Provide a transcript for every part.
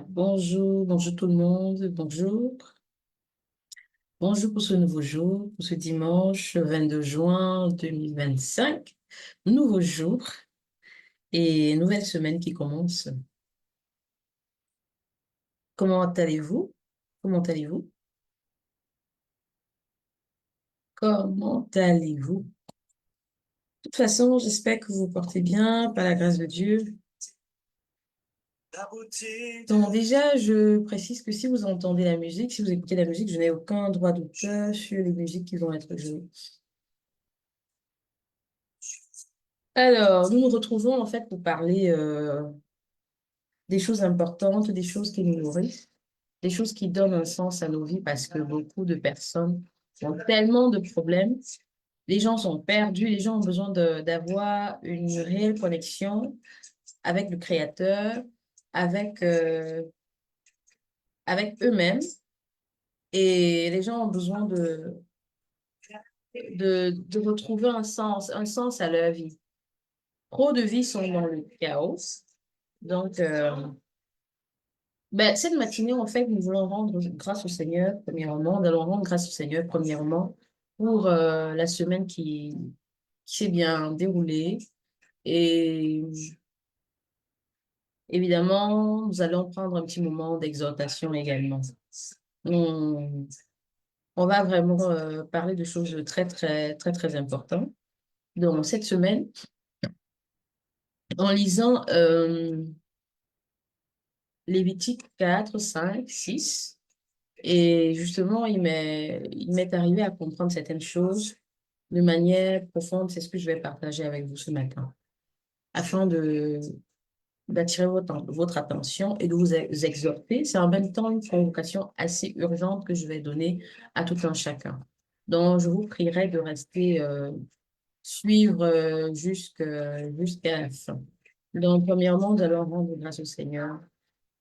Bonjour, bonjour tout le monde, bonjour. Bonjour pour ce nouveau jour, pour ce dimanche 22 juin 2025. Nouveau jour et nouvelle semaine qui commence. Comment allez-vous? Comment allez-vous? Comment allez-vous? De toute façon, j'espère que vous vous portez bien, par la grâce de Dieu. Donc déjà, je précise que si vous entendez la musique, si vous écoutez la musique, je n'ai aucun droit d'auteur sur les musiques qui vont être jouées. Alors, nous nous retrouvons en fait pour parler des choses importantes, des choses qui nous nourrissent, des choses qui donnent un sens à nos vies parce que beaucoup de personnes ont tellement de problèmes. Les gens sont perdus, les gens ont besoin d'avoir une réelle connexion avec le Créateur, avec, avec eux-mêmes. Et les gens ont besoin de retrouver un sens à leur vie. Trop de vies sont dans le chaos. Donc, cette matinée, en fait, nous voulons rendre grâce au Seigneur, premièrement. Nous allons rendre grâce au Seigneur, premièrement, pour la semaine qui s'est bien déroulée. Et évidemment, nous allons prendre un petit moment d'exhortation également. On, on va vraiment parler de choses très, très, très, très importantes. Donc, cette semaine, en lisant Lévitique 4, 5, 6, et justement, il m'est arrivé à comprendre certaines choses de manière profonde. C'est ce que je vais partager avec vous ce matin, afin d'attirer votre attention et de vous exhorter. C'est en même temps une convocation assez urgente que je vais donner à tout un chacun. Donc, je vous prierai de rester, suivre jusqu'à la fin. Donc, premièrement, nous allons rendre grâce au Seigneur.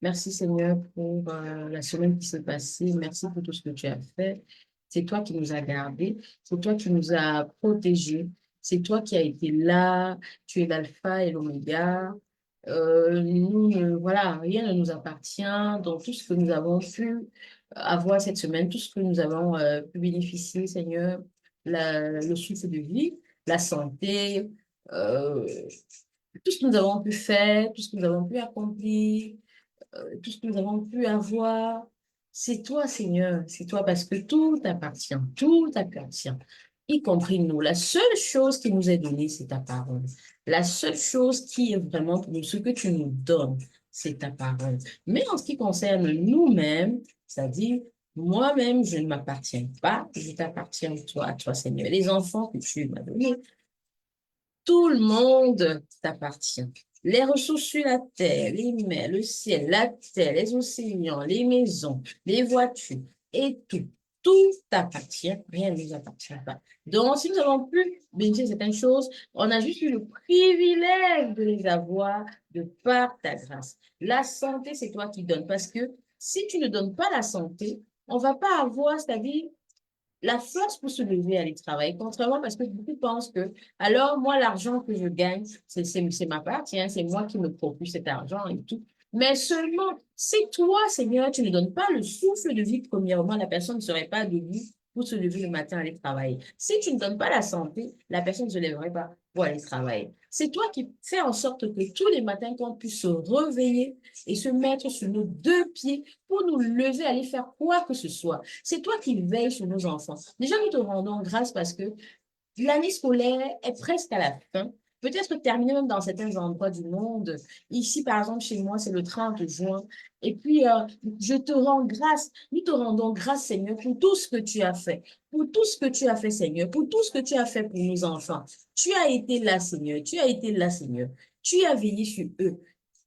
Merci Seigneur pour la semaine qui s'est passée. Merci pour tout ce que tu as fait. C'est toi qui nous as gardés. C'est toi qui nous as protégés. C'est toi qui as été là. Tu es l'alpha et l'oméga. Voilà, rien ne nous appartient. Donc, tout ce que nous avons pu avoir cette semaine, tout ce que nous avons pu bénéficier, Seigneur, le souffle de vie, la santé, euh, tout ce que nous avons pu faire, tout ce que nous avons pu accomplir, tout ce que nous avons pu avoir, c'est toi, Seigneur, c'est toi, parce que tout appartient, y compris nous. La seule chose qui nous est donnée, c'est ta parole. La seule chose qui est vraiment pour nous, ce que tu nous donnes, c'est ta parole. Mais en ce qui concerne nous-mêmes, c'est-à-dire moi-même, je ne m'appartiens pas, je t'appartiens toi, à toi, Seigneur. Les enfants que tu m'as donnés, tout le monde t'appartient. Les ressources sur la terre, les mers, le ciel, la terre, les océans, les maisons, les voitures et tout, tout t'appartient, rien ne nous appartient pas. Donc, si nous avons pu bénéficier de certaines choses, on a juste eu le privilège de les avoir de par ta grâce. La santé, c'est toi qui donnes, parce que si tu ne donnes pas la santé, on ne va pas avoir, c'est-à-dire la force pour se lever et aller travailler. Contrairement, parce que beaucoup pensent que, alors, moi, l'argent que je gagne, c'est ma partie, hein, c'est moi qui me procure cet argent et tout. Mais seulement, si toi, Seigneur, tu ne donnes pas le souffle de vie, premièrement, la personne ne serait pas debout pour se lever le matin et aller travailler. Si tu ne donnes pas la santé, la personne ne se lèverait pas pour aller travailler. C'est toi qui fais en sorte que tous les matins, qu'on puisse se réveiller et se mettre sur nos deux pieds pour nous lever, aller faire quoi que ce soit. C'est toi qui veilles sur nos enfants. Déjà, nous te rendons grâce parce que l'année scolaire est presque à la fin. Peut-être terminée même dans certains endroits du monde. Ici, par exemple, chez moi, c'est le 30 juin. Et puis, je te rends grâce. Nous te rendons grâce, Seigneur, pour tout ce que tu as fait. Pour tout ce que tu as fait, Seigneur. Pour tout ce que tu as fait pour nos enfants. Tu as été là, Seigneur. Tu as été là, Seigneur. Tu as veillé sur eux.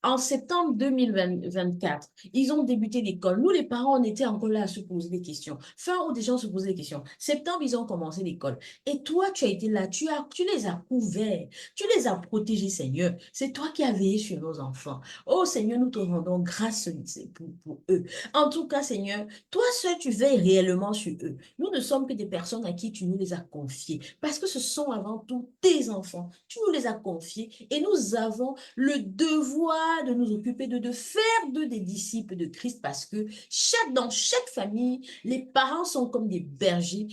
En septembre 2024, ils ont débuté l'école. Nous, les parents, on était encore là à se poser des questions. Fin août, déjà, on se posait des questions. Septembre, ils ont commencé l'école. Et toi, tu as été là, tu les as couverts, tu les as protégés, Seigneur. C'est toi qui as veillé sur nos enfants. Oh, Seigneur, nous te rendons grâce pour eux. En tout cas, Seigneur, toi seul, tu veilles réellement sur eux. Nous ne sommes que des personnes à qui tu nous les as confiées, parce que ce sont avant tout tes enfants. Tu nous les as confiés et nous avons le devoir de nous occuper de faire d'eux des disciples de Christ, parce que dans chaque famille, les parents sont comme des bergers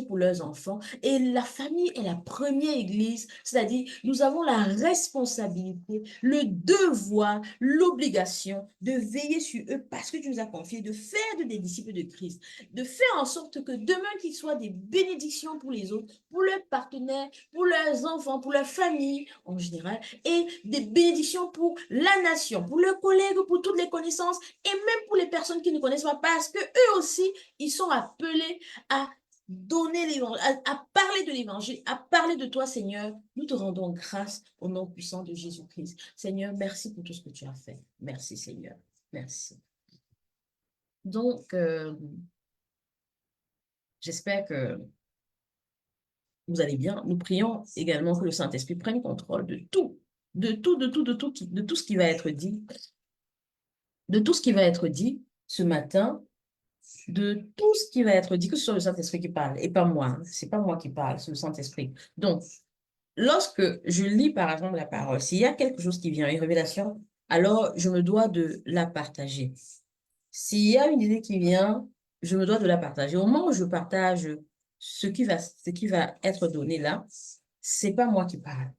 pour leurs enfants, et la famille est la première église, c'est-à-dire nous avons la responsabilité, le devoir, l'obligation de veiller sur eux, parce que tu nous as confié de faire des disciples de Christ, de faire en sorte que demain qu'ils soient des bénédictions pour les autres, pour leurs partenaires, pour leurs enfants, pour leur famille en général, et des bénédictions pour la nation, pour leurs collègues, pour toutes les connaissances, et même pour les personnes qui ne connaissent pas, parce que eux aussi, ils sont appelés à donner l'évangile, à parler de l'évangile, à parler de toi, Seigneur. Nous te rendons grâce au nom puissant de Jésus-Christ. Seigneur, merci pour tout ce que tu as fait. Merci, Seigneur. Merci. Donc, j'espère que vous allez bien. Nous prions également que le Saint-Esprit prenne contrôle de tout, de tout ce qui va être dit, de tout ce qui va être dit ce matin, de tout ce qui va être dit, que ce soit le Saint-Esprit qui parle et pas moi. C'est pas moi qui parle, c'est le Saint-Esprit. Donc, lorsque je lis par exemple la parole, s'il y a quelque chose qui vient, une révélation, alors je me dois de la partager. S'il y a une idée qui vient, je me dois de la partager. Au moment où je partage ce qui va être donné là, c'est pas moi qui parle.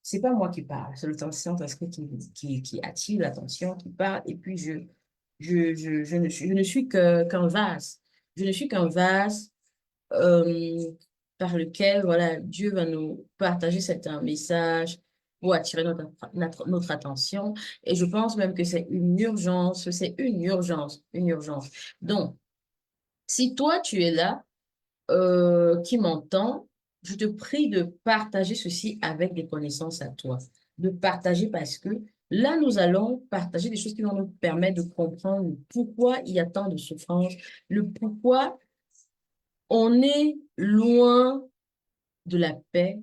C'est pas moi qui parle. C'est le Saint-Esprit qui attire l'attention, qui parle. Et puis, je ne suis qu'un vase. Je ne suis qu'un vase euh, par lequel, voilà, Dieu va nous partager un message pour attirer notre attention. Et je pense même que c'est une urgence. Donc, si toi, tu es là, qui m'entend, je te prie de partager ceci avec des connaissances à toi. De partager, parce que là, nous allons partager des choses qui vont nous permettre de comprendre pourquoi il y a tant de souffrance, le pourquoi on est loin de la paix,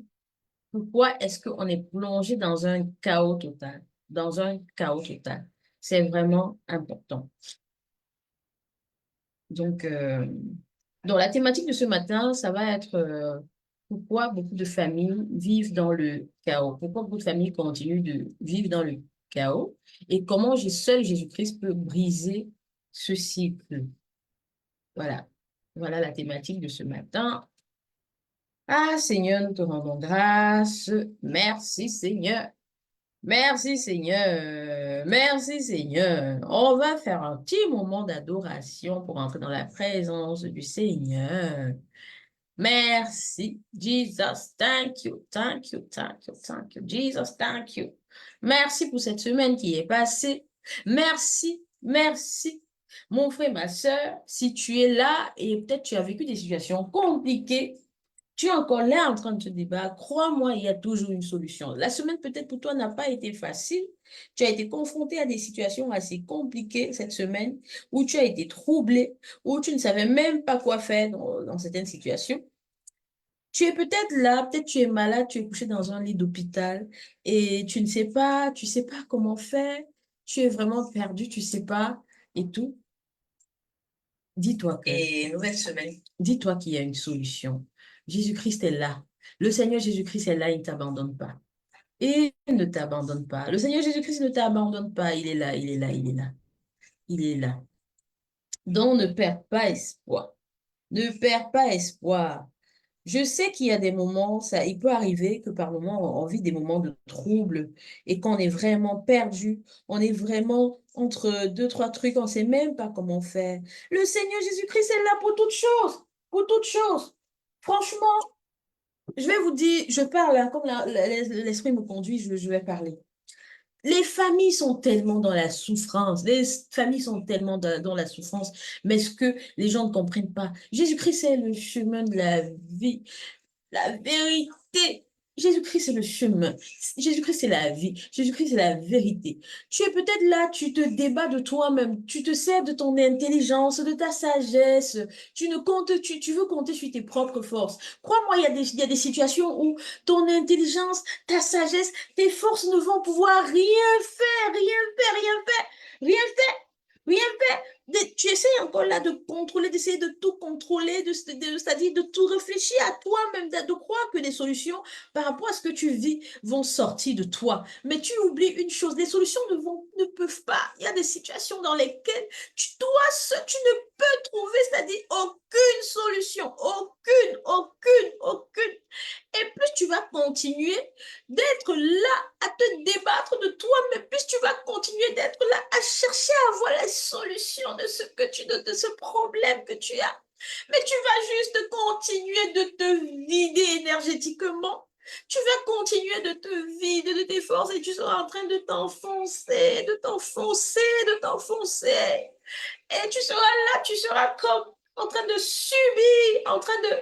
pourquoi est-ce qu'on est plongé dans un chaos total, dans un chaos total. C'est vraiment important. Donc, la thématique de ce matin, ça va être pourquoi beaucoup de familles vivent dans le chaos, pourquoi beaucoup de familles continuent de vivre dans le chaos, et comment seul Jésus-Christ peut briser ce cycle. Voilà. Voilà la thématique de ce matin. Ah, Seigneur, nous te rendons grâce. Merci, Seigneur. Merci Seigneur, merci Seigneur. On va faire un petit moment d'adoration pour entrer dans la présence du Seigneur. Merci, Jesus, thank you, thank you, thank you, thank you, Jesus, thank you. Merci pour cette semaine qui est passée. Merci, merci. Mon frère, ma soeur, si tu es là et peut-être tu as vécu des situations compliquées, tu es encore là en train de te débattre. Crois-moi, il y a toujours une solution. La semaine, peut-être pour toi, n'a pas été facile. Tu as été confronté à des situations assez compliquées cette semaine, où tu as été troublé, où tu ne savais même pas quoi faire dans certaines situations. Tu es peut-être là, peut-être tu es malade, tu es couché dans un lit d'hôpital et tu sais pas comment faire. Tu es vraiment perdu, tu sais pas et tout. Dis-toi que, et nouvelle semaine, dis-toi qu'il y a une solution. Jésus-Christ est là. Le Seigneur Jésus-Christ est là, il ne t'abandonne pas. Et il ne t'abandonne pas. Le Seigneur Jésus-Christ ne t'abandonne pas. Il est là, il est là, il est là. Il est là. Donc, ne perds pas espoir. Ne perds pas espoir. Je sais qu'il y a des moments, il peut arriver que par moments, on vit des moments de trouble et qu'on est vraiment perdu. On est vraiment entre deux, trois trucs, on ne sait même pas comment faire. Le Seigneur Jésus-Christ est là pour toutes choses. Pour toutes choses. Franchement, je vais vous dire, je parle, hein, comme l'Esprit me conduit, je vais parler. Les familles sont tellement dans la souffrance, les familles sont tellement dans la souffrance, mais ce que les gens ne comprennent pas, Jésus-Christ est le chemin de la vie, la vérité Jésus-Christ, c'est le chemin. Jésus-Christ, c'est la vie. Jésus-Christ, c'est la vérité. Tu es peut-être là, tu te débats de toi-même. Tu te sers de ton intelligence, de ta sagesse. Tu ne comptes, tu veux compter sur tes propres forces. Crois-moi, il y a des situations où ton intelligence, ta sagesse, tes forces ne vont pouvoir rien faire, rien faire, rien faire, rien faire, rien faire. Tu essaies encore là de contrôler, d'essayer de tout contrôler, c'est-à-dire de tout réfléchir à toi-même, de croire que des solutions par rapport à ce que tu vis vont sortir de toi. Mais tu oublies une chose, les solutions ne peuvent pas. Il y a des situations dans lesquelles tu ne peux trouver, c'est-à-dire aucune solution, aucune. Et plus tu vas continuer d'être là à te débattre de toi, mais plus tu vas continuer d'être là à chercher à avoir la solution de de ce problème que tu as. Mais tu vas juste continuer de te vider énergétiquement. Tu vas continuer de te vider de tes forces et tu seras en train de t'enfoncer, de t'enfoncer, de t'enfoncer. Et tu seras là, tu seras comme en train de subir, en train de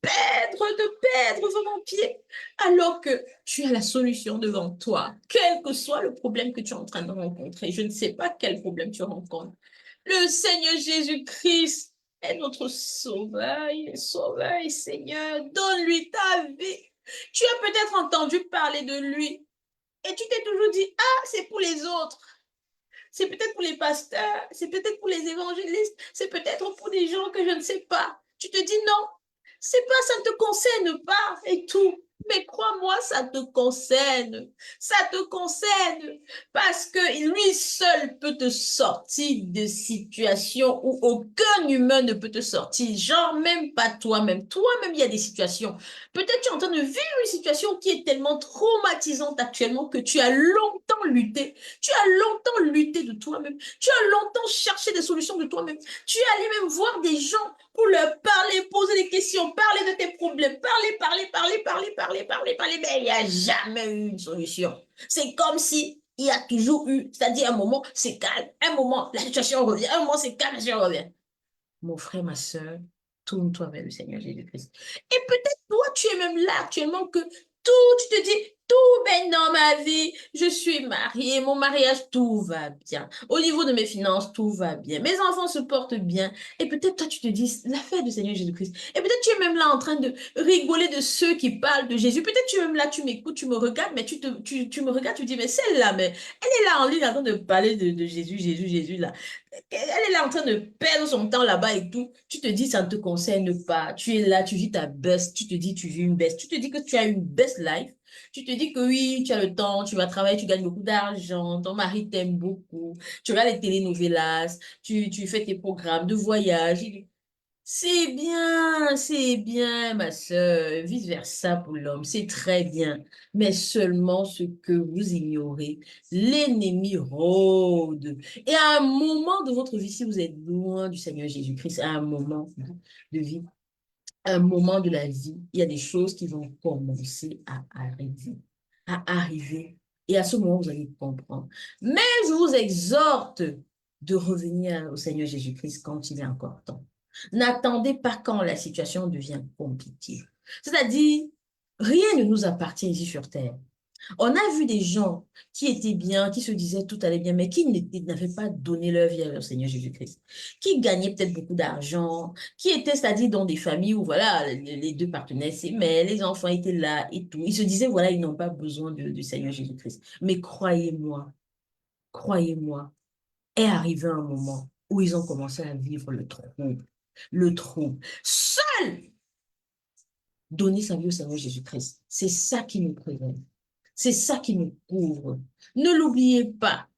perdre vraiment pied, alors que tu as la solution devant toi, quel que soit le problème que tu es en train de rencontrer. Je ne sais pas quel problème tu rencontres. Le Seigneur Jésus-Christ est notre sauveur, il est sauveur et Seigneur. Donne-lui ta vie. Tu as peut-être entendu parler de lui et tu t'es toujours dit, ah, c'est pour les autres. C'est peut-être pour les pasteurs, c'est peut-être pour les évangélistes, c'est peut-être pour des gens que je ne sais pas. Tu te dis non, c'est pas, ça ne te concerne pas et tout. Mais crois-moi, ça te concerne. Ça te concerne parce que lui seul peut te sortir de situations où aucun humain ne peut te sortir. Genre même pas toi-même. Toi-même, il y a des situations. Peut-être tu es en train de vivre une situation qui est tellement traumatisante actuellement que tu as longtemps lutté. Tu as longtemps lutté de toi-même. Tu as longtemps cherché des solutions de toi-même. Tu es allé même voir des gens pour leur parler, poser des questions, parler de tes problèmes, parler, mais il n'y a jamais eu une solution. C'est comme si il y a toujours eu, c'est-à-dire un moment, c'est calme, un moment, la situation revient, un moment, c'est calme, la situation revient. Mon frère, ma soeur, tourne-toi vers le Seigneur Jésus-Christ. Et peut-être toi, tu es même là actuellement que tout, tu te dis, tout baigne dans ma vie. Je suis mariée, mon mariage, tout va bien. Au niveau de mes finances, tout va bien. Mes enfants se portent bien. Et peut-être toi, tu te dis, l'affaire du Seigneur Jésus-Christ. Et peut-être tu es même là en train de rigoler de ceux qui parlent de Jésus. Peut-être tu es même là, tu m'écoutes, tu me regardes, mais tu me regardes, tu te dis, mais celle-là, mais elle est là en ligne en train de parler de Jésus, là. Elle est là en train de perdre son temps là-bas et tout. Tu te dis, ça ne te concerne pas. Tu es là, tu vis ta best. Tu te dis, tu vis une best. Tu te dis que tu as une best life. Tu te dis que oui, tu as le temps, tu vas travailler, tu gagnes beaucoup d'argent, ton mari t'aime beaucoup. Tu regardes les telenovelas, tu fais tes programmes de voyage. C'est bien, ma soeur, vice-versa pour l'homme, c'est très bien. Mais seulement ce que vous ignorez, l'ennemi rôde. Et à un moment de votre vie, si vous êtes loin du Seigneur Jésus-Christ, à un moment de vie, à un moment de la vie, il y a des choses qui vont commencer à arriver, à arriver. Et à ce moment, vous allez comprendre. Mais je vous exhorte de revenir au Seigneur Jésus-Christ quand il est encore temps. N'attendez pas quand la situation devient compliquée. C'est-à-dire, rien ne nous appartient ici sur Terre. On a vu des gens qui étaient bien, qui se disaient tout allait bien, mais qui n'avaient pas donné leur vie à leur Seigneur Jésus-Christ, qui gagnaient peut-être beaucoup d'argent, qui étaient, c'est-à-dire dans des familles où, voilà, les deux partenaires s'aimaient, les enfants étaient là et tout. Ils se disaient, voilà, ils n'ont pas besoin du Seigneur Jésus-Christ. Mais croyez-moi, est arrivé un moment où ils ont commencé à vivre le trouble, le trouble. Seul donner sa vie au Seigneur Jésus-Christ, c'est ça qui nous préserve. C'est ça qui nous couvre. Ne l'oubliez pas.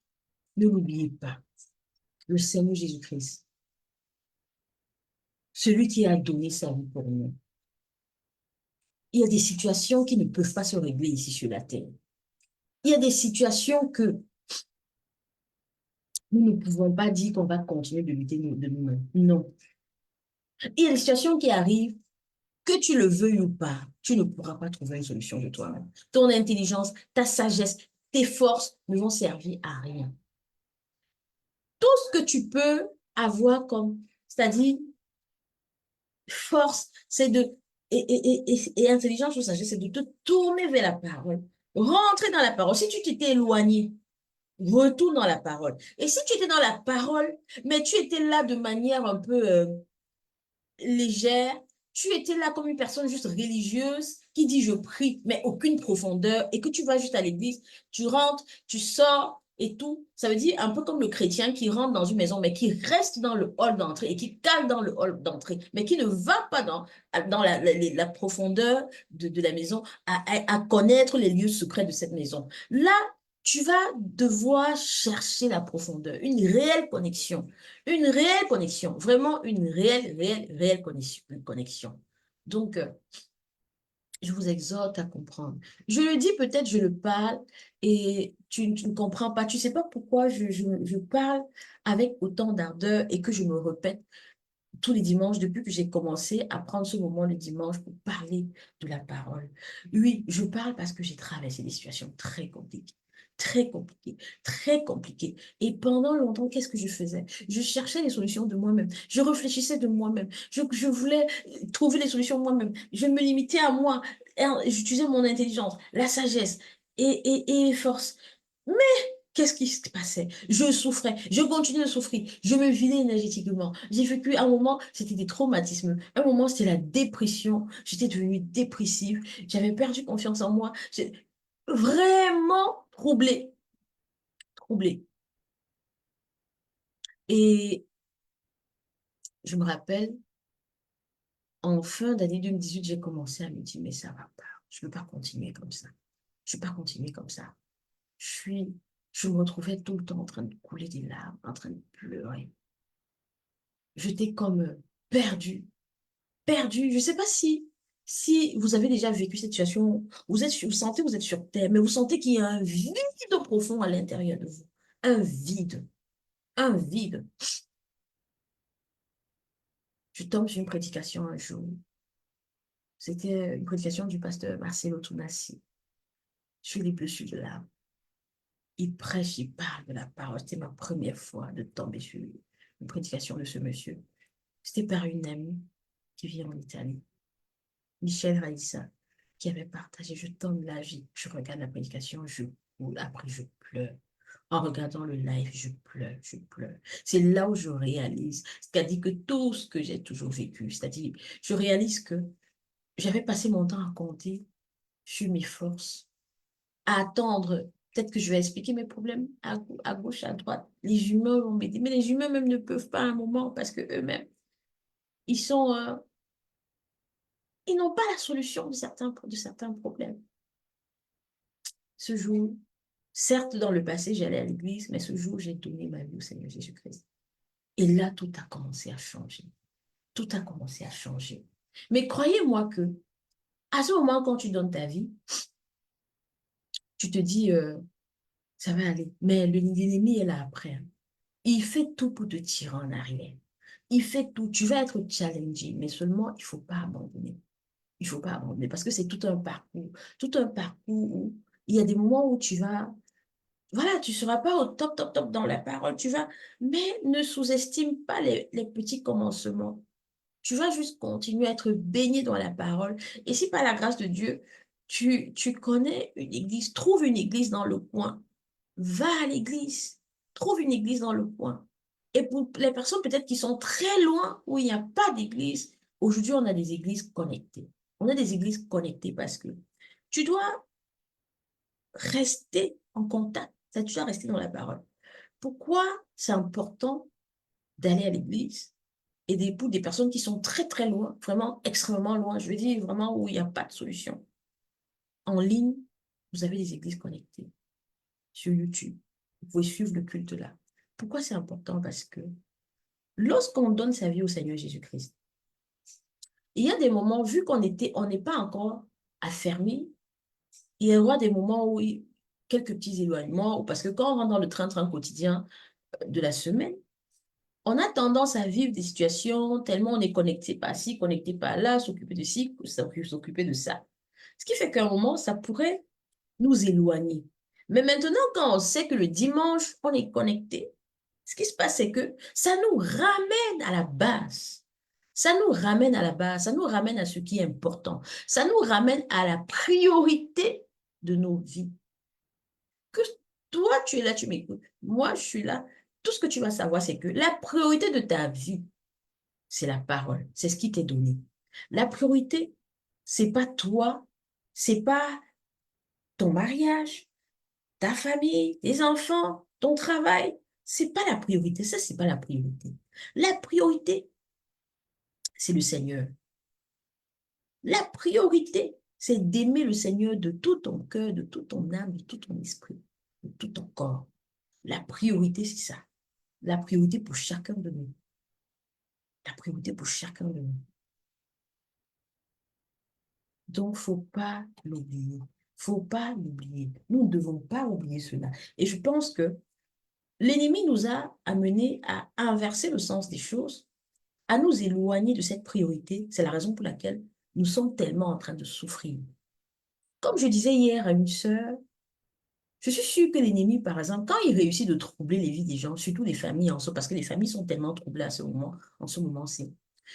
Ne l'oubliez pas. Le Seigneur Jésus-Christ, celui qui a donné sa vie pour nous. Il y a des situations qui ne peuvent pas se régler ici sur la terre. Il y a des situations que nous ne pouvons pas dire qu'on va continuer de lutter de nous-mêmes. Non. Il y a des situations qui arrivent, que tu le veuilles ou pas, tu ne pourras pas trouver une solution de toi-même. Ton intelligence, ta sagesse, tes forces ne vont servir à rien. Tout ce que tu peux avoir comme, c'est-à-dire force, c'est de Et intelligence ou sagesse, c'est de te tourner vers la parole. Rentrer dans la parole. Si tu t'étais éloigné, retourne dans la parole. Et si tu étais dans la parole, mais tu étais là de manière un peu légère, tu étais là comme une personne juste religieuse qui dit je prie, mais aucune profondeur, et que tu vas juste à l'église, tu rentres, tu sors et tout. Ça veut dire un peu comme le chrétien qui rentre dans une maison, mais qui reste dans le hall d'entrée et qui cale dans le hall d'entrée, mais qui ne va pas dans la profondeur de la maison à connaître les lieux secrets de cette maison. Là, tu vas devoir chercher la profondeur, une réelle connexion, vraiment une réelle connexion. Donc, je vous exhorte à comprendre. Je le dis, peut-être je le parle et tu ne comprends pas. Tu ne sais pas pourquoi je parle avec autant d'ardeur et que je me répète tous les dimanches depuis que j'ai commencé à prendre ce moment le dimanche pour parler de la parole. Oui, je parle parce que j'ai traversé des situations très compliquées. Très compliquées, très compliquées. Et pendant longtemps, qu'est-ce que je faisais? Je cherchais les solutions de moi-même. Je réfléchissais de moi-même. Je voulais trouver les solutions moi-même. Je me limitais à moi. J'utilisais mon intelligence, la sagesse et les forces. Qu'est-ce qui se passait? Je souffrais, je continuais de souffrir, je me vidais énergétiquement. J'ai vécu un moment, c'était des traumatismes. Un moment, c'était la dépression. J'étais devenue dépressive. J'avais perdu confiance en moi. J'ai vraiment troublée, troublée. Et je me rappelle, en fin d'année 2018, j'ai commencé à me dire, mais ça va pas. Je ne peux pas continuer comme ça. Je ne peux pas continuer comme ça. Je suis, je me retrouvais tout le temps en train de couler des larmes, en train de pleurer. J'étais comme perdue. Perdu. Je ne sais pas si vous avez déjà vécu cette situation. Vous sentez que vous êtes sur terre, mais vous sentez qu'il y a un vide profond à l'intérieur de vous. Un vide. Un vide. Je tombe sur une prédication un jour. C'était une prédication du pasteur Marcelo Tounassi sur les blessures de l'âme. Il prêche, il parle de la parole. C'était ma première fois de tomber sur une prédication de ce monsieur. C'était par une amie qui vit en Italie. Michel Raissa, qui avait partagé, je tombe là, je regarde la prédication, je coule, après je pleure. En regardant le live, je pleure, je pleure. C'est là où je réalise, c'est-à-dire que tout ce que j'ai toujours vécu, c'est-à-dire, je réalise que j'avais passé mon temps à compter sur mes forces, à attendre, peut-être que je vais expliquer mes problèmes à gauche, à droite. Les humains vont m'aider, mais les humains même ne peuvent pas à un moment parce que eux-mêmes, ils sont, ils n'ont pas la solution de certains problèmes. Ce jour, certes, dans le passé, j'allais à l'église, mais ce jour, j'ai donné ma vie au Seigneur Jésus-Christ. Et là, tout a commencé à changer. Tout a commencé à changer. Mais croyez-moi que, à ce moment, quand tu donnes ta vie, tu te dis, ça va aller. Mais l'ennemi est là après, hein. Il fait tout pour te tirer en arrière. Il fait tout. Tu vas être challengé, mais seulement, il ne faut pas abandonner. Il ne faut pas abandonner parce que c'est tout un parcours. Tout un parcours où il y a des moments où tu vas. Voilà, tu ne seras pas au top, top, top dans la parole, mais ne sous-estime pas les petits commencements. Tu vas juste continuer à être baigné dans la parole. Et si par la grâce de Dieu, tu connais une église, trouve une église dans le coin. Va à l'église. Trouve une église dans le coin. Et pour les personnes peut-être qui sont très loin, où il n'y a pas d'église, aujourd'hui, on a des églises connectées. On a des églises connectées parce que tu dois rester en contact. Tu dois rester dans la parole. Pourquoi c'est important d'aller à l'église et pour des personnes qui sont très, très loin, vraiment extrêmement loin, je veux dire vraiment où il n'y a pas de solution. En ligne, vous avez des églises connectées sur YouTube. Vous pouvez suivre le culte là. Pourquoi c'est important? Parce que lorsqu'on donne sa vie au Seigneur Jésus-Christ, il y a des moments, vu on n'est pas encore affermi, il y aura des moments où quelques petits éloignements, parce que quand on rentre dans le train-train quotidien de la semaine, on a tendance à vivre des situations tellement on est connecté par ci, connecté par là, s'occuper de ci, s'occuper de ça. Ce qui fait qu'à un moment, ça pourrait nous éloigner. Mais maintenant, quand on sait que le dimanche, on est connecté, ce qui se passe, c'est que ça nous ramène à la base. Ça nous ramène à la base, ça nous ramène à ce qui est important. Ça nous ramène à la priorité de nos vies. Que toi, tu es là, tu m'écoutes. Moi, je suis là. Tout ce que tu vas savoir, c'est que la priorité de ta vie, c'est la parole. C'est ce qui t'est donné. La priorité, c'est pas toi, c'est pas ton mariage, ta famille, tes enfants, ton travail. C'est pas la priorité. Ça, c'est pas la priorité. La priorité, c'est le Seigneur. La priorité, c'est d'aimer le Seigneur de tout ton cœur, de toute ton âme, de tout ton esprit, de tout ton corps. La priorité, c'est ça. La priorité pour chacun de nous. La priorité pour chacun de nous. Donc, faut pas l'oublier. Faut pas l'oublier. Nous ne devons pas oublier cela. Et je pense que l'ennemi nous a amenés à inverser le sens des choses, à nous éloigner de cette priorité. C'est la raison pour laquelle nous sommes tellement en train de souffrir. Comme je disais hier à une sœur, je suis sûre que l'ennemi, par exemple, quand il réussit de troubler les vies des gens, surtout les familles en soi, parce que les familles sont tellement troublées à ce moment, en ce moment-ci,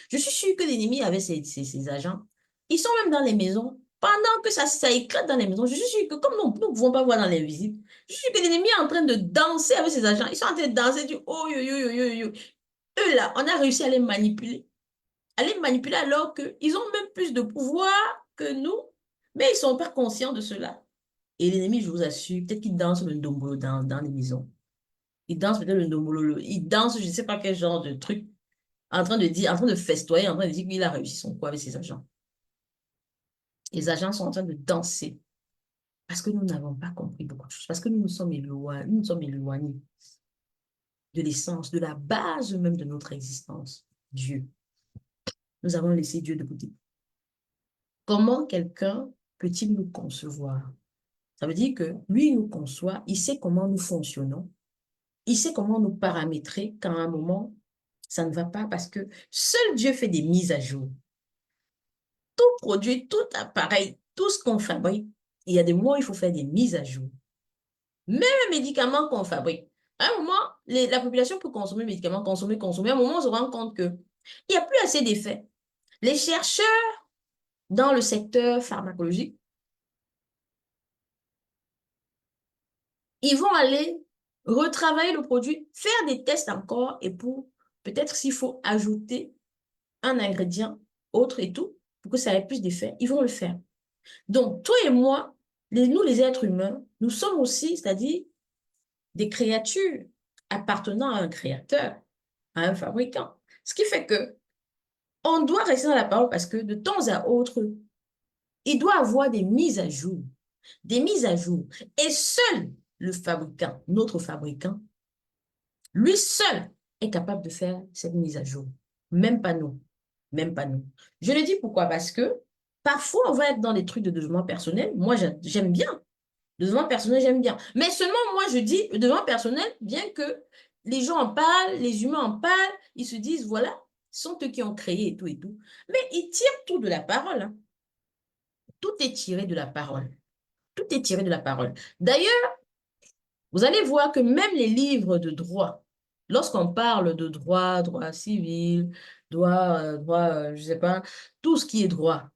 je suis sûre que l'ennemi avait ses agents. Ils sont même dans les maisons. Pendant que ça éclate dans les maisons, je suis sûre que comme nous ne pouvons pas voir dans les visites, je suis sûre que l'ennemi est en train de danser avec ses agents. Ils sont en train de danser du oh yo yo yo yo yo. Eux là, on a réussi à les manipuler alors qu'ils ont même plus de pouvoir que nous, mais ils ne sont pas conscients de cela. Et l'ennemi, je vous assure, peut-être qu'il danse le ndombolo dans les maisons. Il danse peut-être le ndombolo, il danse, je ne sais pas quel genre de truc, en train de dire, en train de festoyer, en train de dire qu'il a réussi son coup avec ses agents. Les agents sont en train de danser parce que nous n'avons pas compris beaucoup de choses, parce que nous nous sommes éloignés de l'essence, de la base même de notre existence, Dieu. Nous avons laissé Dieu de côté. Comment quelqu'un peut-il nous concevoir? Ça veut dire que lui, il nous conçoit, il sait comment nous fonctionnons, il sait comment nous paramétrer quand à un moment, ça ne va pas parce que seul Dieu fait des mises à jour. Tout produit, tout appareil, tout ce qu'on fabrique, il y a des moments où il faut faire des mises à jour. Même les médicaments qu'on fabrique. À un moment, la population peut consommer les médicaments, consommer. À un moment, on se rend compte qu'il n'y a plus assez d'effets. Les chercheurs dans le secteur pharmacologique, ils vont aller retravailler le produit, faire des tests encore et pour peut-être s'il faut ajouter un ingrédient autre et tout, pour que ça ait plus d'effet, ils vont le faire. Donc, toi et moi, nous les êtres humains, nous sommes aussi, c'est-à-dire des créatures appartenant à un créateur, à un fabricant. Ce qui fait que on doit rester dans la parole parce que de temps à autre, il doit avoir des mises à jour. Des mises à jour. Et seul le fabricant, notre fabricant, lui seul est capable de faire cette mise à jour. Même pas nous. Même pas nous. Je le dis pourquoi? Parce que parfois, on va être dans des trucs de développement personnel. Moi, j'aime bien. Le développement personnel, j'aime bien. Mais seulement, moi, je dis, le développement personnel, bien que les gens en parlent, les humains en parlent, ils se disent, voilà, ce sont eux qui ont créé et tout et tout. Mais ils tirent tout de la parole. Hein. Tout est tiré de la parole. Tout est tiré de la parole. D'ailleurs, vous allez voir que même les livres de droit, lorsqu'on parle de droit, droit civil, je sais pas, tout ce qui est droit,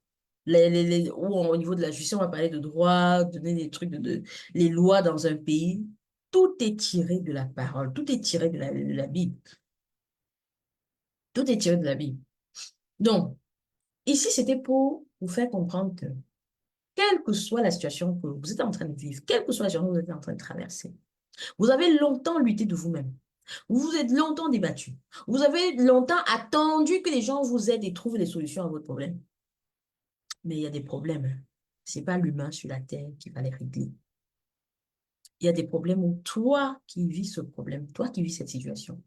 ou au niveau de la justice, on va parler de droit, donner des trucs, les lois dans un pays, tout est tiré de la parole, tout est tiré de la Bible. Tout est tiré de la Bible. Donc, ici, c'était pour vous faire comprendre que, quelle que soit la situation que vous êtes en train de vivre, quelle que soit la situation que vous êtes en train de traverser, vous avez longtemps lutté de vous-même. Vous vous êtes longtemps débattu. Vous avez longtemps attendu que les gens vous aident et trouvent des solutions à votre problème. Mais il y a des problèmes. Ce n'est pas l'humain sur la terre qui va les régler. Il y a des problèmes où toi qui vis ce problème, toi qui vis cette situation,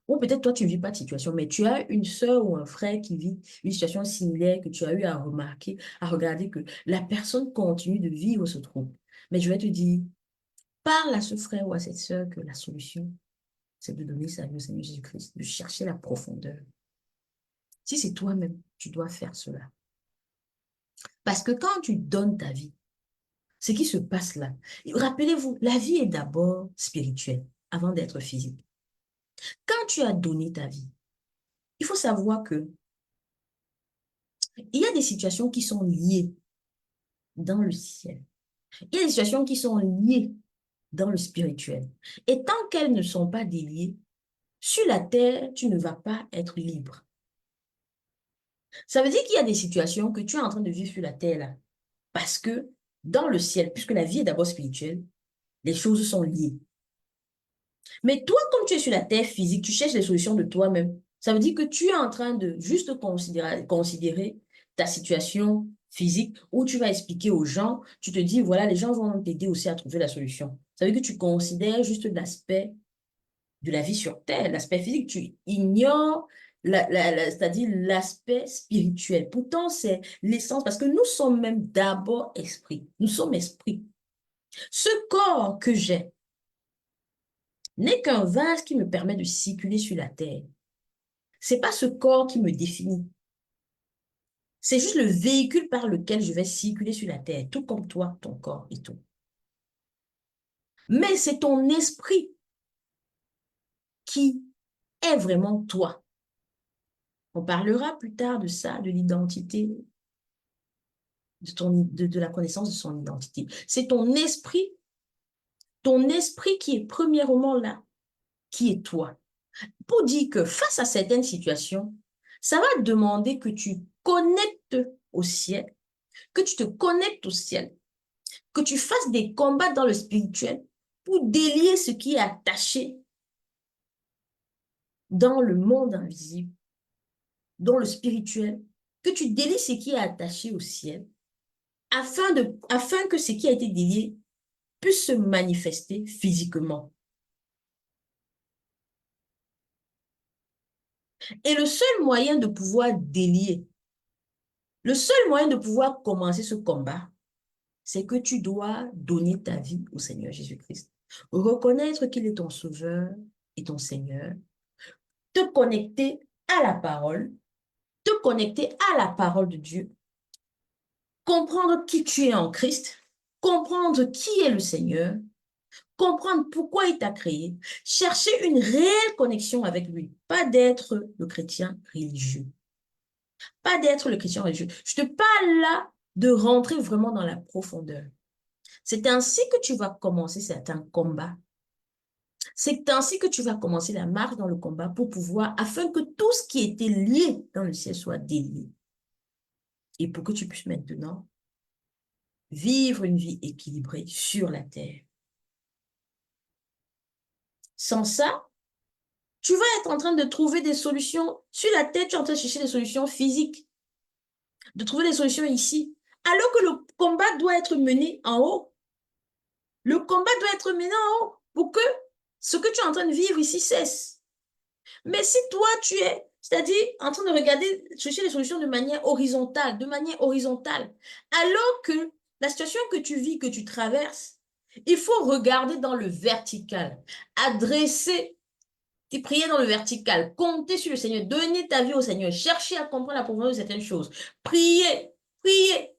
ou peut-être toi tu ne vis pas de situation, mais tu as une sœur ou un frère qui vit une situation similaire que tu as eu à remarquer, à regarder que la personne continue de vivre ce trouble. Mais je vais te dire, parle à ce frère ou à cette sœur que la solution, c'est de donner sa vie au Seigneur Jésus-Christ, de chercher la profondeur. Si c'est toi-même, tu dois faire cela. Parce que quand tu donnes ta vie, ce qui se passe là, rappelez-vous, la vie est d'abord spirituelle avant d'être physique. Quand tu as donné ta vie, il faut savoir que Il y a des situations qui sont liées dans le ciel. Il y a des situations qui sont liées dans le spirituel. Et tant qu'elles ne sont pas déliées, sur la terre, tu ne vas pas être libre. Ça veut dire qu'il y a des situations que tu es en train de vivre sur la terre là, parce que dans le ciel, puisque la vie est d'abord spirituelle, les choses sont liées. Mais toi, comme tu es sur la terre physique, tu cherches les solutions de toi-même. Ça veut dire que tu es en train de juste considérer ta situation physique où tu vas expliquer aux gens, tu te dis, voilà, les gens vont t'aider aussi à trouver la solution. Ça veut dire que tu considères juste l'aspect de la vie sur terre, l'aspect physique, tu ignores c'est-à-dire l'aspect spirituel. Pourtant, c'est l'essence, parce que nous sommes même d'abord esprit. Nous sommes esprit. Ce corps que j'ai n'est qu'un vase qui me permet de circuler sur la terre. C'est pas ce corps qui me définit. C'est juste le véhicule par lequel je vais circuler sur la terre, tout comme toi, ton corps et tout. Mais c'est ton esprit qui est vraiment toi. On parlera plus tard de ça, de l'identité, de la connaissance de son identité. C'est ton esprit qui est premièrement là, qui est toi. Pour dire que face à certaines situations, ça va demander que tu connectes au ciel, que tu te connectes au ciel, que tu fasses des combats dans le spirituel pour délier ce qui est attaché dans le monde invisible, dans le spirituel, que tu délies ce qui est attaché au ciel, afin que ce qui a été délié puisse se manifester physiquement. Et le seul moyen de pouvoir délier, le seul moyen de pouvoir commencer ce combat, c'est que tu dois donner ta vie au Seigneur Jésus-Christ. Reconnaître qu'il est ton sauveur et ton Seigneur. Te connecter à la parole. Te connecter à la parole de Dieu. Comprendre qui tu es en Christ. Comprendre qui est le Seigneur. Comprendre pourquoi il t'a créé. Chercher une réelle connexion avec lui. Pas d'être le chrétien religieux. Pas d'être le chrétien religieux. Je te parle là de rentrer vraiment dans la profondeur. C'est ainsi que tu vas commencer certains combats. C'est ainsi que tu vas commencer la marche dans le combat pour pouvoir, afin que tout ce qui était lié dans le ciel soit délié. Et pour que tu puisses maintenant vivre une vie équilibrée sur la terre. Sans ça, tu vas être en train de trouver des solutions. Sur la terre, tu es en train de chercher des solutions physiques, de trouver des solutions ici, alors que le combat doit être mené en haut. Le combat doit être mené en haut pour que ce que tu es en train de vivre ici cesse. Mais si toi, tu es, c'est-à-dire en train de regarder, chercher les solutions de manière horizontale, alors que la situation que tu vis, que tu traverses, il faut regarder dans le vertical, adresser tes prières dans le vertical, compter sur le Seigneur, donner ta vie au Seigneur, chercher à comprendre la profondeur de certaines choses, prier, prier,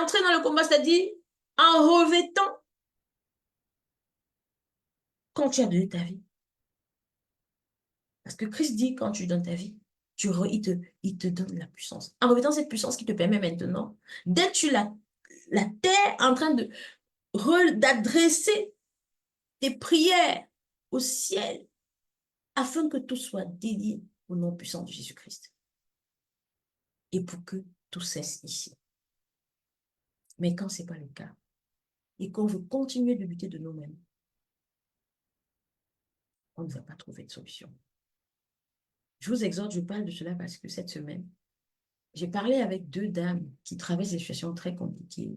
entrer dans le combat, c'est-à-dire en revêtant quand tu as donné ta vie. Parce que Christ dit, quand tu donnes ta vie, il te donne la puissance. En revêtant cette puissance qui te permet maintenant d'être sur la terre en train d'adresser tes prières au ciel afin que tout soit dédié au nom puissant de Jésus-Christ. Et pour que tout cesse ici. Mais quand ce n'est pas le cas, et qu'on veut continuer de lutter de nous-mêmes, on ne va pas trouver de solution. Je vous exhorte, je parle de cela parce que cette semaine, j'ai parlé avec deux dames qui traversent des situations très compliquées.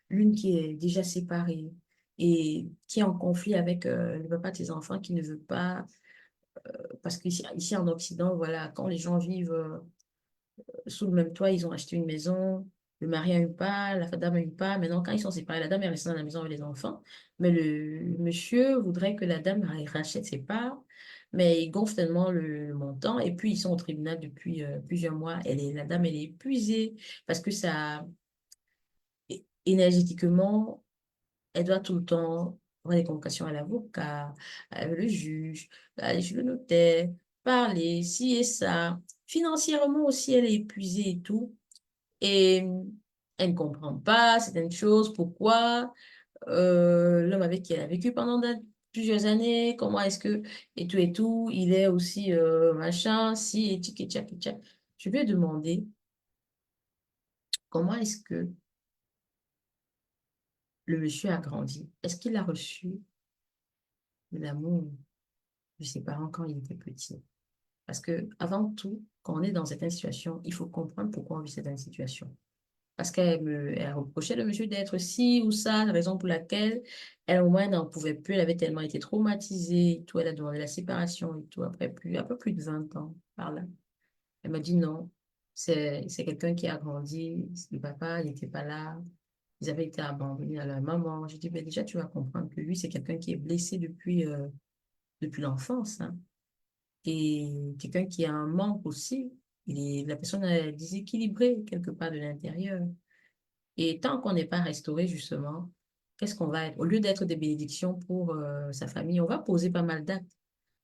L'une qui est déjà séparée et qui est en conflit avec le papa de ses enfants qui ne veut pas, parce qu'ici ici en Occident, voilà, quand les gens vivent sous le même toit, ils ont acheté une maison, le mari a une part, la dame a une part. Maintenant, quand ils sont séparés, la dame est restée dans la maison avec les enfants, mais le monsieur voudrait que la dame rachète ses parts, mais il gonfle tellement le montant, et puis ils sont au tribunal depuis plusieurs mois. La dame, elle est épuisée, parce que ça, énergétiquement, elle doit tout le temps avoir des convocations à l'avocat, avec le juge, aller chez le notaire, parler, ci et ça. Financièrement aussi, elle est épuisée et tout. Et elle ne comprend pas certaines choses, pourquoi l'homme avec qui elle a vécu pendant plusieurs années, comment est-ce que, et tout, il est aussi machin, si, et tchic, et tchac, et tchac. Je lui ai demandé comment est-ce que le monsieur a grandi. Est-ce qu'il a reçu de l'amour de ses parents quand il était petit? Parce que avant tout, quand on est dans cette situation, il faut comprendre pourquoi on vit cette situation. Parce elle reprochait le monsieur d'être ci ou ça, la raison pour laquelle elle au moins n'en pouvait plus, elle avait tellement été traumatisée, et tout, elle a demandé la séparation et tout, après un peu plus de 20 ans par là. Elle m'a dit non, c'est quelqu'un qui a grandi, le papa il n'était pas là, ils avaient été abandonnés à leur maman. J'ai dit, ben déjà, tu vas comprendre que lui, c'est quelqu'un qui est blessé depuis l'enfance, hein. Et quelqu'un qui a un manque aussi. La personne est déséquilibrée quelque part de l'intérieur. Et tant qu'on n'est pas restauré, justement, qu'est-ce qu'on va être? Au lieu d'être des bénédictions pour sa famille, on va poser pas mal d'actes.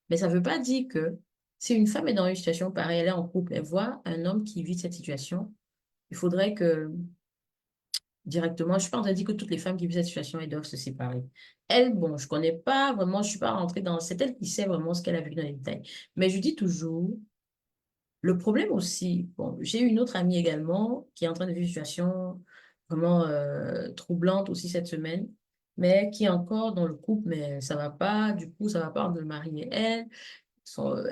Mais ça ne veut pas dire que si une femme est dans une situation pareille, elle est en couple, elle voit un homme qui vit cette situation, il faudrait que directement, je ne suis pas en train de dire que toutes les femmes qui vivent cette situation, elles doivent se séparer. Elle, bon, je ne connais pas vraiment, je ne suis pas rentrée dans... C'est elle qui sait vraiment ce qu'elle a vu dans les détails. Mais je dis toujours, le problème aussi, bon, j'ai une autre amie également qui est en train de vivre une situation vraiment troublante aussi cette semaine, mais qui est encore dans le couple, mais ça va pas, du coup, ça va pas entre le mari et elle.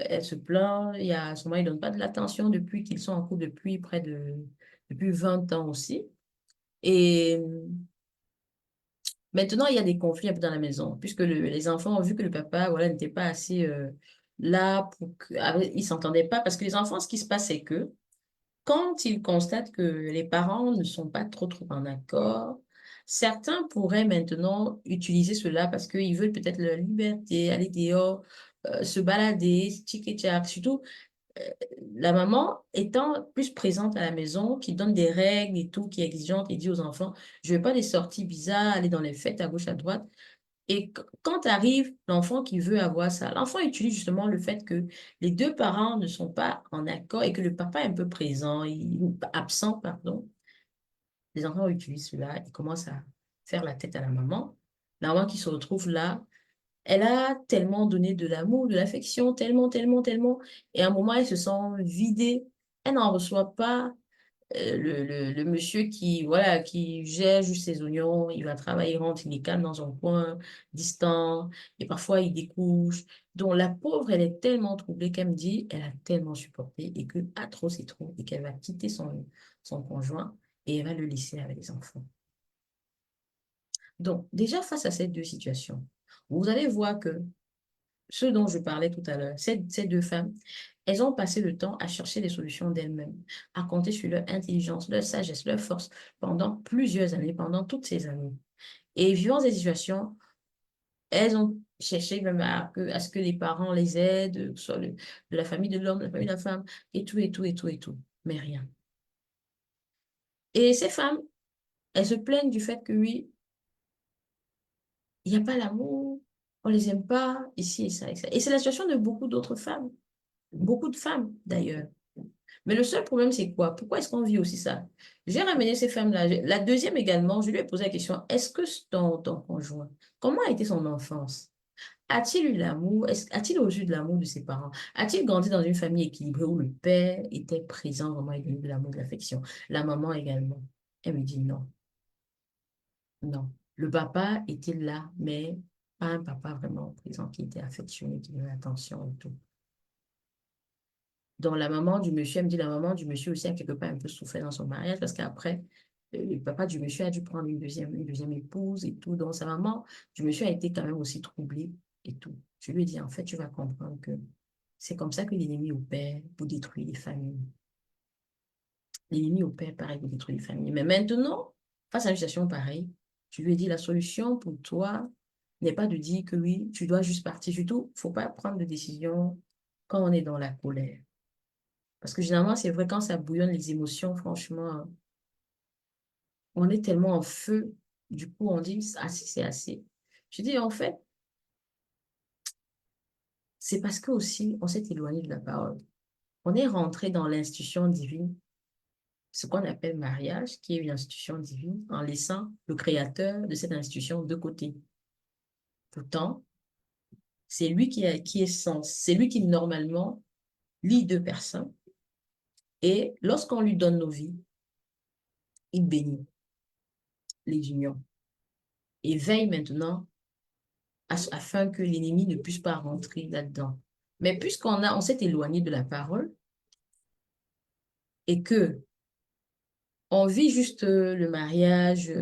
Elle se plaint, son mari ne donne pas de l'attention depuis qu'ils sont en couple depuis 20 ans aussi. Et maintenant, il y a des conflits un peu dans la maison, puisque les enfants ont vu que le papa, voilà, n'était pas assez là pour que, ils s'entendaient pas, parce que les enfants, ce qui se passe, c'est que quand ils constatent que les parents ne sont pas trop en accord, certains pourraient maintenant utiliser cela parce qu'ils veulent peut-être leur liberté, aller dehors, se balader, tchic et tchac. Surtout, euh, la maman étant plus présente à la maison, qui donne des règles et tout, qui est exigeante et dit aux enfants, je veux pas des sorties bizarres, aller dans les fêtes à gauche, à droite. Et quand arrive l'enfant qui veut avoir ça, l'enfant utilise justement le fait que les deux parents ne sont pas en accord et que le papa est un peu présent, ou absent, pardon. Les enfants utilisent cela et commencent à faire la tête à la maman. La maman qui se retrouve là, elle a tellement donné de l'amour, de l'affection, tellement, tellement, tellement. Et à un moment, elle se sent vidée. Elle n'en reçoit pas le monsieur qui, voilà, qui gère juste ses oignons, il va travailler, il rentre, il est calme dans son coin, distant, et parfois il découche. Donc la pauvre, elle est tellement troublée qu'elle me dit, elle a tellement supporté et que à trop c'est trop, et qu'elle va quitter son conjoint et elle va le laisser avec les enfants. Donc déjà face à ces deux situations, vous allez voir que ce dont je parlais tout à l'heure, ces deux femmes, elles ont passé le temps à chercher des solutions d'elles-mêmes, à compter sur leur intelligence, leur sagesse, leur force pendant plusieurs années, pendant toutes ces années. Et vivant ces situations, elles ont cherché même à ce que les parents les aident, que ce soit de la famille de l'homme, de la famille de la femme, et tout, et tout, et tout, et tout. Mais rien. Et ces femmes, elles se plaignent du fait que oui, il n'y a pas l'amour, on les aime pas, ici et ça, et ça. Et c'est la situation de beaucoup d'autres femmes, beaucoup de femmes d'ailleurs. Mais le seul problème, c'est quoi? Pourquoi est-ce qu'on vit aussi ça? J'ai ramené ces femmes-là. La deuxième également, je lui ai posé la question, est-ce que ton conjoint, comment a été son enfance? A-t-il eu l'amour? A-t-il reçu de l'amour de ses parents? A-t-il grandi dans une famille équilibrée où le père était présent, vraiment, et donnait de l'amour, de l'affection? La maman également. Elle me dit non, non. Le papa était là, mais pas un papa vraiment présent qui était affectionné, qui donnait attention et tout. Donc, la maman du monsieur, elle me dit, la maman du monsieur aussi a quelque part un peu souffert dans son mariage parce qu'après, le papa du monsieur a dû prendre une deuxième épouse et tout. Donc, sa maman du monsieur a été quand même aussi troublée et tout. Je lui ai dit, en fait, tu vas comprendre que c'est comme ça que l'ennemi opère pour détruire les familles. L'ennemi opère pareil pour détruire les familles. Mais maintenant, face à une situation pareille, je lui ai dit, la solution pour toi n'est pas de dire que oui, tu dois juste partir du tout. Il ne faut pas prendre de décision quand on est dans la colère. Parce que généralement, c'est vrai, quand ça bouillonne les émotions, franchement, on est tellement en feu. Du coup, on dit, assez, c'est assez. Je dis, en fait, c'est parce que aussi, on s'est éloigné de la parole. On est rentré dans l'institution divine ce qu'on appelle mariage, qui est une institution divine, en laissant le créateur de cette institution de côté. Pourtant, c'est lui qui est censé, c'est lui qui normalement lie deux personnes. Et lorsqu'on lui donne nos vies, il bénit les unions et veille maintenant afin que l'ennemi ne puisse pas rentrer là-dedans. Mais on s'est éloigné de la parole et que on vit juste le mariage,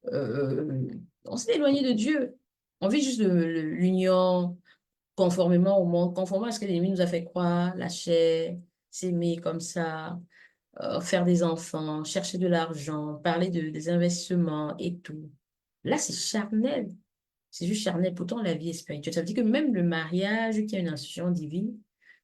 on s'est éloigné de Dieu. On vit juste l'union conformément au monde, conformément à ce que l'ennemi nous a fait croire, la chair, s'aimer comme ça, faire des enfants, chercher de l'argent, parler des investissements et tout. Là, c'est charnel. C'est juste charnel. Pourtant, la vie est spirituelle. Ça veut dire que même le mariage, qui est une institution divine,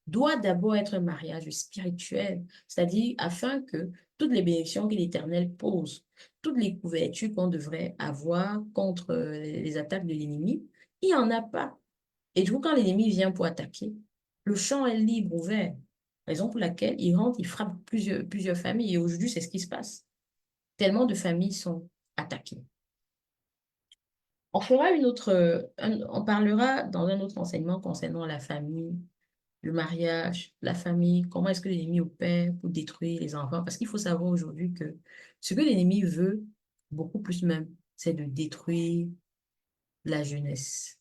doit d'abord être un mariage spirituel. C'est-à-dire afin que toutes les bénédictions que l'Éternel pose, toutes les couvertures qu'on devrait avoir contre les attaques de l'ennemi, il n'y en a pas. Et du coup, quand l'ennemi vient pour attaquer, le champ est libre, ouvert. Raison pour laquelle il rentre, il frappe plusieurs familles. Et aujourd'hui, c'est ce qui se passe. Tellement de familles sont attaquées. On fera on parlera dans un autre enseignement concernant la famille, le mariage, la famille, comment est-ce que l'ennemi opère pour détruire les enfants. Parce qu'il faut savoir aujourd'hui que ce que l'ennemi veut, beaucoup plus même, c'est de détruire la jeunesse.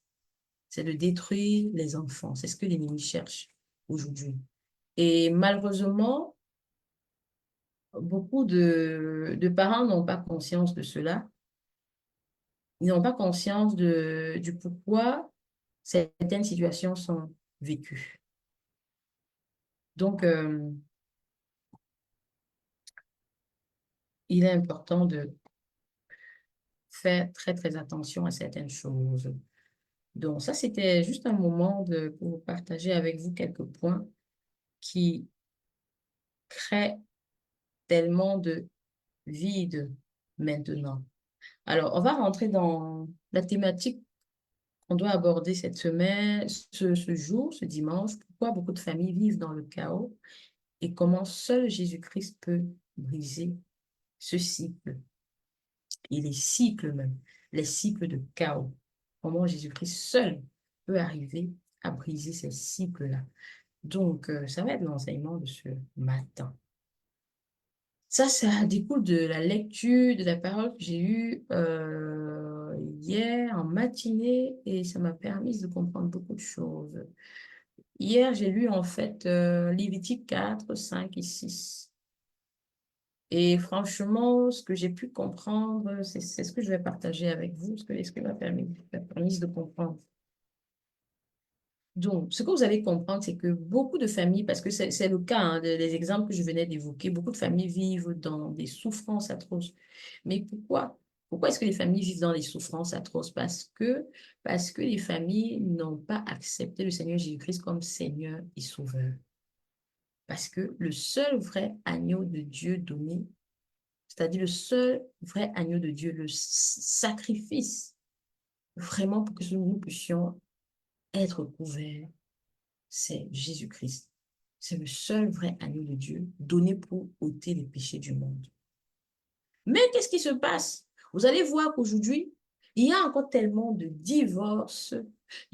C'est de détruire les enfants. C'est ce que l'ennemi cherche aujourd'hui. Et malheureusement, beaucoup de parents n'ont pas conscience de cela. Ils n'ont pas conscience du pourquoi certaines situations sont vécues. Donc, il est important de faire très, très attention à certaines choses. Donc, ça, c'était juste un moment pour partager avec vous quelques points qui créent tellement de vide maintenant. Alors, on va rentrer dans la thématique qu'on doit aborder cette semaine, ce jour, ce dimanche. Pourquoi beaucoup de familles vivent dans le chaos et comment seul Jésus-Christ peut briser ce cycle et les cycles même, les cycles de chaos. Comment Jésus-Christ seul peut arriver à briser ces cycles-là. Donc, ça va être l'enseignement de ce matin. Ça découle de la lecture de la parole que j'ai eue hier en matinée et ça m'a permis de comprendre beaucoup de choses. Hier, j'ai lu en fait Lévitique 4, 5 et 6. Et franchement, ce que j'ai pu comprendre, c'est ce que je vais partager avec vous, ce que m'a permis de comprendre. Donc, ce que vous allez comprendre, c'est que beaucoup de familles, parce que c'est le cas, hein, des exemples que je venais d'évoquer, beaucoup de familles vivent dans des souffrances atroces. Mais pourquoi? Pourquoi est-ce que les familles vivent dans les souffrances atroces? Parce que les familles n'ont pas accepté le Seigneur Jésus-Christ comme Seigneur et Sauveur. Parce que le seul vrai agneau de Dieu donné, c'est-à-dire le seul vrai agneau de Dieu, le sacrifice, vraiment pour que nous puissions être couverts, c'est Jésus-Christ. C'est le seul vrai agneau de Dieu donné pour ôter les péchés du monde. Mais qu'est-ce qui se passe? Vous allez voir qu'aujourd'hui, il y a encore tellement de divorces,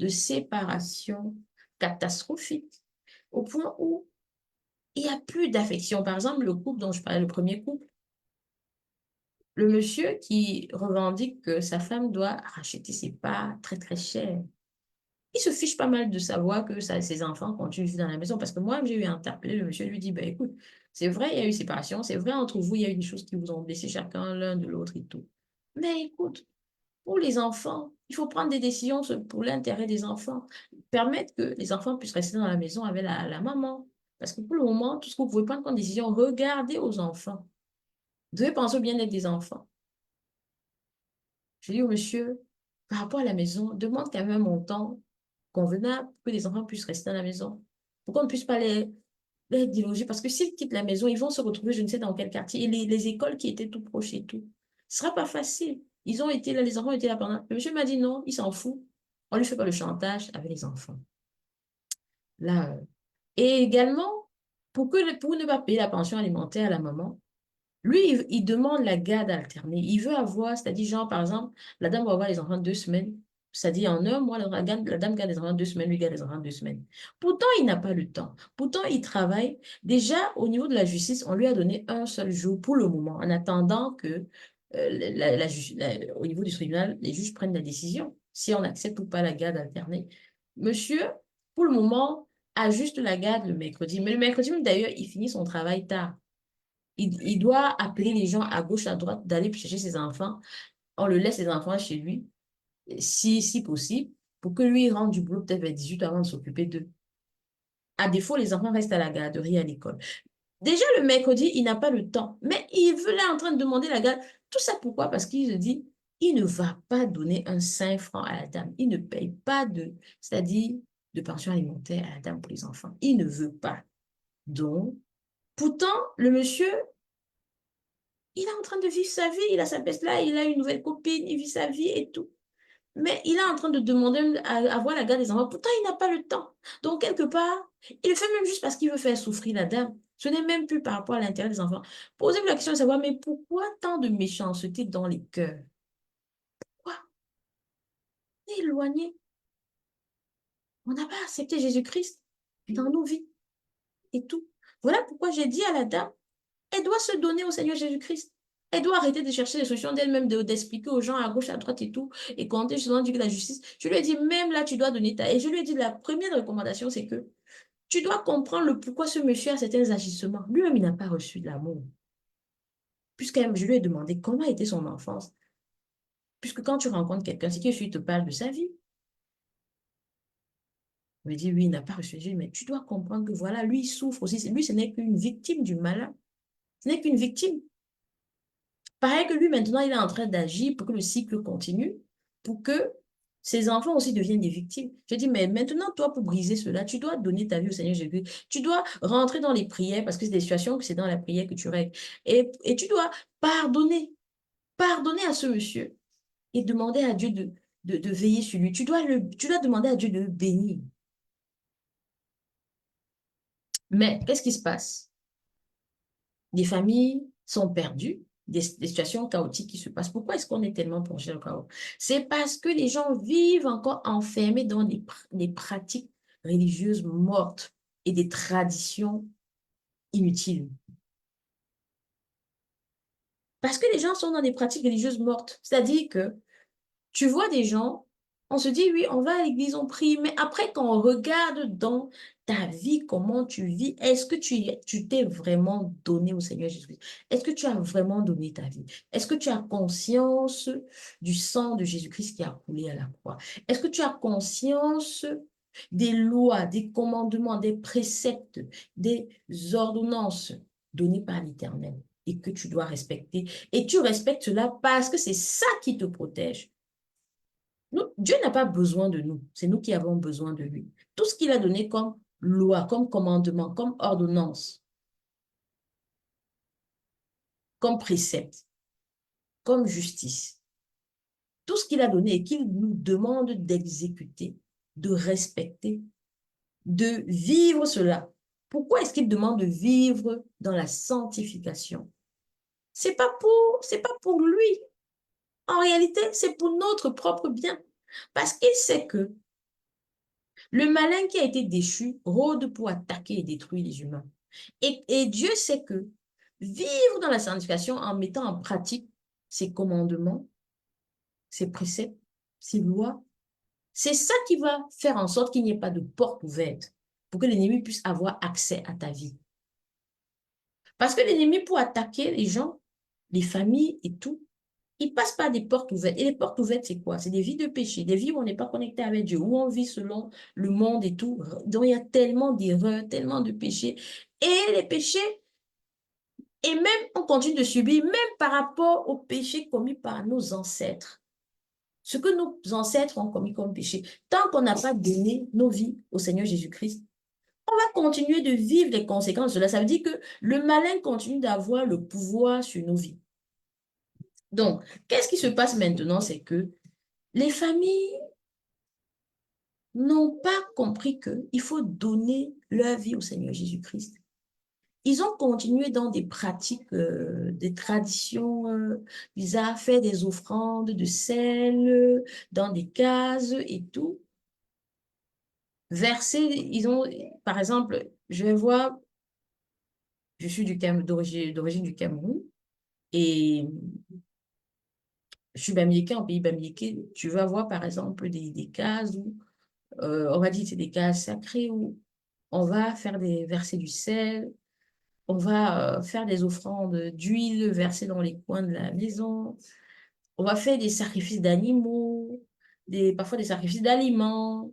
de séparations catastrophiques, au point où il n'y a plus d'affection. Par exemple, le couple dont je parlais, le premier couple, le monsieur qui revendique que sa femme doit racheter ses parts très très cher. Il se fiche pas mal de savoir que ses enfants continuent de vivre dans la maison. Parce que moi, j'ai eu un interpellé, le monsieur lui dit, ben écoute, c'est vrai, il y a eu séparation, c'est vrai, entre vous, il y a eu des choses qui vous ont blessé chacun l'un de l'autre et tout. Mais écoute, pour les enfants, il faut prendre des décisions pour l'intérêt des enfants. Permettre que les enfants puissent rester dans la maison avec la maman. Parce que pour le moment, tout ce que vous pouvez prendre comme décision, regardez aux enfants. Vous devez penser au bien-être des enfants. Je dis au monsieur, par rapport à la maison, demande quand même un montant convenable pour que les enfants puissent rester dans la maison. Pour qu'on ne puisse pas les déloger. Parce que s'ils quittent la maison, ils vont se retrouver, je ne sais dans quel quartier. Et les écoles qui étaient tout proches et tout. Ce ne sera pas facile. Ils ont été là, les enfants étaient là pendant. Le monsieur m'a dit non, il s'en fout. On ne lui fait pas le chantage avec les enfants. Là, et également, pour ne pas payer la pension alimentaire à la maman, Lui, il demande la garde alternée. Il veut avoir, c'est-à-dire, genre, par exemple, la dame va avoir les enfants 2 semaines. C'est-à-dire, en un mois, la dame garde les enfants 2 semaines, lui garde les enfants 2 semaines. Pourtant, il n'a pas le temps. Pourtant, il travaille. Déjà, au niveau de la justice, on lui a donné un seul jour pour le moment, en attendant que, au niveau du tribunal, les juges prennent la décision, si on accepte ou pas la garde alternée. Monsieur, pour le moment, a juste la garde le mercredi. Mais le mercredi, d'ailleurs, il finit son travail tard. Il doit appeler les gens à gauche, à droite, d'aller chercher ses enfants. On le laisse les enfants chez lui, si possible, pour que lui rentre du boulot peut-être vers 18 avant de s'occuper d'eux. À défaut, les enfants restent à la garderie, à l'école. Déjà, le mercredi, il n'a pas le temps, mais il veut là en train de demander la garde. Tout ça pourquoi? Parce qu'il se dit, il ne va pas donner un 5 francs à la dame. Il ne paye pas c'est-à-dire de pension alimentaire à la dame pour les enfants. Il ne veut pas. Donc, pourtant, le monsieur, il est en train de vivre sa vie, il a sa baisse là, il a une nouvelle copine, il vit sa vie et tout. Mais il est en train de demander à avoir la garde des enfants. Pourtant, il n'a pas le temps. Donc, quelque part, il le fait même juste parce qu'il veut faire souffrir la dame. Ce n'est même plus par rapport à l'intérêt des enfants. Posez-vous la question de savoir, mais pourquoi tant de méchanceté dans les cœurs? Pourquoi? On est éloigné. On n'a pas accepté Jésus-Christ dans nos vies et tout. Voilà pourquoi j'ai dit à la dame, elle doit se donner au Seigneur Jésus-Christ. Elle doit arrêter de chercher les solutions d'elle-même, d'expliquer aux gens à gauche, à droite et tout, et compter justement dire que la justice. Je lui ai dit, même là, tu dois donner ta. Et je lui ai dit, la première recommandation, c'est que tu dois comprendre le pourquoi ce monsieur a certains agissements. Lui-même, il n'a pas reçu de l'amour. Puisque je lui ai demandé comment était son enfance. Puisque quand tu rencontres quelqu'un, c'est qu'il te parle de sa vie. Il me dit, oui, il n'a pas reçu. Je lui ai dit, mais tu dois comprendre que voilà, lui, il souffre aussi. Lui, ce n'est qu'une victime du malin. Ce n'est qu'une victime. Pareil que lui, maintenant, il est en train d'agir pour que le cycle continue, pour que ses enfants aussi deviennent des victimes. Je dis, mais maintenant, toi, pour briser cela, tu dois donner ta vie au Seigneur Jésus. Tu dois rentrer dans les prières, parce que c'est des situations que c'est dans la prière que tu règles. Et tu dois pardonner. Pardonner à ce monsieur et demander à Dieu de veiller sur lui. Tu dois demander à Dieu de le bénir. Mais qu'est-ce qui se passe? Des familles sont perdues, des situations chaotiques qui se passent. Pourquoi est-ce qu'on est tellement plongé dans le chaos? C'est parce que les gens vivent encore enfermés dans des pratiques religieuses mortes et des traditions inutiles. Parce que les gens sont dans des pratiques religieuses mortes. C'est-à-dire que tu vois des gens, on se dit, oui, on va à l'église, on prie, mais après, quand on regarde dans ta vie, comment tu vis, est-ce que tu t'es vraiment donné au Seigneur Jésus? Est-ce que tu as vraiment donné ta vie? Est-ce que tu as conscience du sang de Jésus-Christ qui a coulé à la croix? Est-ce que tu as conscience des lois, des commandements, des préceptes, des ordonnances données par l'Éternel et que tu dois respecter? Et tu respectes cela parce que c'est ça qui te protège. Dieu n'a pas besoin de nous, c'est nous qui avons besoin de lui. Tout ce qu'il a donné comme loi, comme commandement, comme ordonnance, comme précepte, comme justice, tout ce qu'il a donné et qu'il nous demande d'exécuter, de respecter, de vivre cela. Pourquoi est-ce qu'il demande de vivre dans la sanctification? C'est pas pour lui. En réalité, c'est pour notre propre bien. Parce qu'il sait que le malin qui a été déchu rôde pour attaquer et détruire les humains. Et Dieu sait que vivre dans la sanctification en mettant en pratique ses commandements, ses préceptes, ses lois, c'est ça qui va faire en sorte qu'il n'y ait pas de porte ouverte pour que l'ennemi puisse avoir accès à ta vie. Parce que l'ennemi, pour attaquer les gens, les familles et tout, il passe par des portes ouvertes. Et les portes ouvertes, c'est quoi? C'est des vies de péché, des vies où on n'est pas connecté avec Dieu, où on vit selon le monde et tout. Donc, il y a tellement d'erreurs, tellement de péchés. Et les péchés, et même on continue de subir, même par rapport aux péchés commis par nos ancêtres. Ce que nos ancêtres ont commis comme péché, tant qu'on n'a pas donné nos vies au Seigneur Jésus-Christ, on va continuer de vivre les conséquences de cela. Ça veut dire que le malin continue d'avoir le pouvoir sur nos vies. Donc, qu'est-ce qui se passe maintenant? C'est que les familles n'ont pas compris qu'il faut donner leur vie au Seigneur Jésus-Christ. ils ont continué dans des pratiques, des traditions bizarres, faire des offrandes de sel dans des cases et tout. Verser, ils ont, par exemple, je vais voir, je suis d'origine du Cameroun et je suis bamileke, en pays bamileke, tu vas voir par exemple des cases où, on va dire que c'est des cases sacrées où on va faire verser du sel, on va faire des offrandes d'huile versées dans les coins de la maison, on va faire des sacrifices d'animaux, parfois des sacrifices d'aliments,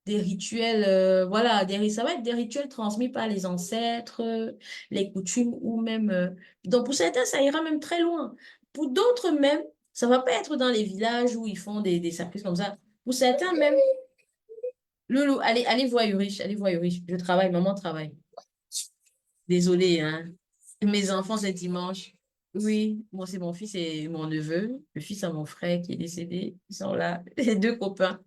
des rituels, voilà, ça va être des rituels transmis par les ancêtres, les coutumes ou même, donc pour certains, ça ira même très loin. Pour d'autres même, ça va pas être dans les villages où ils font des sacrifices comme ça. Pour certains même, Loulou, allez voir Urich, allez voir Urich. Je travaille, maman travaille. Désolée, hein. Mes enfants, c'est dimanche. Oui, moi, c'est mon fils et mon neveu. Le fils à mon frère qui est décédé. Ils sont là, les deux copains.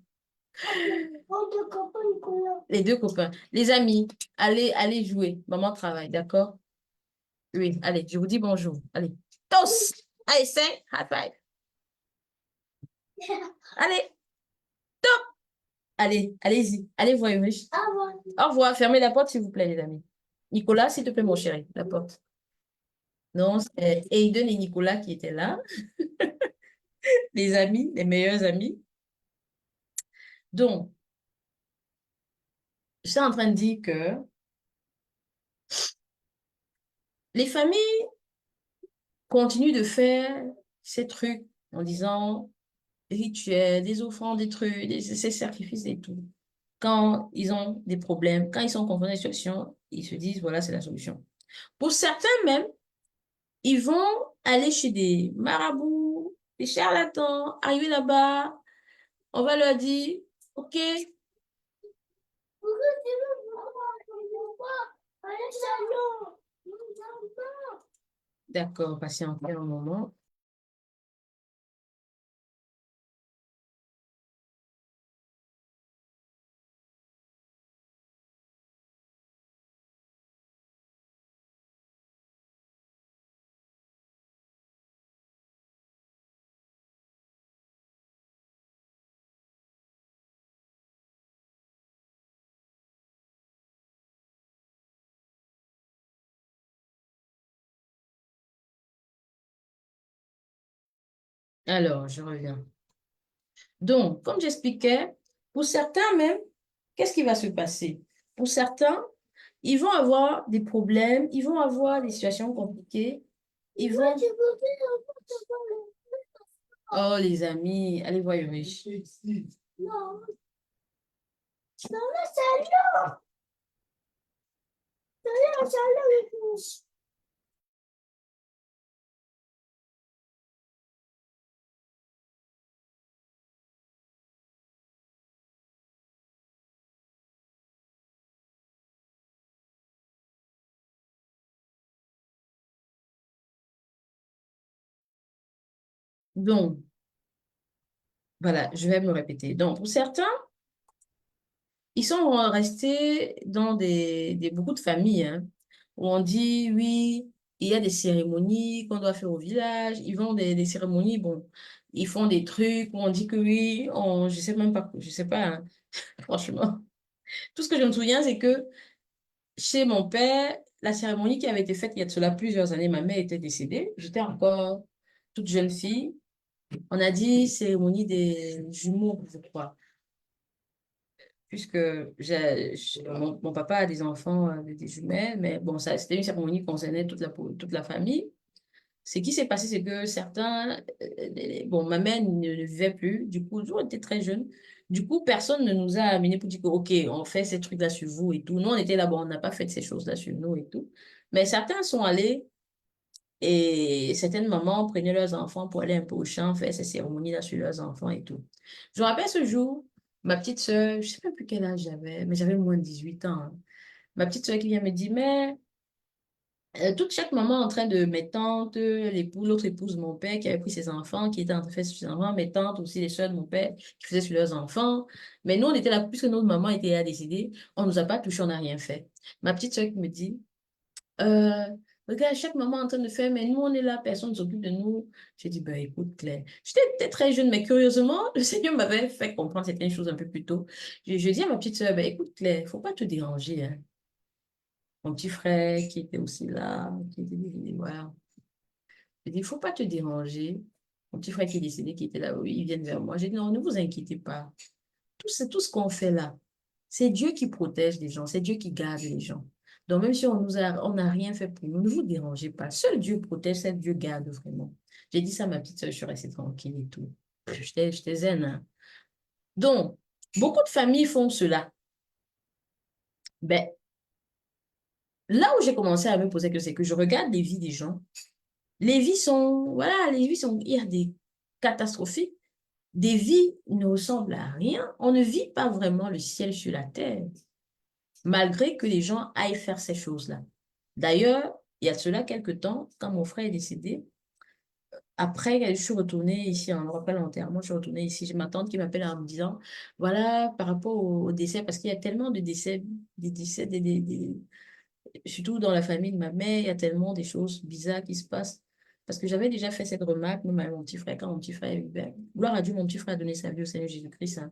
Les deux copains. Les amis, allez jouer. Maman travaille, d'accord? Oui, allez, je vous dis bonjour. Allez, tous! Allez, 5, high five. Allez, allez-y. Allez voir Ulrich. Au revoir. Au revoir. Fermez la porte, s'il vous plaît, les amis. Nicolas, s'il te plaît, mon chéri, la porte. Non, c'est Aiden et Nicolas qui étaient là, les amis, les meilleurs amis. Donc, je suis en train de dire que les familles continuent de faire ces trucs en disant des rituels, des offrandes, des trucs, ces sacrifices et tout. Quand ils ont des problèmes, quand ils sont confrontés à une situation, ils se disent, voilà, c'est la solution. Pour certains même, ils vont aller chez des marabouts, des charlatans, arriver là-bas, on va leur dire, OK, d'accord, patientez un moment. Alors, je reviens. Donc, comme j'expliquais, pour certains même, qu'est-ce qui va se passer? Pour certains, ils vont avoir des problèmes, ils vont avoir des situations compliquées. Ils vont... Oh, les amis, allez voir Ulrich. Non, non, c'est Donc, voilà, je vais me répéter. Donc, pour certains, ils sont restés dans beaucoup de familles, hein, où on dit, oui, il y a des cérémonies qu'on doit faire au village. Ils vont des cérémonies, bon, ils font des trucs où on dit que oui, je sais même pas, je sais pas, hein, franchement. Tout ce que je me souviens, c'est que chez mon père, la cérémonie qui avait été faite il y a de cela plusieurs années, ma mère était décédée, j'étais encore toute jeune fille. On a dit cérémonie des jumeaux, je crois, puisque mon papa a des enfants, des jumelles, mais bon, ça, c'était une cérémonie qui concernait toute la famille. Ce qui s'est passé, c'est que certains, bon, ma mère ne vivait plus, du coup, nous, on était très jeunes. Du coup, personne ne nous a amenés pour dire que, OK, on fait ces trucs-là sur vous et tout. Nous, on était là-bas, on n'a pas fait ces choses-là sur nous et tout. Mais certains sont allés et certaines mamans prenaient leurs enfants pour aller un peu au champ, faire ces cérémonies-là sur leurs enfants et tout. Je me rappelle ce jour, ma petite sœur, je sais pas plus quel âge j'avais, mais j'avais moins de 18 ans, hein. Ma petite sœur qui vient me dire, mais chaque maman en train de, mes tantes, l'autre épouse de mon père qui avait pris ses enfants, qui était en train de faire sur ses enfants, mes tantes aussi, les soeurs de mon père qui faisaient sur leurs enfants. Mais nous, on était là, puisque notre maman était à décider, on nous a pas touché, on n'a rien fait. Ma petite sœur qui me dit, Euh, regarde, chaque maman est en train de faire, mais nous, on est là, personne ne s'occupe de nous. J'ai dit, ben écoute, Claire, j'étais très jeune, mais curieusement, le Seigneur m'avait fait comprendre certaines choses un peu plus tôt. Je dis à ma petite sœur, ben écoute, Claire, faut pas te déranger, hein. Mon petit frère qui était aussi là, qui était voilà. J'ai dit, il faut pas te déranger. Mon petit frère qui est décédé, qui était là, oui, ils viennent vers moi. J'ai dit, non, ne vous inquiétez pas. Tout ce qu'on fait là, c'est Dieu qui protège les gens, c'est Dieu qui garde les gens. Donc, même si on n'a rien fait pour nous, ne vous dérangez pas. Seul Dieu protège, seul Dieu garde vraiment. J'ai dit ça à ma petite soeur, je suis restée tranquille et tout. J'étais zen, hein. Donc, beaucoup de familles font cela. Ben, là où j'ai commencé à me poser que c'est que je regarde les vies des gens. Les vies sont, voilà, les vies sont, il y a des catastrophiques. Des vies ne ressemblent à rien. On ne vit pas vraiment le ciel sur la terre, malgré que les gens aillent faire ces choses-là. D'ailleurs, il y a de cela quelques temps, quand mon frère est décédé, après, je suis retournée ici, on me rappelle l'enterrement, je suis retournée ici, j'ai ma tante qui m'appelle en me disant, voilà, par rapport au décès, parce qu'il y a tellement de décès, des décès, surtout dans la famille de ma mère, il y a tellement des choses bizarres qui se passent. Parce que j'avais déjà fait cette remarque, même à mon petit frère, quand mon petit frère vivait. Gloire à Dieu, mon petit frère a donné sa vie au Seigneur Jésus-Christ, hein,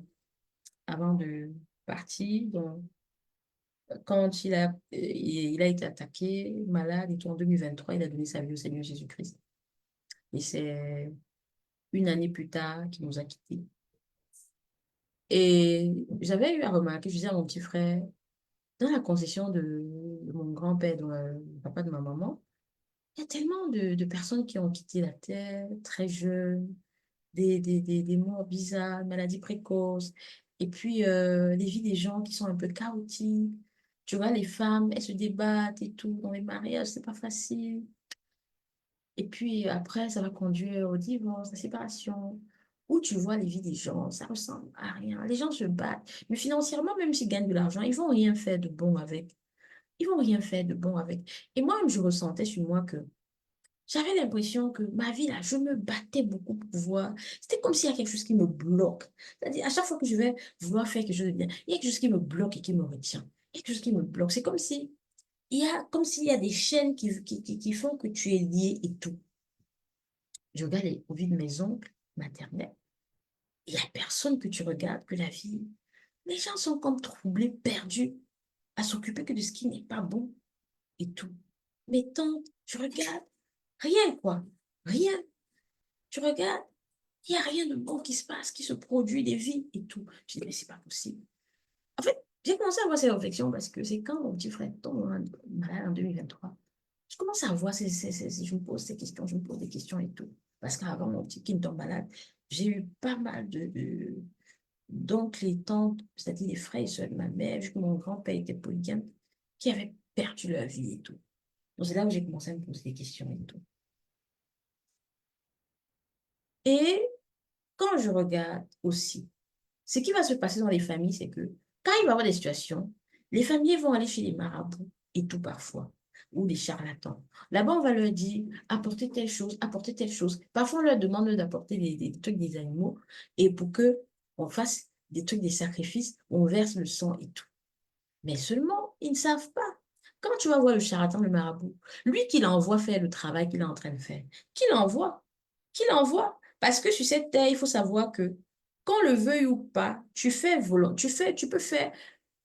avant de partir. Donc, quand il a été attaqué, malade, et tout, en 2023, il a donné sa vie au Seigneur Jésus-Christ. Et c'est une année plus tard qu'il nous a quittés. Et j'avais eu à remarquer, je disais à mon petit frère, dans la concession de mon grand-père, le papa de ma maman, il y a tellement de personnes qui ont quitté la Terre très jeunes, des morts bizarres, maladies précoces, et puis les vies des gens qui sont un peu chaotiques. Tu vois, les femmes, elles se débattent et tout, dans les mariages, c'est pas facile. Et puis après, ça va conduire au divorce, à la séparation. Où tu vois les vies des gens, ça ressemble à rien. Les gens se battent, mais financièrement, même s'ils gagnent de l'argent, ils vont rien faire de bon avec. Ils vont rien faire de bon avec. Et moi-même, je ressentais sur moi que j'avais l'impression que ma vie, là, je me battais beaucoup pour voir. C'était comme s'il y a quelque chose qui me bloque. C'est-à-dire, à chaque fois que je vais vouloir faire quelque chose de bien, il y a quelque chose qui me bloque et qui me retient. Il y a quelque chose qui me bloque. C'est comme si, comme s'il y a des chaînes qui font que tu es lié et tout. Je regarde au vie de mes oncles maternels. Il n'y a personne que tu regardes, que la vie. Les gens sont comme troublés, perdus, à s'occuper que de ce qui n'est pas bon et tout. Mes tantes, je regarde, rien quoi, rien. Tu regardes, il n'y a rien de bon qui se passe, qui se produit, des vies et tout. Je dis, mais c'est pas possible. En fait, j'ai commencé à avoir ces réflexions parce que c'est quand mon petit frère tombe malade en 2023. Je commence à voir, je me pose ces questions, je me pose des questions et tout. Parce qu'avant mon petit qui me tombe malade, j'ai eu pas mal d'oncles et tantes, c'est-à-dire des frères et sœurs de ma mère, vu que mon grand-père était polygame, qui avaient perdu leur vie et tout. Donc c'est là où j'ai commencé à me poser des questions et tout. Et quand je regarde aussi, ce qui va se passer dans les familles, c'est que quand il va y avoir des situations, les familles vont aller chez les marabouts et tout parfois, ou les charlatans. Là-bas, on va leur dire, apportez telle chose, apportez telle chose. Parfois, on leur demande d'apporter des trucs des animaux et pour que on fasse des trucs, des sacrifices, on verse le sang et tout. Mais seulement, ils ne savent pas. Quand tu vas voir le charlatan, le marabout, lui qui l'envoie faire le travail qu'il est en train de faire, qui l'envoie, qui l'envoie. Parce que sur cette terre, il faut savoir que, qu'on le veuille ou pas, tu peux faire,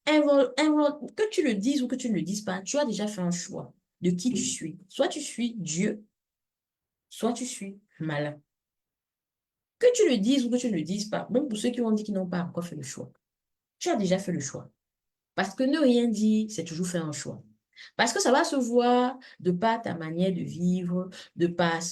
que tu le dises ou que tu ne le dises pas, tu as déjà fait un choix de qui tu suis. Soit tu suis Dieu, soit tu suis malin. Que tu le dises ou que tu ne le dises pas, même pour ceux qui ont dit qu'ils n'ont pas encore fait le choix, tu as déjà fait le choix. Parce que ne rien dire, c'est toujours faire un choix. Parce que ça va se voir de par ta manière de vivre, de par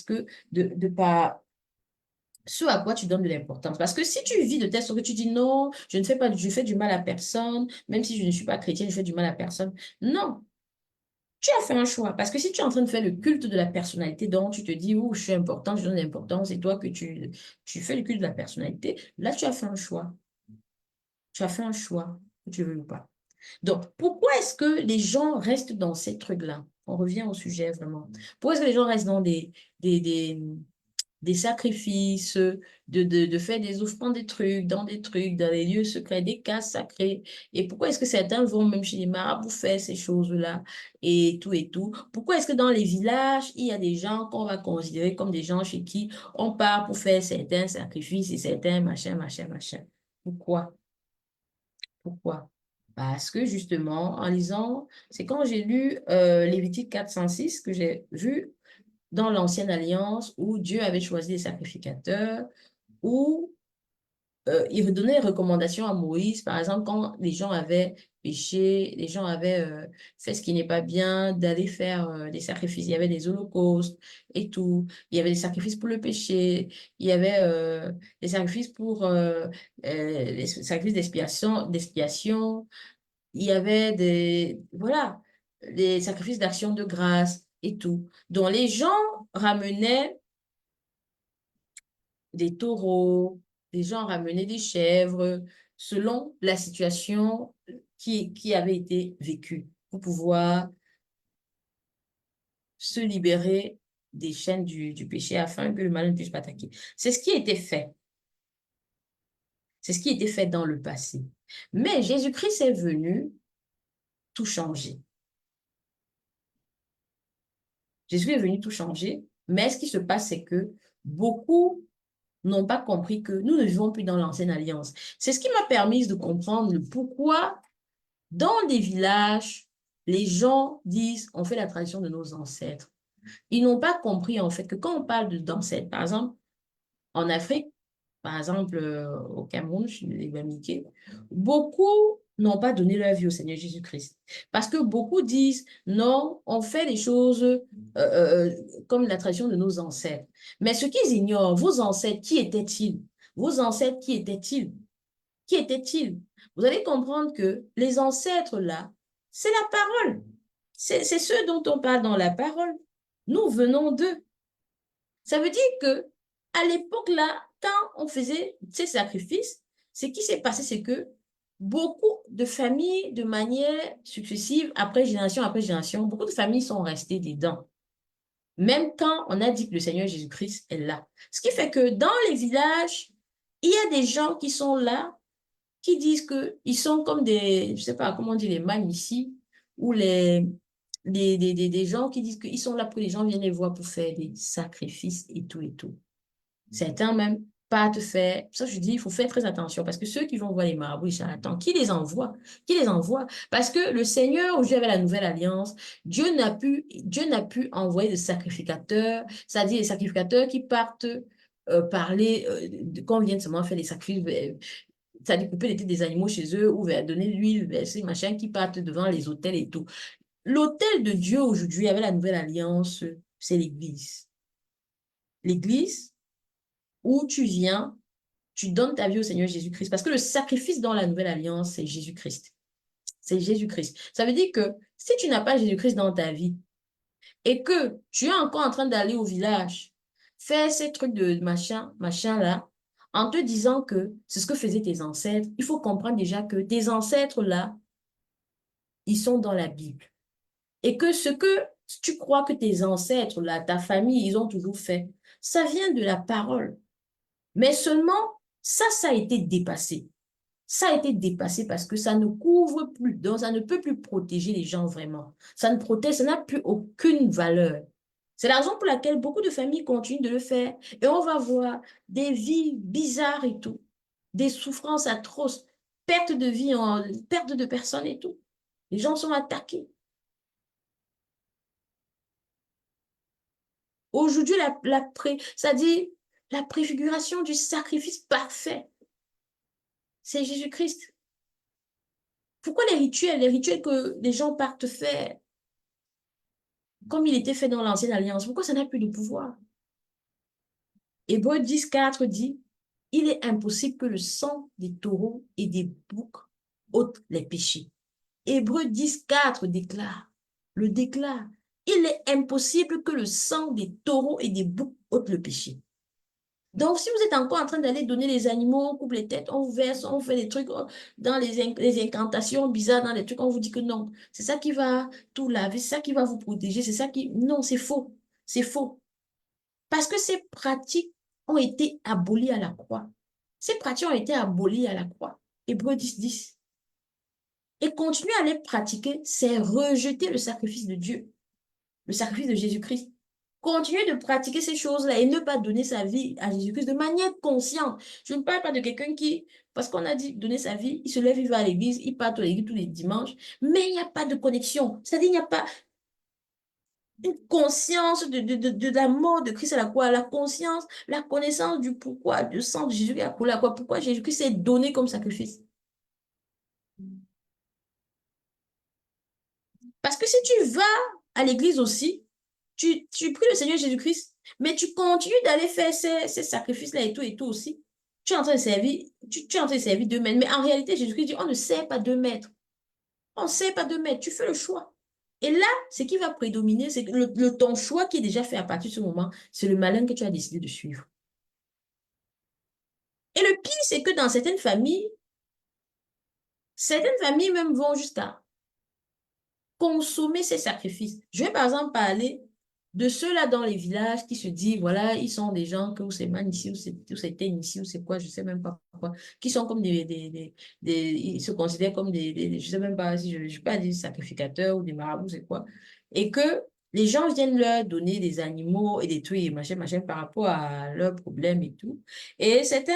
ce à quoi tu donnes de l'importance. Parce que si tu vis de telle sorte que tu dis non, je ne fais pas, je fais du mal à personne, même si je ne suis pas chrétienne, je fais du mal à personne. Non, tu as fait un choix. Parce que si tu es en train de faire le culte de la personnalité, donc tu te dis, oh, je suis important, je donne de l'importance, et toi que tu fais le culte de la personnalité, là, tu as fait un choix. Tu as fait un choix, que tu veux ou pas. Donc, pourquoi est-ce que les gens restent dans ces trucs-là? On revient au sujet vraiment. Pourquoi est-ce que les gens restent dans des, des sacrifices, de faire des offrandes, des trucs, dans les lieux secrets, des cas sacrés. Et pourquoi est-ce que certains vont même chez les marabouts faire ces choses-là et tout et tout? Pourquoi est-ce que dans les villages, il y a des gens qu'on va considérer comme des gens chez qui on part pour faire certains sacrifices et certains machins, machins, machins? Pourquoi? Pourquoi? Parce que justement, en lisant, c'est quand j'ai lu Lévitique 406 que j'ai vu dans l'Ancienne Alliance où Dieu avait choisi des sacrificateurs, où il redonnait des recommandations à Moïse, par exemple, quand les gens avaient péché, les gens avaient fait ce qui n'est pas bien, d'aller faire des sacrifices. Il y avait des holocaustes et tout. Il y avait des sacrifices pour le péché. Il y avait des sacrifices pour les sacrifices d'expiation. Il y avait voilà, des sacrifices d'action de grâce et tout. Donc les gens ramenaient des taureaux, des gens ramenaient des chèvres, selon la situation qui avait été vécue, pour pouvoir se libérer des chaînes du péché afin que le mal ne puisse pas attaquer. C'est ce qui était fait. C'est ce qui était fait dans le passé. Mais Jésus-Christ est venu tout changer. Jésus est venu tout changer, mais ce qui se passe, c'est que beaucoup n'ont pas compris que nous ne vivons plus dans l'ancienne alliance. C'est ce qui m'a permis de comprendre le pourquoi dans des villages, les gens disent on fait la tradition de nos ancêtres. Ils n'ont pas compris en fait que quand on parle d'ancêtres, par exemple, en Afrique, par exemple, au Cameroun, chez les Bamileke, beaucoup n'ont pas donné leur vie au Seigneur Jésus-Christ. Parce que beaucoup disent, non, on fait les choses comme la tradition de nos ancêtres. Mais ce qu'ils ignorent, vos ancêtres, qui étaient-ils? Vos ancêtres, qui étaient-ils? Qui étaient-ils? Vous allez comprendre que les ancêtres, là, c'est la parole. C'est ceux dont on parle dans la parole. Nous venons d'eux. Ça veut dire que à l'époque là, quand on faisait ces sacrifices, ce qui s'est passé, c'est que beaucoup de familles, de manière successive, après génération, beaucoup de familles sont restées dedans. Même quand on a dit que le Seigneur Jésus-Christ est là. Ce qui fait que dans les villages, il y a des gens qui sont là, qui disent qu'ils sont comme des, je sais pas comment on dit, les man ici, ou des gens qui disent qu'ils sont là pour que les gens viennent les voir pour faire des sacrifices et tout et tout. Certains même pas te faire. Ça, je dis, il faut faire très attention parce que ceux qui vont voir les marabouts, les charlatans, qui les envoie? Qui les envoie? Parce que le Seigneur, aujourd'hui, avec la nouvelle alliance, Dieu n'a pu envoyer des sacrificateurs, c'est-à-dire des sacrificateurs qui partent parler, quand on vient de seulement faire des sacrifices, c'est-à-dire couper les têtes des animaux chez eux ou donner l'huile, verser machin, qui partent devant les hôtels et tout. L'hôtel de Dieu aujourd'hui, avec la nouvelle alliance, c'est l'Église. L'Église, où tu viens, tu donnes ta vie au Seigneur Jésus-Christ. Parce que le sacrifice dans la nouvelle alliance, c'est Jésus-Christ. C'est Jésus-Christ. Ça veut dire que si tu n'as pas Jésus-Christ dans ta vie et que tu es encore en train d'aller au village, faire ces trucs de machin, machin là, en te disant que c'est ce que faisaient tes ancêtres, il faut comprendre déjà que tes ancêtres là, ils sont dans la Bible. Et que ce que tu crois que tes ancêtres là, ta famille, ils ont toujours fait, ça vient de la parole. Mais seulement, ça a été dépassé. Ça a été dépassé parce que ça ne couvre plus, donc ça ne peut plus protéger les gens vraiment. Ça ne protège, ça n'a plus aucune valeur. C'est la raison pour laquelle beaucoup de familles continuent de le faire. Et on va voir des vies bizarres et tout, des souffrances atroces, perte de vie, perte de personnes et tout. Les gens sont attaqués. Aujourd'hui, c'est-à-dire la préfiguration du sacrifice parfait, c'est Jésus-Christ. Pourquoi les rituels que les gens partent faire, comme il était fait dans l'ancienne alliance, pourquoi ça n'a plus de pouvoir? Hébreux 10:4 dit, il est impossible que le sang des taureaux et des boucs ôte les péchés. Hébreux 10:4 déclare, il est impossible que le sang des taureaux et des boucs ôte le péché. Donc, si vous êtes encore en train d'aller donner les animaux, on coupe les têtes, on vous verse, on fait des trucs dans les incantations bizarres, dans les trucs, on vous dit que non, c'est ça qui va tout laver, c'est ça qui va vous protéger, c'est ça qui... Non, c'est faux. C'est faux. Parce que ces pratiques ont été abolies à la croix. Ces pratiques ont été abolies à la croix. Hébreux 10:10. Et continuer à les pratiquer, c'est rejeter le sacrifice de Dieu, le sacrifice de Jésus-Christ. Continuer de pratiquer ces choses-là et ne pas donner sa vie à Jésus-Christ de manière consciente. Je ne parle pas de quelqu'un qui, parce qu'on a dit donner sa vie, il se lève, il va à l'église, il part à l'église tous les dimanches, mais il n'y a pas de connexion. C'est-à-dire, il n'y a pas une conscience de la mort de Christ à la croix, la conscience, la connaissance du pourquoi, du sang de Jésus qui a coulé à la croix, pourquoi Jésus-Christ s'est donné comme sacrifice. Parce que si tu vas à l'église aussi, tu pries le Seigneur Jésus-Christ, mais tu continues d'aller faire ces sacrifices-là et tout aussi. Tu es en train de servir, tu es en train de servir 2 mètres. Mais en réalité, Jésus-Christ dit, on ne sert pas 2 mètres. On ne sert pas 2 mètres. Tu fais le choix. Et là, ce qui va prédominer, c'est que ton choix qui est déjà fait à partir de ce moment, c'est le malin que tu as décidé de suivre. Et le pire, c'est que dans certaines familles même vont jusqu'à consommer ces sacrifices. Je vais par exemple parler de ceux-là dans les villages qui se disent, voilà, ils sont des gens que c'est man ici, ou c'est ici, ou c'est quoi, je sais même pas quoi, qui sont comme ils se considèrent comme je sais même pas si je ne vais pas dire sacrificateurs ou des marabouts, c'est quoi. Et que les gens viennent leur donner des animaux et des trucs et machin, machin par rapport à leurs problèmes et tout. Et certains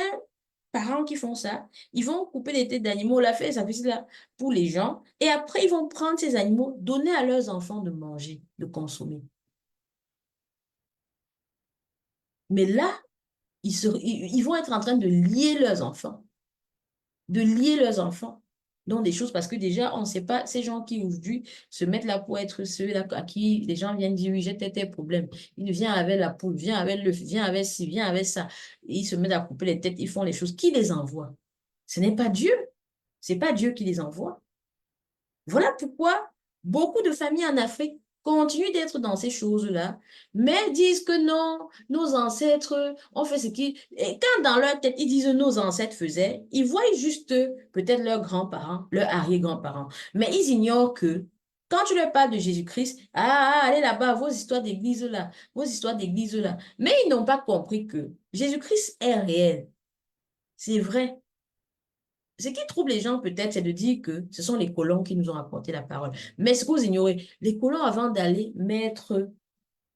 parents qui font ça, ils vont couper les têtes d'animaux, la faire ça là pour les gens, et après ils vont prendre ces animaux, donner à leurs enfants de manger, de consommer. Mais là, ils vont être en train de lier leurs enfants, de lier leurs enfants dans des choses, parce que déjà, on ne sait pas, ces gens qui aujourd'hui se mettent là pour être ceux-là à qui les gens viennent dire, oui, j'ai tes problèmes. Ils viennent avec la poule, viennent avec l'œuf, viennent avec ci, viennent avec ça. Et ils se mettent à couper les têtes, ils font les choses. Qui les envoie? Ce n'est pas Dieu. C'est pas Dieu qui les envoie. Voilà pourquoi beaucoup de familles en Afrique continuent d'être dans ces choses-là, mais disent que non, nos ancêtres ont fait ce qui... Et quand dans leur tête, ils disent nos ancêtres faisaient, ils voient juste peut-être leurs grands-parents, leurs arrière-grands-parents. Mais ils ignorent que quand tu leur parles de Jésus-Christ, allez là-bas, vos histoires d'église là, vos histoires d'église là. Mais ils n'ont pas compris que Jésus-Christ est réel. C'est vrai. Ce qui trouble les gens, peut-être, c'est de dire que ce sont les colons qui nous ont apporté la parole. Mais ce que vous ignorez, les colons, avant d'aller mettre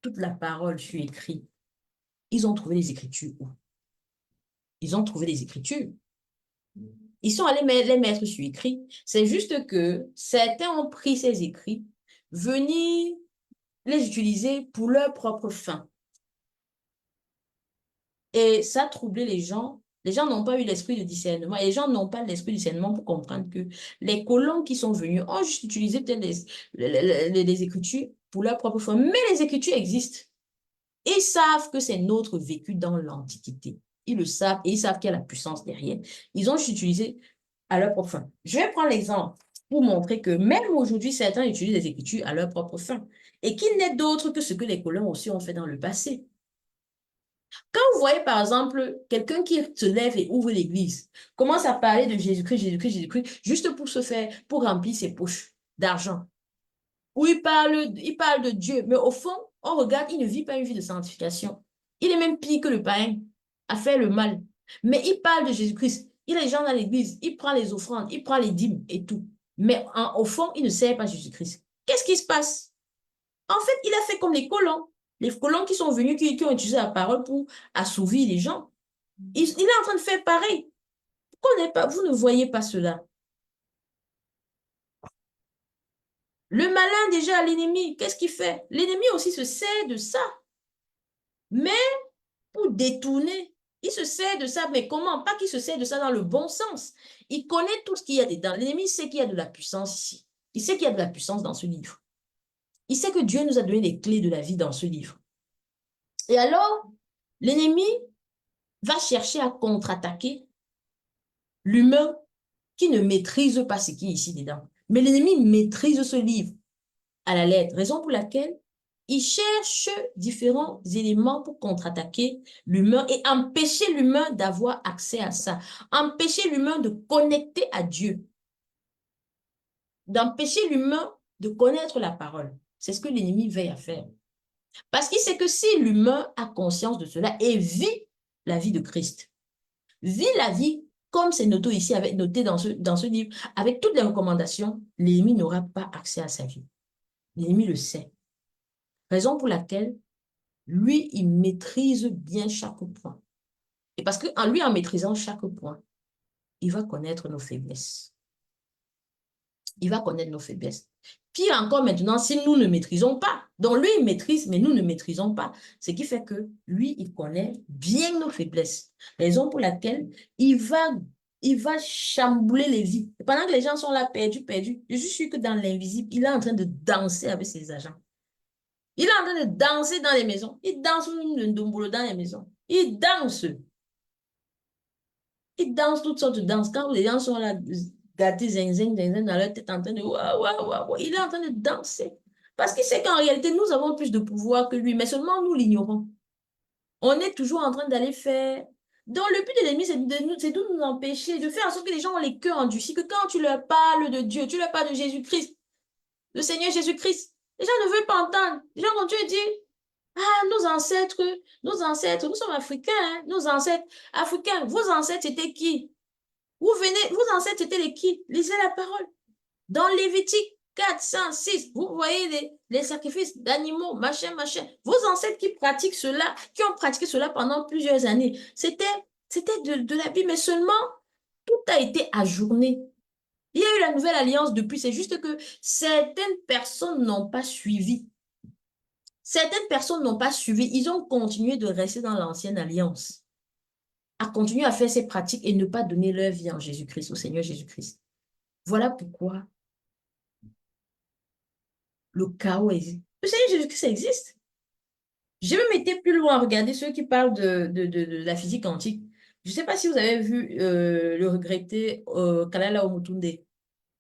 toute la parole sur écrit, ils ont trouvé les Écritures où? Ils ont trouvé les Écritures. Ils sont allés les mettre sur écrit. C'est juste que certains ont pris ces écrits, venir les utiliser pour leur propre fin. Et ça a troublé les gens. Les gens n'ont pas eu l'esprit de discernement. Et les gens n'ont pas l'esprit de discernement pour comprendre que les colons qui sont venus ont juste utilisé peut-être les Écritures pour leur propre fin. Mais les Écritures existent. Ils savent que c'est notre vécu dans l'Antiquité. Ils le savent et ils savent qu'il y a la puissance derrière. Ils ont juste utilisé à leur propre fin. Je vais prendre l'exemple pour montrer que même aujourd'hui, certains utilisent les Écritures à leur propre fin. Et qu'il n'est d'autre que ce que les colons aussi ont fait dans le passé. Quand vous voyez, par exemple, quelqu'un qui se lève et ouvre l'église, commence à parler de Jésus-Christ, Jésus-Christ, Jésus-Christ, juste pour se faire, pour remplir ses poches d'argent, où il parle de Dieu, mais au fond, on regarde, il ne vit pas une vie de sanctification. Il est même pire que le païen, à faire le mal. Mais il parle de Jésus-Christ. Il a les gens dans l'église, il prend les offrandes, il prend les dîmes et tout. Mais au fond, il ne sert pas Jésus-Christ. Qu'est-ce qui se passe? En fait, il a fait comme les colons. Les colons qui sont venus, qui ont utilisé la parole pour assouvir les gens. Il est en train de faire pareil. Vous ne voyez pas cela. Le malin, déjà, l'ennemi, qu'est-ce qu'il fait? L'ennemi aussi se sert de ça. Mais pour détourner, il se sert de ça. Mais comment? Pas qu'il se sert de ça dans le bon sens. Il connaît tout ce qu'il y a dedans. L'ennemi sait qu'il y a de la puissance ici. Il sait qu'il y a de la puissance dans ce livre. Il sait que Dieu nous a donné les clés de la vie dans ce livre. Et alors, l'ennemi va chercher à contre-attaquer l'humain qui ne maîtrise pas ce qui est ici dedans. Mais l'ennemi maîtrise ce livre à la lettre, raison pour laquelle il cherche différents éléments pour contre-attaquer l'humain et empêcher l'humain d'avoir accès à ça, empêcher l'humain de connecter à Dieu, d'empêcher l'humain de connaître la parole. C'est ce que l'ennemi veille à faire. Parce qu'il sait que si l'humain a conscience de cela et vit la vie de Christ, vit la vie comme c'est noté ici, noté dans ce livre, avec toutes les recommandations, l'ennemi n'aura pas accès à sa vie. L'ennemi le sait. Raison pour laquelle, lui, il maîtrise bien chaque point. Et parce qu'en lui, en maîtrisant chaque point, il va connaître nos faiblesses. Il va connaître nos faiblesses. Pire encore maintenant, si nous ne maîtrisons pas. Donc lui, il maîtrise, mais nous ne maîtrisons pas. Ce qui fait que lui, il connaît bien nos faiblesses. Raison pour laquelle il va chambouler les vies. Et pendant que les gens sont là perdus, je suis sûre que dans l'invisible, il est en train de danser avec ses agents. Il est en train de danser dans les maisons. Il danse le ndombolo dans les maisons. Il danse. Il danse toutes sortes de danses. Quand les gens sont là, gâtés, zinzin, dans leur tête, en train de waouh, waouh, waouh, il est en train de danser. Parce qu'il sait qu'en réalité, nous avons plus de pouvoir que lui, mais seulement nous l'ignorons. On est toujours en train d'aller faire. Donc, le but de l'ennemi, c'est de nous empêcher, de faire en sorte que les gens ont les cœurs endurcis, que quand tu leur parles de Dieu, tu leur parles de Jésus-Christ, le Seigneur Jésus-Christ, les gens ne veulent pas entendre. Les gens continuent à dire, ah, nos ancêtres, nous sommes africains, hein, nos ancêtres africains, vos ancêtres étaient qui? Vous venez, vos ancêtres étaient les qui? Lisez la parole. Dans Lévitique 406, vous voyez les sacrifices d'animaux, machin, machin. Vos ancêtres qui pratiquent cela, qui ont pratiqué cela pendant plusieurs années, c'était de la Bible, mais seulement tout a été ajourné. Il y a eu la nouvelle alliance depuis, c'est juste que certaines personnes n'ont pas suivi. Certaines personnes n'ont pas suivi, ils ont continué de rester dans l'ancienne alliance, à continuer à faire ces pratiques et ne pas donner leur vie en Jésus-Christ, au Seigneur Jésus-Christ. Voilà pourquoi le chaos existe. Le Seigneur Jésus-Christ existe. Je vais m'étais plus loin à regarder ceux qui parlent de la physique quantique. Je ne sais pas si vous avez vu le regretté Kalala Omutunde.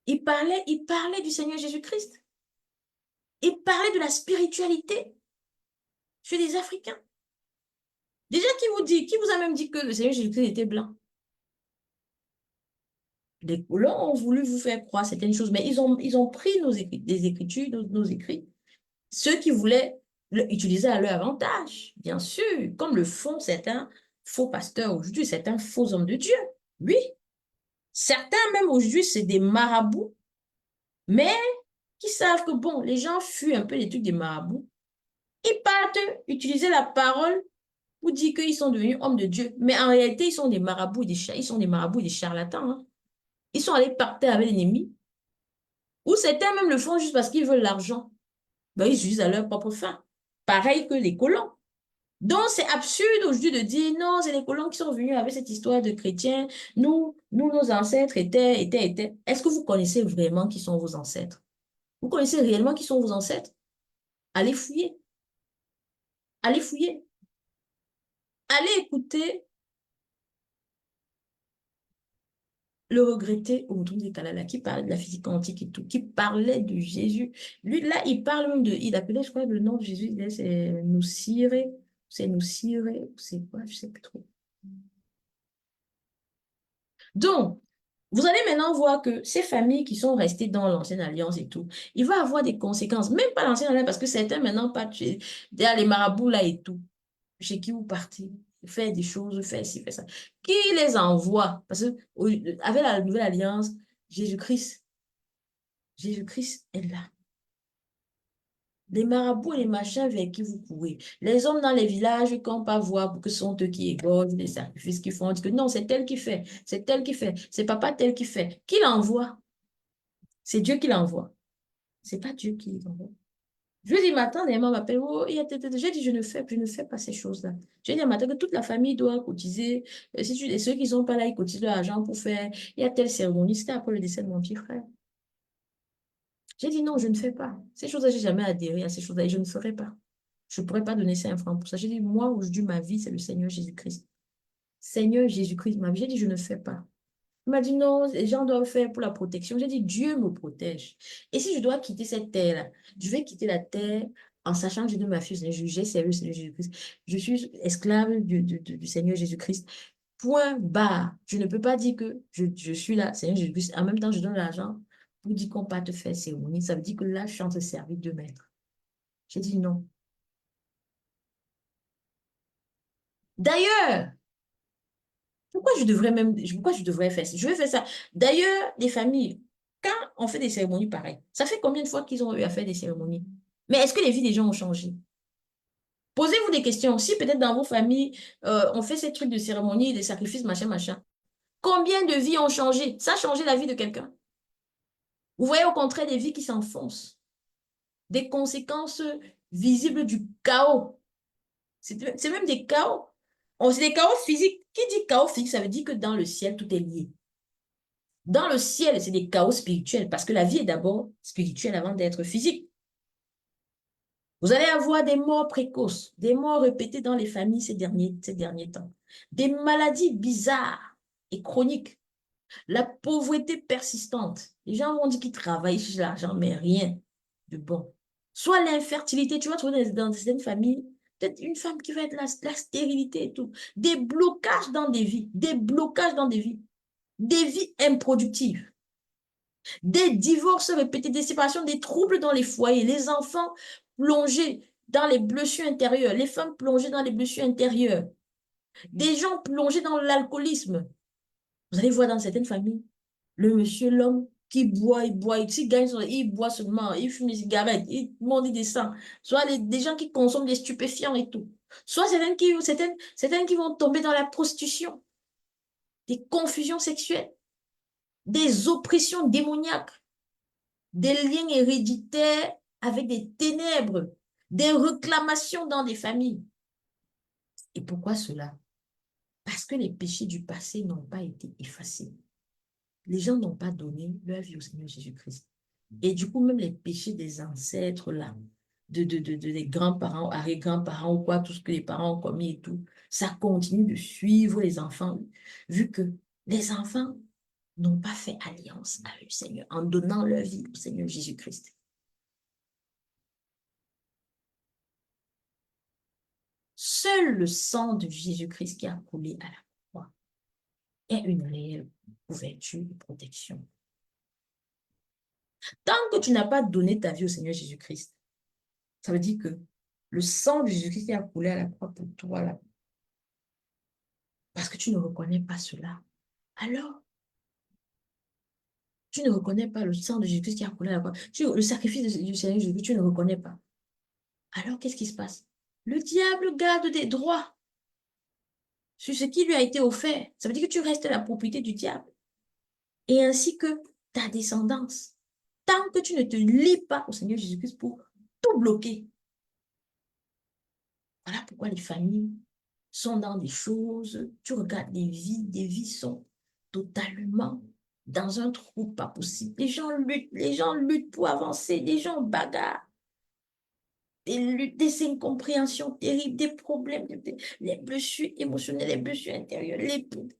Il parlait du Seigneur Jésus-Christ. Il parlait de la spiritualité chez les Africains. Déjà, qui vous a même dit que le Seigneur Jésus-Christ était blanc? Les colons ont voulu vous faire croire certaines choses, mais ils ont pris des écritures, nos écrits, ceux qui voulaient l'utiliser à leur avantage, bien sûr, comme le font certains faux pasteurs aujourd'hui, certains faux hommes de Dieu. Oui, certains même aujourd'hui, c'est des marabouts, mais qui savent que, bon, les gens fuient un peu les trucs des marabouts. Ils partent utiliser la parole pour dire qu'ils sont devenus hommes de Dieu. Mais en réalité, ils sont des marabouts et ils sont des marabouts et des charlatans. Hein. Ils sont allés partir avec l'ennemi. Ou certains même le font juste parce qu'ils veulent l'argent. Ben, ils utilisent à leur propre fin. Pareil que les colons. Donc, c'est absurde aujourd'hui de dire non, c'est les colons qui sont venus avec cette histoire de chrétiens. Nos ancêtres étaient. Est-ce que vous connaissez vraiment qui sont vos ancêtres? Vous connaissez réellement qui sont vos ancêtres? Allez fouiller. Allez fouiller. Allez écouter le regretté Omotunde Kalala qui parlait de la physique quantique et tout, qui parlait de Jésus. Lui, là, il parle même il appelait, je crois, le nom de Jésus, c'est nous cirer, c'est quoi, je sais plus trop. Donc, vous allez maintenant voir que ces familles qui sont restées dans l'ancienne alliance et tout, il va avoir des conséquences, même pas l'ancienne alliance, parce que certains maintenant, pas derrière les marabouts là et tout, chez qui vous partez, faire des choses, faire ci, faire ça. Qui les envoie? Parce que avec la nouvelle alliance, Jésus-Christ, Jésus-Christ est là. Les marabouts et les machins vers qui vous courez. Les hommes dans les villages qu'on pas voir pour que ce sont eux qui égorgent les sacrifices qu'ils font. On dit que non, c'est tel qui fait, c'est tel qui fait, c'est papa tel qui fait. Qui l'envoie? C'est Dieu qui l'envoie. C'est pas Dieu qui l'envoie. Je dis, matin, les mamans m'appellent, oh, j'ai dit, je ne fais pas ces choses-là. Je dis, matin, que toute la famille doit cotiser. Si tu, ceux qui ne sont pas là, ils cotisent leur argent pour faire, il y a telle cérémonie. C'était après le décès de mon petit frère. J'ai dit, non, je ne fais pas. Ces choses-là, j'ai jamais adhéré à ces choses-là et je ne ferai pas. Je ne pourrais pas donner 5 francs pour ça. J'ai dit, moi, aujourd'hui, ma vie, c'est le Seigneur Jésus-Christ. Seigneur Jésus-Christ, ma vie. J'ai dit, je ne fais pas. Il m'a dit, non, les gens doivent faire pour la protection. J'ai dit, Dieu me protège. Et si je dois quitter cette terre-là, je vais quitter la terre en sachant que je dois ma fille, j'ai servi le Seigneur Jésus-Christ. Je suis esclave du Seigneur Jésus-Christ. Point barre. Je ne peux pas dire que je suis là, Seigneur Jésus-Christ. En même temps, je donne l'argent pour dire qu'on ne peut pas te faire cérémonie. Ça veut dire que là, je suis en train de servir deux maîtres. J'ai dit non. D'ailleurs, pourquoi je devrais faire ça? Je vais faire ça. D'ailleurs, les familles, quand on fait des cérémonies pareilles, ça fait combien de fois qu'ils ont eu à faire des cérémonies? Mais est-ce que les vies des gens ont changé? Posez-vous des questions. Si peut-être dans vos familles, on fait ces trucs de cérémonie, des sacrifices, machin, machin. Combien de vies ont changé? Ça a changé la vie de quelqu'un. Vous voyez au contraire des vies qui s'enfoncent, des conséquences visibles du chaos. C'est même des chaos. Oh, c'est des chaos physiques. Qui dit chaos physique, ça veut dire que dans le ciel, tout est lié. Dans le ciel, c'est des chaos spirituels parce que la vie est d'abord spirituelle avant d'être physique. Vous allez avoir des morts précoces, des morts répétées dans les familles ces derniers temps, des maladies bizarres et chroniques, la pauvreté persistante. Les gens vont dire qu'ils travaillent sur l'argent, mais rien de bon. Soit l'infertilité, tu vas trouver dans certaines familles, peut-être une femme qui va être la stérilité et tout. Des blocages dans des vies improductives, des divorces répétés, des séparations, des troubles dans les foyers, les enfants plongés dans les blessures intérieures, les femmes plongées dans les blessures intérieures, des gens plongés dans l'alcoolisme. Vous allez voir dans certaines familles, le monsieur, l'homme qui boit, il gagne il boit seulement, il fume des cigarettes, il monte, il descend. Soit des gens qui consomment des stupéfiants et tout. Soit certaines qui vont tomber dans la prostitution, des confusions sexuelles, des oppressions démoniaques, des liens héréditaires avec des ténèbres, des réclamations dans des familles. Et pourquoi cela? Parce que les péchés du passé n'ont pas été effacés. Les gens n'ont pas donné leur vie au Seigneur Jésus-Christ. Et du coup, même les péchés des ancêtres, là, des grands-parents, arrière-grands-parents ou quoi, tout ce que les parents ont commis et tout, ça continue de suivre les enfants, vu que les enfants n'ont pas fait alliance avec le Seigneur en donnant leur vie au Seigneur Jésus-Christ. Seul le sang de Jésus-Christ qui a coulé à la croix est une réelle couverture de protection. Tant que tu n'as pas donné ta vie au Seigneur Jésus-Christ, ça veut dire que le sang de Jésus-Christ qui a coulé à la croix pour toi, là, parce que tu ne reconnais pas cela, alors tu ne reconnais pas le sang de Jésus-Christ qui a coulé à la croix, le sacrifice du Seigneur Jésus, tu ne reconnais pas. Alors qu'est-ce qui se passe? Le diable garde des droits sur ce qui lui a été offert. Ça veut dire que tu restes la propriété du diable et ainsi que ta descendance. Tant que tu ne te lis pas au Seigneur Jésus-Christ pour tout bloquer. Voilà pourquoi les familles sont dans des choses, tu regardes des vies sont totalement dans un trou pas possible. Les gens luttent pour avancer, les gens bagarrent, des luttes, des incompréhensions terribles, des problèmes, les blessures émotionnelles, les blessures intérieures,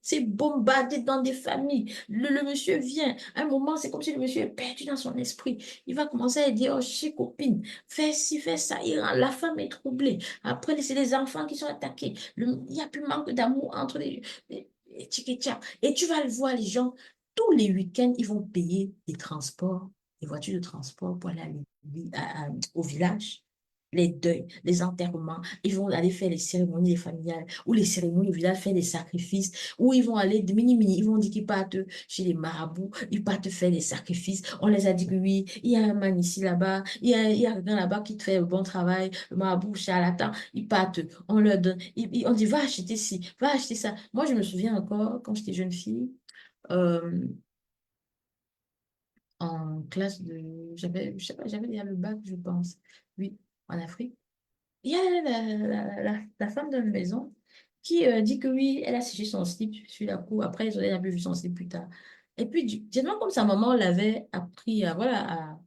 c'est bombardé dans des familles. Le monsieur vient, à un moment, c'est comme si le monsieur est perdu dans son esprit. Il va commencer à dire, oh, chez copine, fais ci, fais ça. La femme est troublée. Après, c'est les enfants qui sont attaqués. Il n'y a plus manque d'amour entre les tchik-tchak. Et tu vas le voir, les gens, tous les week-ends, ils vont payer des transports, des voitures de transport pour aller au village, les deuils, les enterrements, ils vont aller faire les cérémonies familiales ou les cérémonies au village, faire des sacrifices, ou ils vont aller de mini-mini, ils vont dire qu'ils partent chez les marabouts, ils partent faire des sacrifices. On les a dit que oui, il y a un man ici là-bas, il y a quelqu'un là-bas qui te fait le bon travail, le marabout charlatan, ils partent, on leur donne, on dit va acheter ci, va acheter ça. Moi, je me souviens encore quand j'étais jeune fille, euh, en classe je sais pas, j'avais déjà le bac, je pense, oui, en Afrique. Il y a la femme de la maison qui dit que oui, elle a séché son slip sur la cour. Après, elle a vu son slip plus tard. Et puis, tellement comme sa maman l'avait appris à, voilà,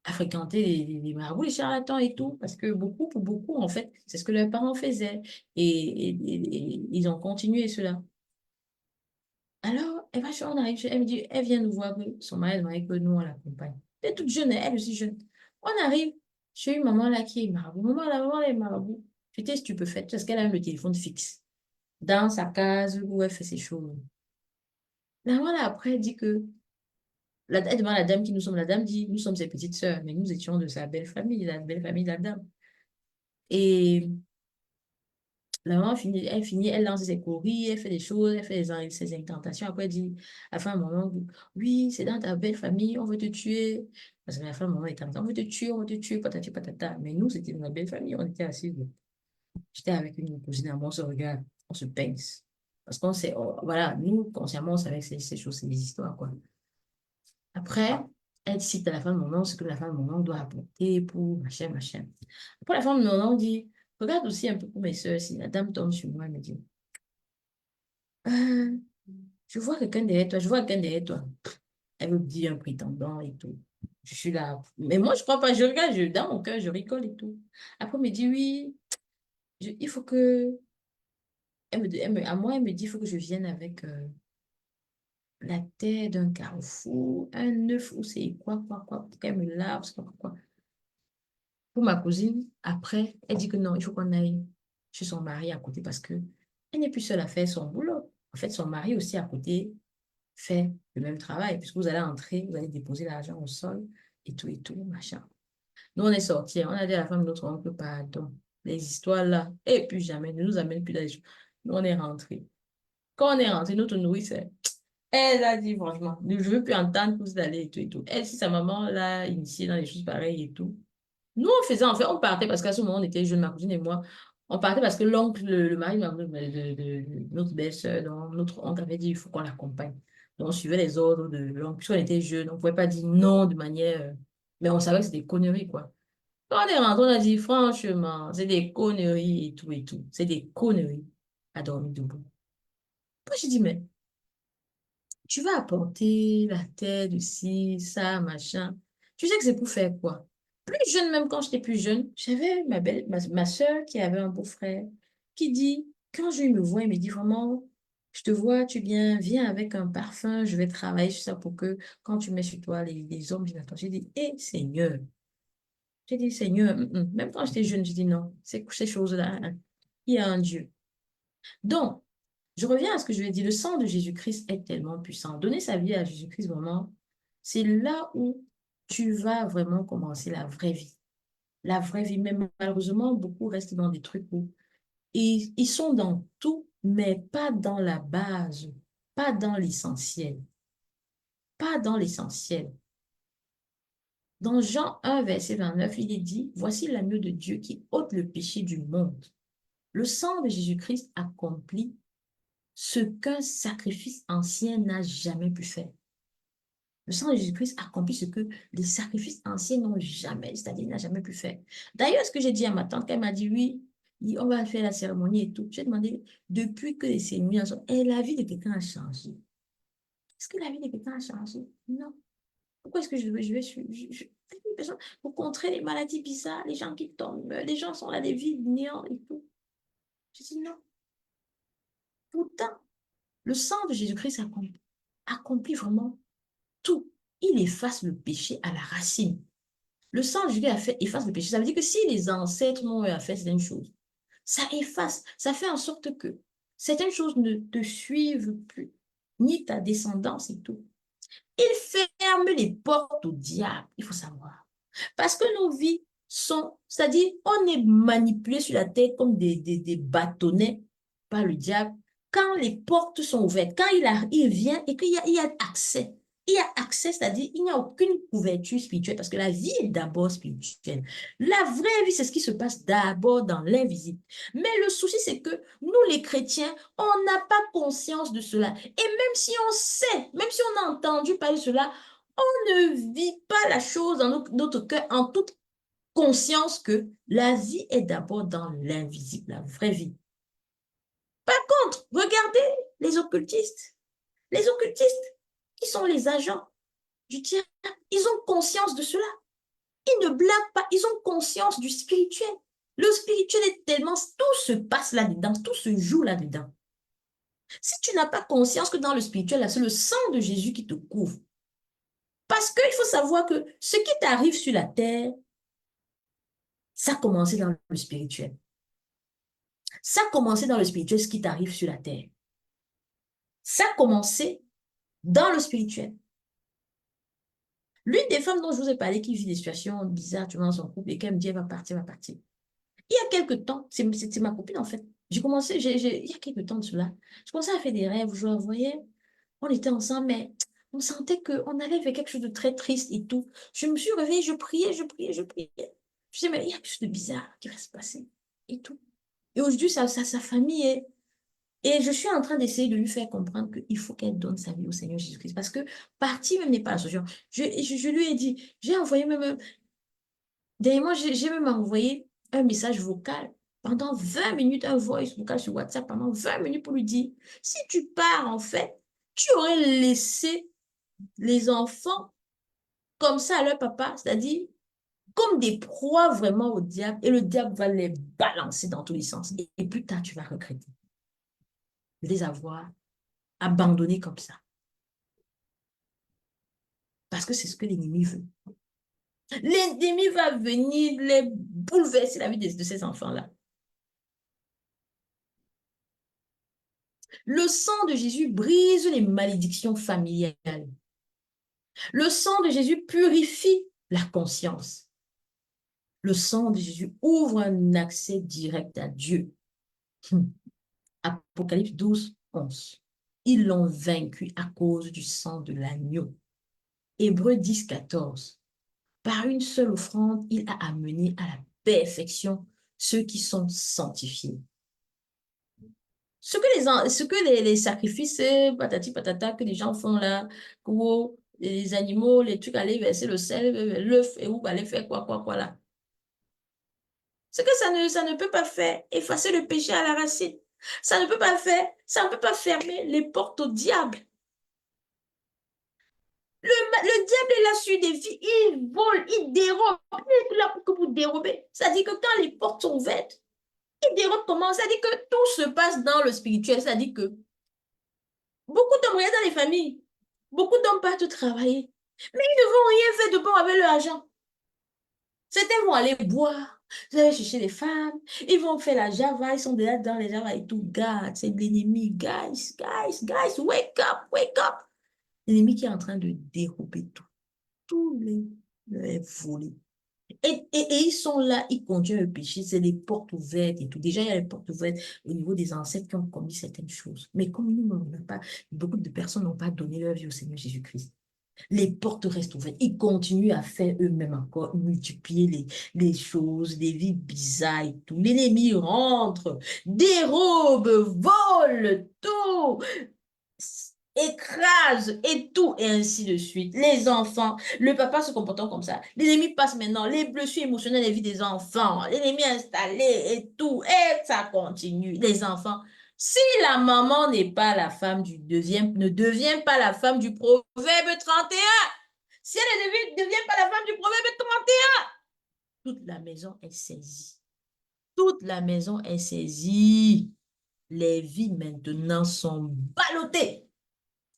à fréquenter les marabouts, les charlatans et tout, parce que pour beaucoup, en fait, c'est ce que leurs parents faisaient. Et ils ont continué cela. Alors, on arrive, elle me dit, elle vient nous voir que son mari aimerait que nous, on l'accompagne. Elle est toute jeune, elle aussi jeune. On arrive chez une maman là qui est marabout. Maman, elle est marabout. J'étais stupéfaite parce qu'elle a le téléphone fixe dans sa case où elle fait ses choses. La maman là, après, elle dit que, elle demande à la dame qui nous sommes. La dame dit, nous sommes ses petites sœurs, mais nous étions de sa belle famille, la belle famille de la dame. Et La maman finit, elle lance ses courriers, elle fait des choses, elle fait ses incantations. Après, elle dit, à la fin, maman dit, oui, c'est dans ta belle famille, on veut te tuer. Parce que la fin, maman est comme ça, on veut te tuer, patati patata. Mais nous, c'était dans la belle famille, on était assis. J'étais avec une cousine à moi, on se regarde, on se pince. Parce qu'on sait, voilà, nous, consciemment, on savait que ces choses, c'est des histoires, quoi. Après, elle cite à la fin de mon nom ce que la fin de mon nom doit apporter pour machin, machin. Après, la fin de mon nom dit, regarde aussi un peu pour mes soeurs, si la dame tombe sur moi, elle me dit, Euh, je vois quelqu'un derrière toi, je vois quelqu'un derrière toi. Elle me dit un prétendant et tout. Je suis là. Mais moi, je crois pas, je regarde, dans mon cœur, je rigole et tout. Après, elle me dit, oui, il faut que, à moi, elle me dit, il faut que je vienne avec la terre d'un carrefour, un œuf ou c'est quoi, pour qu'elle me lave, c'est quoi. Pour ma cousine, après, elle dit que non, il faut qu'on aille chez son mari à côté parce que elle n'est plus seule à faire son boulot. En fait, son mari aussi à côté fait le même travail, puisque vous allez entrer, vous allez déposer l'argent au sol et tout, machin. Nous, on est sortis, on a dit à la femme de notre oncle, pardon, les histoires là, et puis jamais, ne nous amène plus dans les choses. Nous, on est rentrés. Quand on est rentré, notre nourrice, elle a dit franchement, je ne veux plus entendre tout ça d'aller et tout et tout. Elle, si sa maman l'a initiée dans des choses pareilles et tout, nous, on faisait, en fait, on partait parce qu'à ce moment, on était jeunes, ma cousine et moi. On partait parce que l'oncle, le mari de notre belle-sœur, donc notre oncle avait dit il faut qu'on l'accompagne. Donc, on suivait les ordres de l'oncle. Puisqu'on était jeunes, on ne pouvait pas dire non de manière. Mais on savait que c'était des conneries, quoi. Quand on est rentré, on a dit franchement, c'est des conneries et tout et tout. C'est des conneries à dormir debout. Moi, j'ai dit, mais tu vas apporter la terre de ci, ça, machin. Tu sais que c'est pour faire quoi? Plus jeune, même quand j'étais plus jeune, j'avais ma soeur qui avait un beau-frère qui dit, quand je me vois, il me dit vraiment, je te vois, viens avec un parfum, je vais travailler sur ça pour que quand tu mets sur toi, les hommes viennent à toi. J'ai dit, hé Seigneur, j'ai dit, Seigneur, même quand j'étais jeune, j'ai dit non, ces choses-là, hein, il y a un Dieu. Donc, je reviens à ce que je lui ai dit, le sang de Jésus-Christ est tellement puissant. Donner sa vie à Jésus-Christ, vraiment, c'est là où tu vas vraiment commencer la vraie vie. La vraie vie, mais malheureusement, beaucoup restent dans des trucs où ils sont dans tout, mais pas dans la base, pas dans l'essentiel, pas dans l'essentiel. Dans Jean 1, verset 29, il est dit, voici l'agneau de Dieu qui ôte le péché du monde. Le sang de Jésus-Christ accomplit ce qu'un sacrifice ancien n'a jamais pu faire. Le sang de Jésus-Christ accomplit ce que les sacrifices anciens n'ont jamais, c'est-à-dire n'a jamais pu faire. D'ailleurs, ce que j'ai dit à ma tante, quand elle m'a dit oui, on va faire la cérémonie et tout, j'ai demandé, depuis que les cérémonies en sont, et la vie de quelqu'un a changé. Est-ce que la vie de quelqu'un a changé? Non. Pourquoi est-ce que pour contrer les maladies bizarres, les gens qui tombent, les gens sont là, des vides néants et tout. Je dis non. Pourtant, le sang de Jésus-Christ accomplit vraiment tout. Il efface le péché à la racine. Le sang de Jésus efface le péché. Ça veut dire que si les ancêtres m'ont fait certaines choses, ça efface, ça fait en sorte que certaines choses ne te suivent plus, ni ta descendance et tout. Il ferme les portes au diable, il faut savoir. Parce que nos vies sont, c'est-à-dire, on est manipulé sur la tête comme des bâtonnets par le diable. Quand les portes sont ouvertes, quand il vient et il y a accès. Il y a accès, c'est-à-dire, il n'y a aucune couverture spirituelle parce que la vie est d'abord spirituelle. La vraie vie, c'est ce qui se passe d'abord dans l'invisible. Mais le souci, c'est que nous, les chrétiens, on n'a pas conscience de cela. Et même si on sait, même si on a entendu parler de cela, ne vit pas la chose dans notre cœur en toute conscience que la vie est d'abord dans l'invisible, la vraie vie. Par contre, regardez les occultistes. Les occultistes, qui sont les agents du diable, ils ont conscience de cela. Ils ne blaguent pas, ils ont conscience du spirituel. Le spirituel est tellement, tout se passe là-dedans, tout se joue là-dedans. Si tu n'as pas conscience que dans le spirituel, c'est le sang de Jésus qui te couvre. Parce qu'il faut savoir que ce qui t'arrive sur la terre, ça a commencé dans le spirituel. Ça a commencé dans le spirituel, ce qui t'arrive sur la terre. Ça a commencé dans le spirituel. L'une des femmes dont je vous ai parlé qui vit des situations bizarres dans son couple et qu'elle me dit elle va partir, va partir. Il y a quelques temps, c'est ma copine en fait, J'ai commencé, il y a quelques temps de cela, je commençais à faire des rêves, je voyais, on était ensemble, mais on sentait qu'on allait vers quelque chose de très triste et tout. Je me suis réveillée, je priais, je priais, je priais. Je me disais, mais il y a quelque chose de bizarre qui va se passer et tout. Et aujourd'hui, sa famille est... Et je suis en train d'essayer de lui faire comprendre qu'il faut qu'elle donne sa vie au Seigneur Jésus-Christ. Parce que partir même n'est pas la solution. Je lui ai dit, j'ai envoyé même, dernièrement, j'ai même envoyé un message vocal pendant 20 minutes, un voice vocal sur WhatsApp pendant 20 minutes pour lui dire, si tu pars, en fait, tu aurais laissé les enfants comme ça à leur papa, c'est-à-dire comme des proies vraiment au diable, et le diable va les balancer dans tous les sens. Et plus tard, tu vas regretter de les avoir abandonnés comme ça. Parce que c'est ce que l'ennemi veut. L'ennemi va venir les bouleverser la vie de ces enfants-là. Le sang de Jésus brise les malédictions familiales. Le sang de Jésus purifie la conscience. Le sang de Jésus ouvre un accès direct à Dieu. Apocalypse 12, 11. Ils l'ont vaincu à cause du sang de l'agneau. Hébreux 10, 14. Par une seule offrande, il a amené à la perfection ceux qui sont sanctifiés. Ce que les sacrifices, patati patata, que les gens font là, pour les animaux, les trucs, aller verser le sel, l'œuf, et où aller faire quoi là. Ce que ça ne peut pas faire, effacer le péché à la racine. Ça ne peut pas faire, ça ne peut pas fermer les portes au diable. Le diable est là sur des vies, il vole, il dérobe, il est là pour que vous dérobez. Ça dit que quand les portes sont ouvertes, il dérobe comment? Ça dit que tout se passe dans le spirituel. Ça dit que beaucoup d'hommes regardent dans les familles, beaucoup d'hommes partent travailler, mais ils ne vont rien faire de bon avec leur argent. Certains vont aller boire, ils vont chercher les femmes, ils vont faire la java, ils sont déjà dans les java et tout. God, c'est l'ennemi. Guys, wake up. L'ennemi qui est en train de dérober tout, tous les volets. Et ils sont là, ils continuent le péché, c'est les portes ouvertes et tout. Déjà, il y a les portes ouvertes au niveau des ancêtres qui ont commis certaines choses. Mais comme nous, on n'a pas, beaucoup de personnes n'ont pas donné leur vie au Seigneur Jésus-Christ. Les portes restent ouvertes. Ils continuent à faire eux-mêmes encore, multiplier les choses, les vies bizarres et tout. L'ennemi rentre, dérobe, vole, tout écrase et tout, et ainsi de suite. Les enfants, le papa se comportant comme ça. L'ennemi passe maintenant, les blessures émotionnelles des vies des enfants, l'ennemi installé et tout, et ça continue. Les enfants, si la maman n'est pas la femme du deuxième, ne devient pas la femme du proverbe 31, si elle ne devient pas la femme du proverbe 31, toute la maison est saisie. Toute la maison est saisie. Les vies maintenant sont ballottées.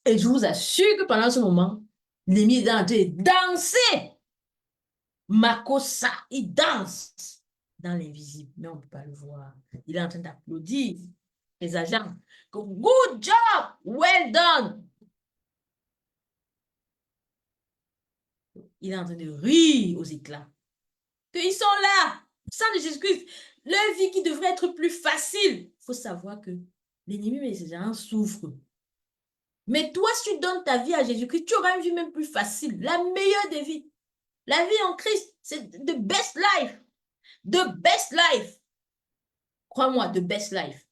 Et je vous assure que pendant ce moment, l'ennemi est en train de danser. Makossa, il danse dans l'invisible, mais on ne peut pas le voir. Il est en train d'applaudir les agents. Good job, well done. Il est en train de rire aux éclats. Qu'ils sont là, sang de Jésus-Christ, leur vie qui devrait être plus facile. Il faut savoir que l'ennemi, mais ces gens souffrent. Mais toi, si tu donnes ta vie à Jésus-Christ, tu auras une vie même plus facile, la meilleure des vies. La vie en Christ, c'est the best life. The best life. Crois-moi, the best life.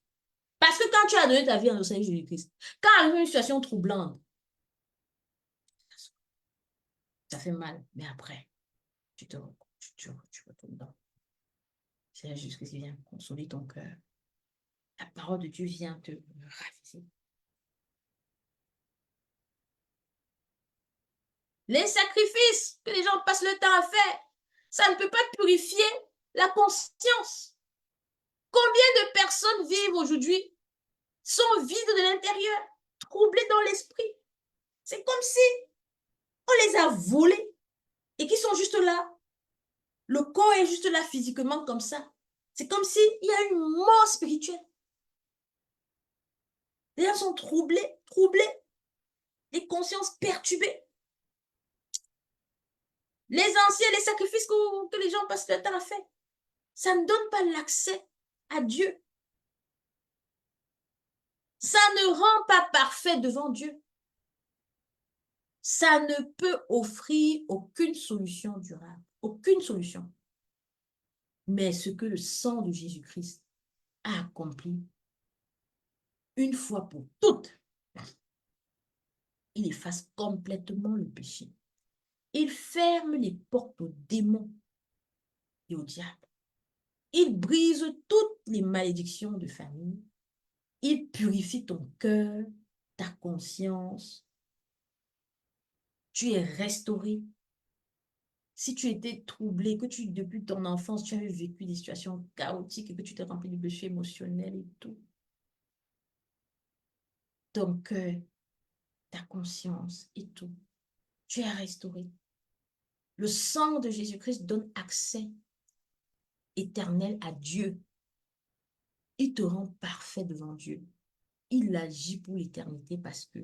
Parce que quand tu as donné ta vie au Seigneur Jésus-Christ, quand arrive une situation troublante, ça fait mal, mais après, tu retournes dans. C'est Jésus-Christ qui vient consoler ton cœur. La parole de Dieu vient te raviser. Les sacrifices que les gens passent le temps à faire, ça ne peut pas purifier la conscience. Combien de personnes vivent aujourd'hui, sont vides de l'intérieur, troublées dans l'esprit? C'est comme si on les a volés et qui sont juste là. Le corps est juste là physiquement comme ça. C'est comme s'il y a une mort spirituelle. Les gens sont troublés, les consciences perturbées. Les anciens, les sacrifices que les gens passent le temps à faire, ça ne donne pas l'accès à Dieu. Ça ne rend pas parfait devant Dieu. Ça ne peut offrir aucune solution durable, aucune solution. Mais ce que le sang de Jésus-Christ a accompli une fois pour toutes, il efface complètement le péché. Il ferme les portes aux démons et au diable. Il brise toutes les malédictions de famille. Il purifie ton cœur, ta conscience. Tu es restauré. Si tu étais troublé, que depuis ton enfance, tu avais vécu des situations chaotiques et que tu t'es rempli de péché émotionnel et tout, ton cœur, ta conscience et tout, tu es restauré. Le sang de Jésus-Christ donne accès éternel à Dieu. Il te rend parfait devant Dieu. Il agit pour l'éternité parce que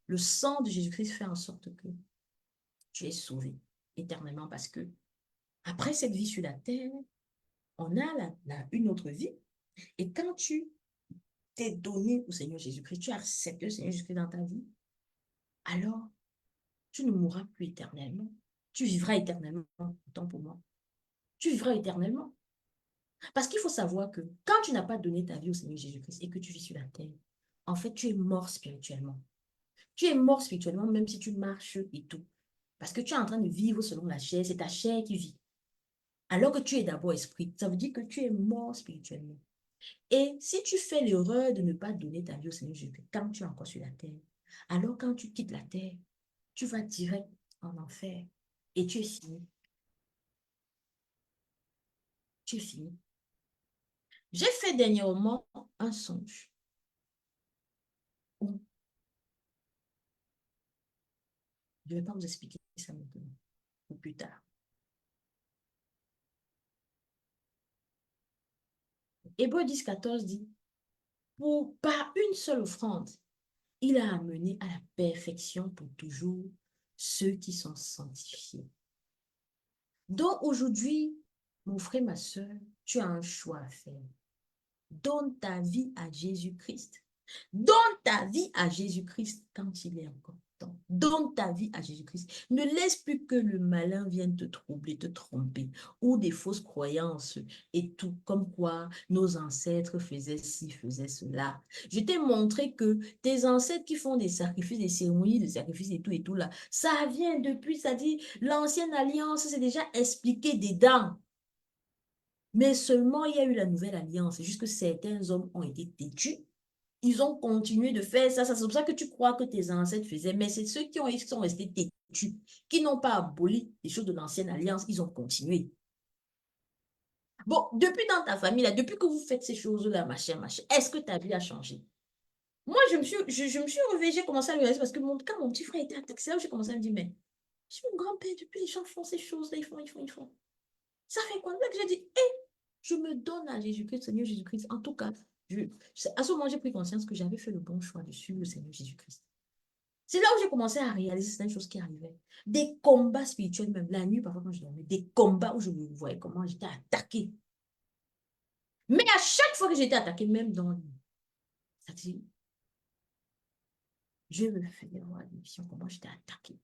le sang de Jésus-Christ fait en sorte que tu es sauvé éternellement parce que après cette vie sur la terre, on a une autre vie. Et quand tu t'es donné au Seigneur Jésus-Christ, tu as accepté le Seigneur Jésus-Christ dans ta vie, alors tu ne mourras plus éternellement. Tu vivras éternellement, autant pour moi. Tu vivras éternellement. Parce qu'il faut savoir que quand tu n'as pas donné ta vie au Seigneur Jésus-Christ et que tu vis sur la terre, en fait, tu es mort spirituellement. Tu es mort spirituellement même si tu marches et tout. Parce que tu es en train de vivre selon la chair, c'est ta chair qui vit. Alors que tu es d'abord esprit, ça veut dire que tu es mort spirituellement. Et si tu fais l'erreur de ne pas donner ta vie au Seigneur Jésus quand tu es encore sur la terre, alors quand tu quittes la terre, tu vas direct en enfer et tu es fini. Tu es fini. J'ai fait dernièrement un songe où je ne vais pas vous expliquer ça maintenant ou plus tard. Hébreux 10, 14 dit, par une seule offrande, il a amené à la perfection pour toujours ceux qui sont sanctifiés. Donc aujourd'hui, mon frère, ma soeur, tu as un choix à faire. Donne ta vie à Jésus-Christ. Donne ta vie à Jésus-Christ quand il est encore temps. Donne ta vie à Jésus-Christ. Ne laisse plus que le malin vienne te troubler, te tromper, ou des fausses croyances et tout, comme quoi nos ancêtres faisaient ci, faisaient cela. Je t'ai montré que tes ancêtres qui font des sacrifices, des cérémonies, des sacrifices et tout là, ça vient depuis, ça dit, l'ancienne alliance, c'est déjà expliqué dedans. Mais seulement, il y a eu la nouvelle alliance. C'est juste que certains hommes ont été têtus. Ils ont continué de faire ça. C'est pour ça que tu crois que tes ancêtres faisaient. Mais c'est ceux qui sont restés têtus, qui n'ont pas aboli les choses de l'ancienne alliance. Ils ont continué. Bon, depuis dans ta famille, là, depuis que vous faites ces choses-là, machin, machin, est-ce que ta vie a changé? Moi, je me suis réveillée, j'ai commencé à me réaliser parce que quand mon petit frère était attaqué, c'est là où j'ai commencé à me dire, mais je suis mon grand-père, depuis les gens font ces choses-là, ils font. Ça fait quoi? Là que j'ai dit, hé, je me donne à Jésus-Christ, Seigneur Jésus-Christ. En tout cas, à ce moment, j'ai pris conscience que j'avais fait le bon choix de suivre le Seigneur Jésus-Christ. C'est là où j'ai commencé à réaliser certaines choses qui arrivaient. Des combats spirituels, même la nuit, parfois quand je dormais, des combats où je me voyais comment j'étais attaquée. Mais à chaque fois que j'étais attaquée, même dans le ça dit, je me faisais voir l'émission, comment j'étais attaquée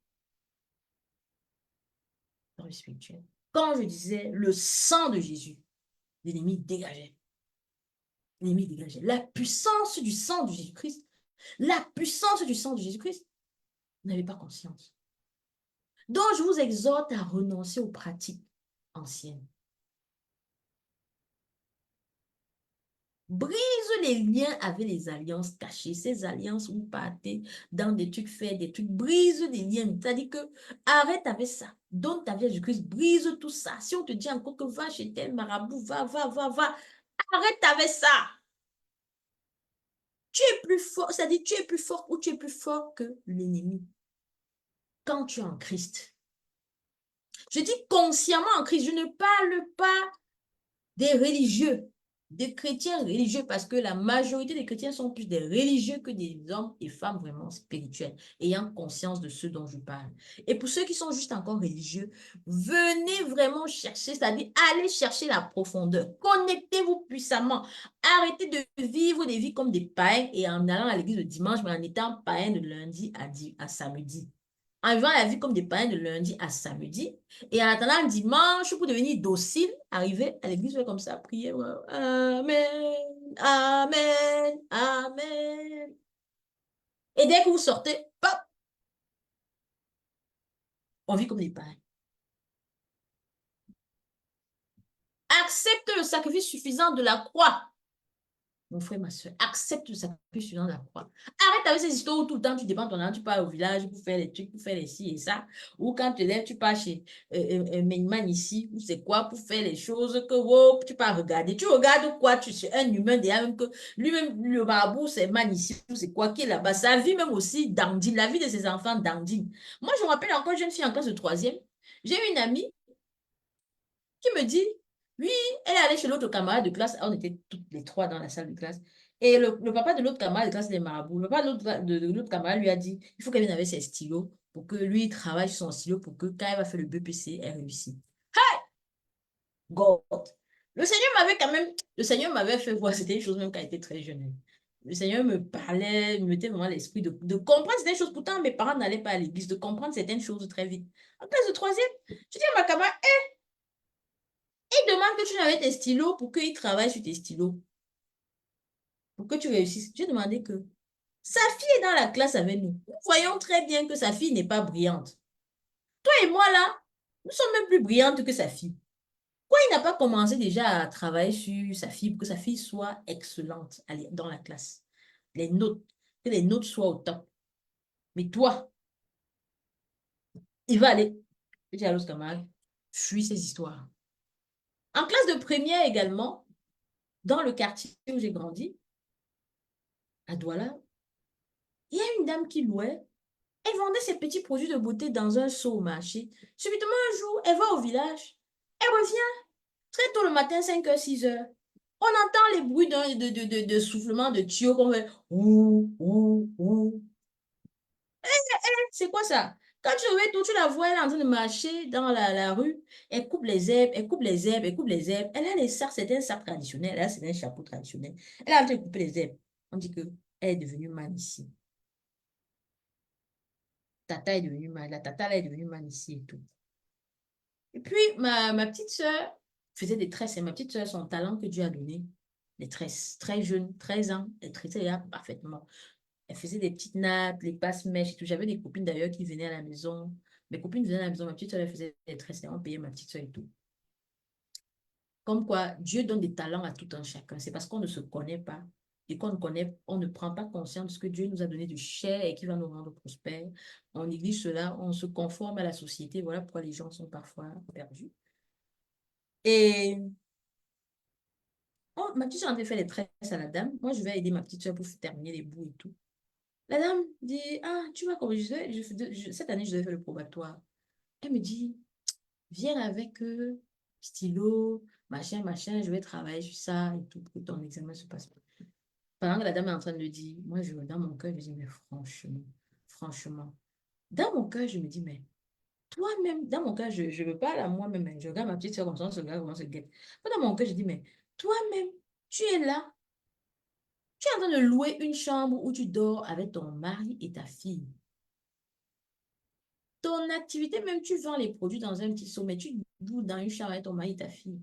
dans le spirituel. Quand je disais le sang de Jésus, l'ennemi dégageait. L'ennemi dégageait. La puissance du sang de Jésus-Christ, la puissance du sang de Jésus-Christ, vous n'avez pas conscience. Donc, je vous exhorte à renoncer aux pratiques anciennes. Brise les liens avec les alliances cachées, ces alliances où partez dans des trucs, faire des trucs, brise les liens. C'est-à-dire que arrête avec ça. Donne ta vie à Jésus-Christ, brise tout ça. Si on te dit encore que va chez tel marabout, va. Arrête avec ça. Tu es plus fort, c'est-à-dire tu es plus fort ou tu es plus fort que l'ennemi. Quand tu es en Christ. Je dis consciemment en Christ, je ne parle pas des religieux. des chrétiens religieux, parce que la majorité des chrétiens sont plus des religieux que des hommes et femmes vraiment spirituels, ayant conscience de ce dont je parle. Et pour ceux qui sont juste encore religieux, venez vraiment chercher, c'est-à-dire allez chercher la profondeur. Connectez-vous puissamment. Arrêtez de vivre des vies comme des païens et en allant à l'église le dimanche, mais en étant païen de lundi à samedi. En vivant la vie comme des païens de lundi à samedi, et en attendant dimanche pour devenir docile, arriver à l'église comme ça, prier. Amen, amen, amen. Et dès que vous sortez, pop, on vit comme des païens. Accepte le sacrifice suffisant de la croix. Mon frère, ma soeur, accepte le sacrifice suffisant de la croix. Arrête avec ces histoires où tout le temps tu dépends de ton âme, tu pars au village pour faire les trucs, pour faire les ci et ça. Ou quand tu lèves, tu pars chez Menyman ici, ou c'est quoi, pour faire les choses que oh, tu pars regarder. Tu regardes quoi? Tu es un humain déjà, même que lui-même, le marabout, c'est man ici, ou c'est quoi qui est là-bas. Sa vie même aussi dandine, la vie de ses enfants dandine. Moi, je me rappelle encore, jeune fille en classe de troisième, j'ai une amie qui me dit, oui, elle est allée chez l'autre camarade de classe. On était toutes les trois dans la salle de classe. Et le papa de l'autre camarade de classe, il est marabout. Le papa de l'autre camarade lui a dit, il faut qu'elle vienne avec ses stylos pour que lui il travaille sur son stylo pour que quand elle va faire le BPC, elle réussisse. God. Le Seigneur m'avait quand même, le Seigneur m'avait fait voir, c'était une chose même quand elle était très jeune. Le Seigneur me parlait, me mettait vraiment l'esprit de comprendre certaines choses. Pourtant, mes parents n'allaient pas à l'église, de comprendre certaines choses très vite. En classe de troisième, je dis à ma camarade, il demande que tu n'avais tes stylos pour qu'il travaille sur tes stylos, pour que tu réussisses. J'ai demandé que sa fille est dans la classe avec nous. Nous voyons très bien que sa fille n'est pas brillante. Toi et moi, là, nous sommes même plus brillantes que sa fille. Pourquoi il n'a pas commencé déjà à travailler sur sa fille pour que sa fille soit excellente dans la classe? Les notes, que les notes soient au top. Mais toi, il va aller. Je dis à l'autre camarade, fuis ces histoires. En classe de première également, dans le quartier où j'ai grandi, à Douala, il y a une dame qui louait. Elle vendait ses petits produits de beauté dans un seau au marché. Subitement, un jour, elle va au village. Elle revient très tôt le matin, 5h, 6h. On entend les bruits de soufflement de tuyaux qu'on fait ouh, ouh, ouh. C'est quoi ça? Quand tu reviens tout, tu la vois, elle est en train de marcher dans la rue. Elle coupe les herbes, elle coupe les herbes, elle coupe les herbes. Elle a les sacs, c'est un sac traditionnel. Là, c'est un chapeau traditionnel. Elle a en train de couper les herbes. On dit qu'elle est devenue man ici. Tata est devenue man. La tata, elle est devenue man ici et tout. Et puis, ma petite soeur faisait des tresses. Et ma petite soeur, son talent que Dieu a donné, les tresses, très jeune, 13 ans, elle tressait là parfaitement. Elle faisait des petites nattes, les passe-mèches et tout. J'avais des copines d'ailleurs qui venaient à la maison. Mes copines venaient à la maison, ma petite soeur, elle faisait des tresses et on payait ma petite soeur et tout. Comme quoi, Dieu donne des talents à tout un chacun. C'est parce qu'on ne se connaît pas et qu'on ne connaît, on ne prend pas conscience de ce que Dieu nous a donné de cher et qui va nous rendre prospères. On néglige cela, on se conforme à la société. Voilà pourquoi les gens sont parfois perdus. Et oh, ma petite soeur a fait les tresses à la dame. Moi, je vais aider ma petite soeur pour terminer les bouts et tout. La dame dit, ah, tu vois, comme cette année, je devais faire le probatoire. Elle me dit, viens avec stylo, machin, machin, je vais travailler sur ça et tout pour que ton examen se passe bien. Pendant que la dame est en train de le dire, moi, dans mon cœur, je me dis, mais franchement, franchement, dans mon cœur, je me dis, mais toi-même, dans mon cœur, je me parle à moi-même, hein. Je regarde ma petite soeur comme ça, on se regarde, on se guette. Dans mon cœur, je dis, mais toi-même, tu es là, tu es en train de louer une chambre où tu dors avec ton mari et ta fille. Ton activité, même tu vends les produits dans un petit seau, mais tu bouges dans une chambre avec ton mari et ta fille.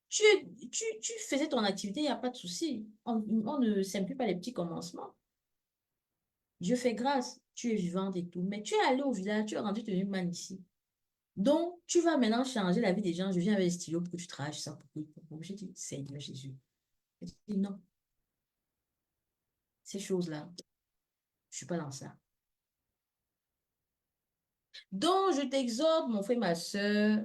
Tu, tu faisais ton activité, il n'y a pas de souci. On ne s'implie pas les petits commencements. Dieu fait grâce, tu es vivante et tout. Mais tu es allé au village, tu es rendu tenue man ici. Donc, tu vas maintenant changer la vie des gens. Je viens avec le stylo pour que tu travailles ça. Je dis, Seigneur Jésus. Je dis, non, ces choses-là, je ne suis pas dans ça. Donc, je t'exhorte, mon frère, ma soeur,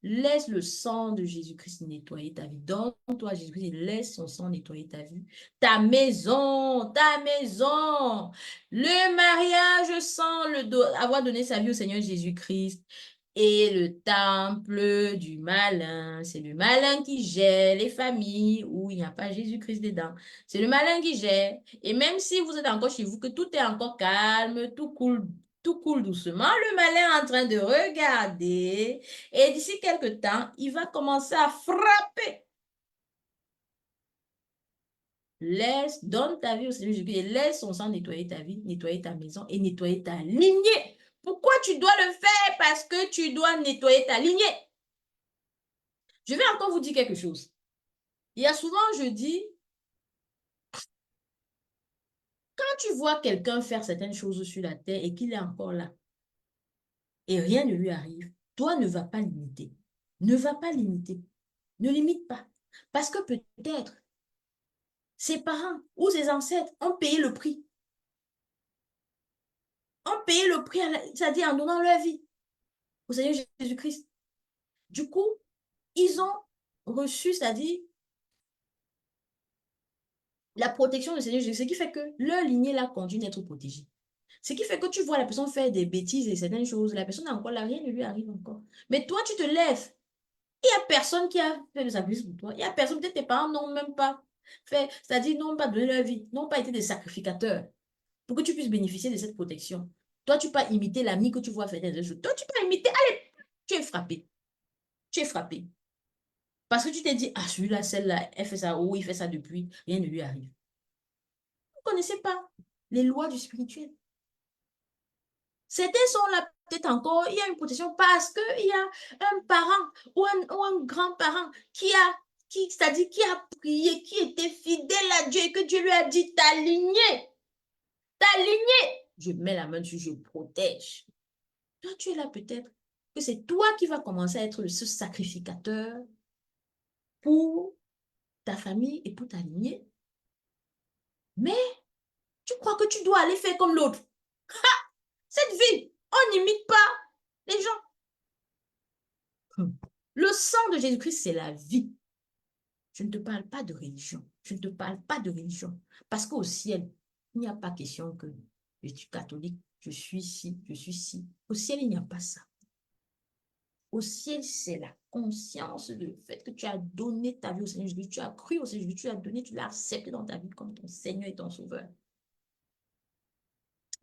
laisse le sang de Jésus-Christ nettoyer ta vie. Donne-toi Jésus-Christ, laisse son sang nettoyer ta vie. Ta maison, ta maison. Le mariage sans avoir donné sa vie au Seigneur Jésus-Christ. Et le temple du malin, c'est le malin qui gère les familles où il n'y a pas Jésus-Christ dedans. C'est le malin qui gère. Et même si vous êtes encore chez vous, que tout est encore calme, tout coule doucement, le malin est en train de regarder. Et d'ici quelques temps, il va commencer à frapper. Donne ta vie au Seigneur Jésus et laisse son sang nettoyer ta vie, nettoyer ta maison et nettoyer ta lignée. Pourquoi tu dois le faire? Parce que tu dois nettoyer ta lignée. Je vais encore vous dire quelque chose. Il y a souvent, je dis, quand tu vois quelqu'un faire certaines choses sur la terre et qu'il est encore là et rien ne lui arrive, toi ne vas pas limiter. Ne va pas limiter. Ne limite pas. Parce que peut-être ses parents ou ses ancêtres ont payé le prix. Ont payé le prix, c'est-à-dire en donnant leur vie au Seigneur Jésus-Christ. Du coup, ils ont reçu, c'est-à-dire la protection du Seigneur Jésus, ce qui fait que leur lignée là continue d'être protégée. Ce qui fait que tu vois la personne faire des bêtises et certaines choses, la personne est encore là, rien ne lui arrive encore. Mais toi, tu te lèves. Il n'y a personne qui a fait le sacrifice pour toi. Il n'y a personne, peut-être tes parents n'ont même pas fait, c'est-à-dire n'ont pas donné leur vie, n'ont pas été des sacrificateurs pour que tu puisses bénéficier de cette protection. Toi, tu peux imiter l'ami que tu vois faire des choses. Toi, tu peux imiter, allez, tu es frappé. Tu es frappé. Parce que tu t'es dit, ah, celui-là, celle-là, elle fait ça, ou il fait ça depuis, rien ne lui arrive. Vous ne connaissez pas les lois du spirituel. Certains sont là peut-être encore, il y a une protection parce qu'il y a un parent ou un grand-parent c'est-à-dire qui a prié, qui était fidèle à Dieu et que Dieu lui a dit, ta lignée, je mets la main dessus, je protège. Toi, tu es là peut-être que c'est toi qui vas commencer à être ce sacrificateur pour ta famille et pour ta lignée. Mais tu crois que tu dois aller faire comme l'autre. Cette vie, on n'imite pas les gens. Le sang de Jésus-Christ, c'est la vie. Je ne te parle pas de religion. Je ne te parle pas de religion. Parce qu'au ciel, il n'y a pas question que je suis catholique, je suis ci, je suis ci. Au ciel, il n'y a pas ça. Au ciel, c'est la conscience du fait que tu as donné ta vie au Seigneur Jésus, tu as cru au Seigneur Jésus, tu as donné, tu l'as accepté dans ta vie comme ton Seigneur et ton Sauveur.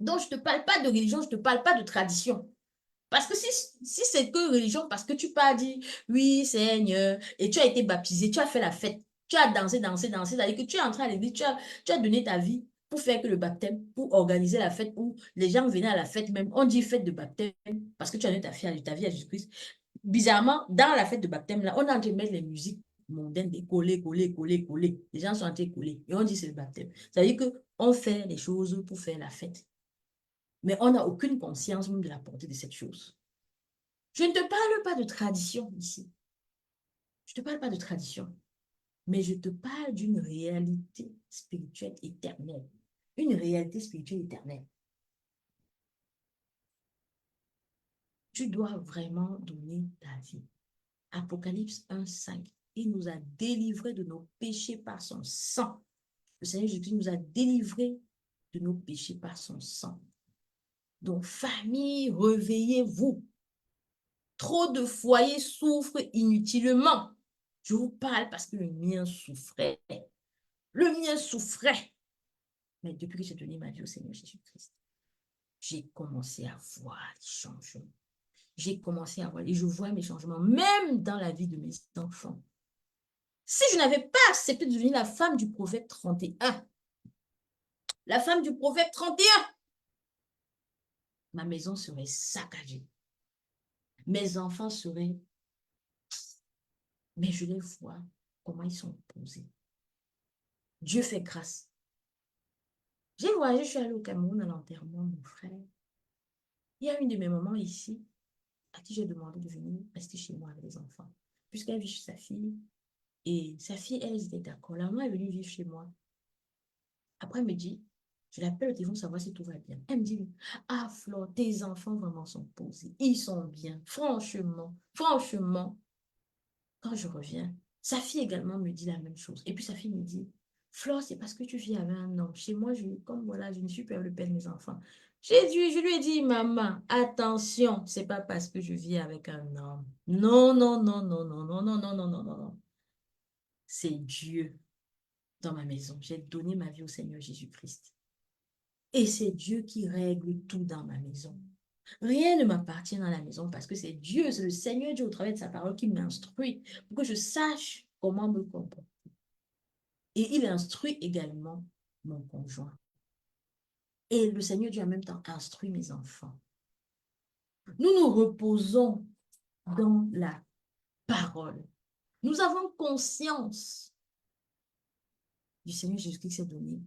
Donc, je ne te parle pas de religion, je ne te parle pas de tradition. Parce que si c'est que religion, parce que tu pas dit, oui, Seigneur, et tu as été baptisé, tu as fait la fête, tu as dansé, c'est-à-dire que tu es entré à l'église, tu as donné ta vie pour faire que le baptême, pour organiser la fête, où les gens venaient à la fête même, on dit fête de baptême, parce que tu as donné ta vie à Jésus-Christ. Bizarrement, dans la fête de baptême, là, on a en train de mettre les musiques mondaines, des coller, coller, coller, coller. Les gens sont en train de coller, et on dit c'est le baptême. C'est-à-dire qu'on fait les choses pour faire la fête. Mais on n'a aucune conscience même de la portée de cette chose. Je ne te parle pas de tradition ici. Je ne te parle pas de tradition. Mais je te parle d'une réalité spirituelle éternelle. Une réalité spirituelle éternelle. Tu dois vraiment donner ta vie. Apocalypse 1:5. Il nous a délivrés de nos péchés par son sang. Le Seigneur Jésus nous a délivrés de nos péchés par son sang. Donc, famille, réveillez-vous. Trop de foyers souffrent inutilement. Je vous parle parce que le mien souffrait. Le mien souffrait. Mais depuis que j'ai donné ma vie au Seigneur Jésus-Christ, j'ai commencé à voir les changements. J'ai commencé à voir, et je vois mes changements, même dans la vie de mes enfants. Si je n'avais pas accepté de devenir la femme du prophète 31, la femme du prophète 31, ma maison serait saccagée. Mes enfants seraient... Mais je les vois, comment ils sont posés. Dieu fait grâce. J'ai voyagé, je suis allée au Cameroun à l'enterrement de mon frère. Il y a une de mes mamans ici à qui j'ai demandé de venir rester chez moi avec les enfants. Puisqu'elle vit chez sa fille. Et sa fille, elle était d'accord. La maman est venue vivre chez moi. Après, elle me dit, je l'appelle au téléphone pour savoir si tout va bien. Elle me dit, ah Flo, tes enfants vraiment sont posés. Ils sont bien. Franchement, franchement, quand je reviens, sa fille également me dit la même chose. Et puis sa fille me dit, Flo, c'est parce que tu vis avec un homme. Chez moi, comme voilà, je ne suis pas le père de mes enfants. Je lui ai dit, maman, attention, c'est pas parce que je vis avec un homme. Non, non, non, non, non, non, non, non, non, non, non, non. C'est Dieu dans ma maison. J'ai donné ma vie au Seigneur Jésus-Christ. Et c'est Dieu qui règle tout dans ma maison. Rien ne m'appartient dans la maison parce que c'est Dieu, c'est le Seigneur Dieu au travers de sa parole qui m'instruit pour que je sache comment me comporter. Et il instruit également mon conjoint. Et le Seigneur Dieu en même temps instruit mes enfants. Nous nous reposons dans la parole. Nous avons conscience du Seigneur Jésus qui s'est donné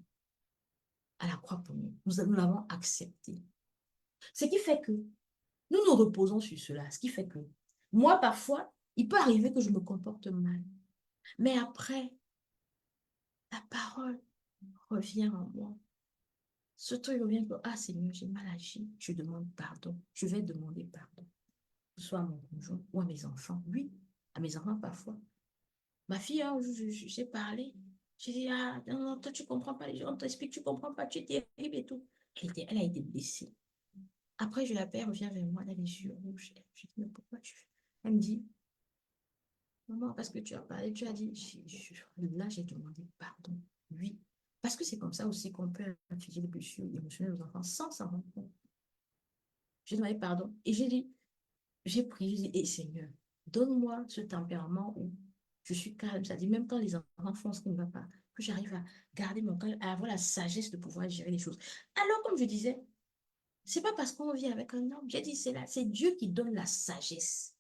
à la croix pour nous. Nous l'avons accepté. Ce qui fait que nous nous reposons sur cela. Ce qui fait que moi, parfois, il peut arriver que je me comporte mal. Mais après, la parole revient en moi. Ce truc revient que, ah Seigneur, j'ai mal agi. Je demande pardon. Je vais demander pardon. Que ce soit à mon conjoint ou à mes enfants. Oui, à mes enfants parfois. Ma fille, hein, j'ai parlé. J'ai dit, ah, non, non, toi, tu comprends pas les gens, on t'explique, tu comprends pas, tu es terrible et tout. Elle a été blessée. Après, je l'appelle, elle revient vers moi, elle a les yeux rouges. Je dis, mais pourquoi tu fais? Elle me dit, maman, parce que tu as parlé, tu as dit, là, j'ai demandé pardon. Oui. Parce que c'est comme ça aussi qu'on peut infliger les blessures émotionnelles aux enfants sans s'en rendre compte. J'ai demandé pardon. Et j'ai dit, j'ai prié, j'ai dit, et Seigneur, donne-moi ce tempérament où je suis calme. C'est-à-dire, même quand les enfants font ce qui ne va pas, que j'arrive à garder mon calme, à avoir la sagesse de pouvoir gérer les choses. Alors, comme je disais, c'est pas parce qu'on vit avec un homme. J'ai dit, c'est là, c'est Dieu qui donne la sagesse.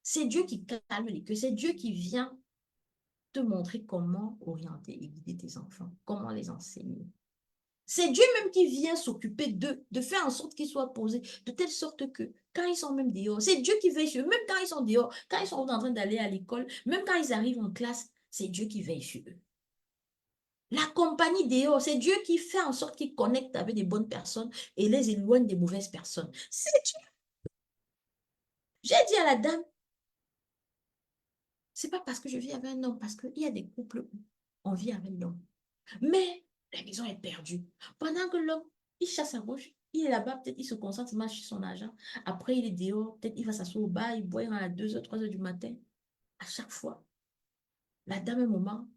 C'est Dieu qui calme les cœurs. C'est Dieu qui vient te montrer comment orienter et guider tes enfants, comment les enseigner. C'est Dieu même qui vient s'occuper d'eux, de faire en sorte qu'ils soient posés, de telle sorte que quand ils sont même dehors, c'est Dieu qui veille sur eux, même quand ils sont dehors, quand ils sont en train d'aller à l'école, même quand ils arrivent en classe, c'est Dieu qui veille sur eux. La compagnie dehors, c'est Dieu qui fait en sorte qu'ils connectent avec des bonnes personnes et les éloigne des mauvaises personnes. C'est Dieu. J'ai dit à la dame, c'est pas parce que je vis avec un homme, parce qu'il y a des couples où on vit avec l'homme. Mais la maison est perdue. Pendant que l'homme, il chasse à gauche, il est là-bas, peut-être il se concentre, il marche sur son argent. Après, il est dehors, peut-être il va s'asseoir au bar, il boit à 2 h, 3 h du matin. À chaque fois, la dame, à un moment,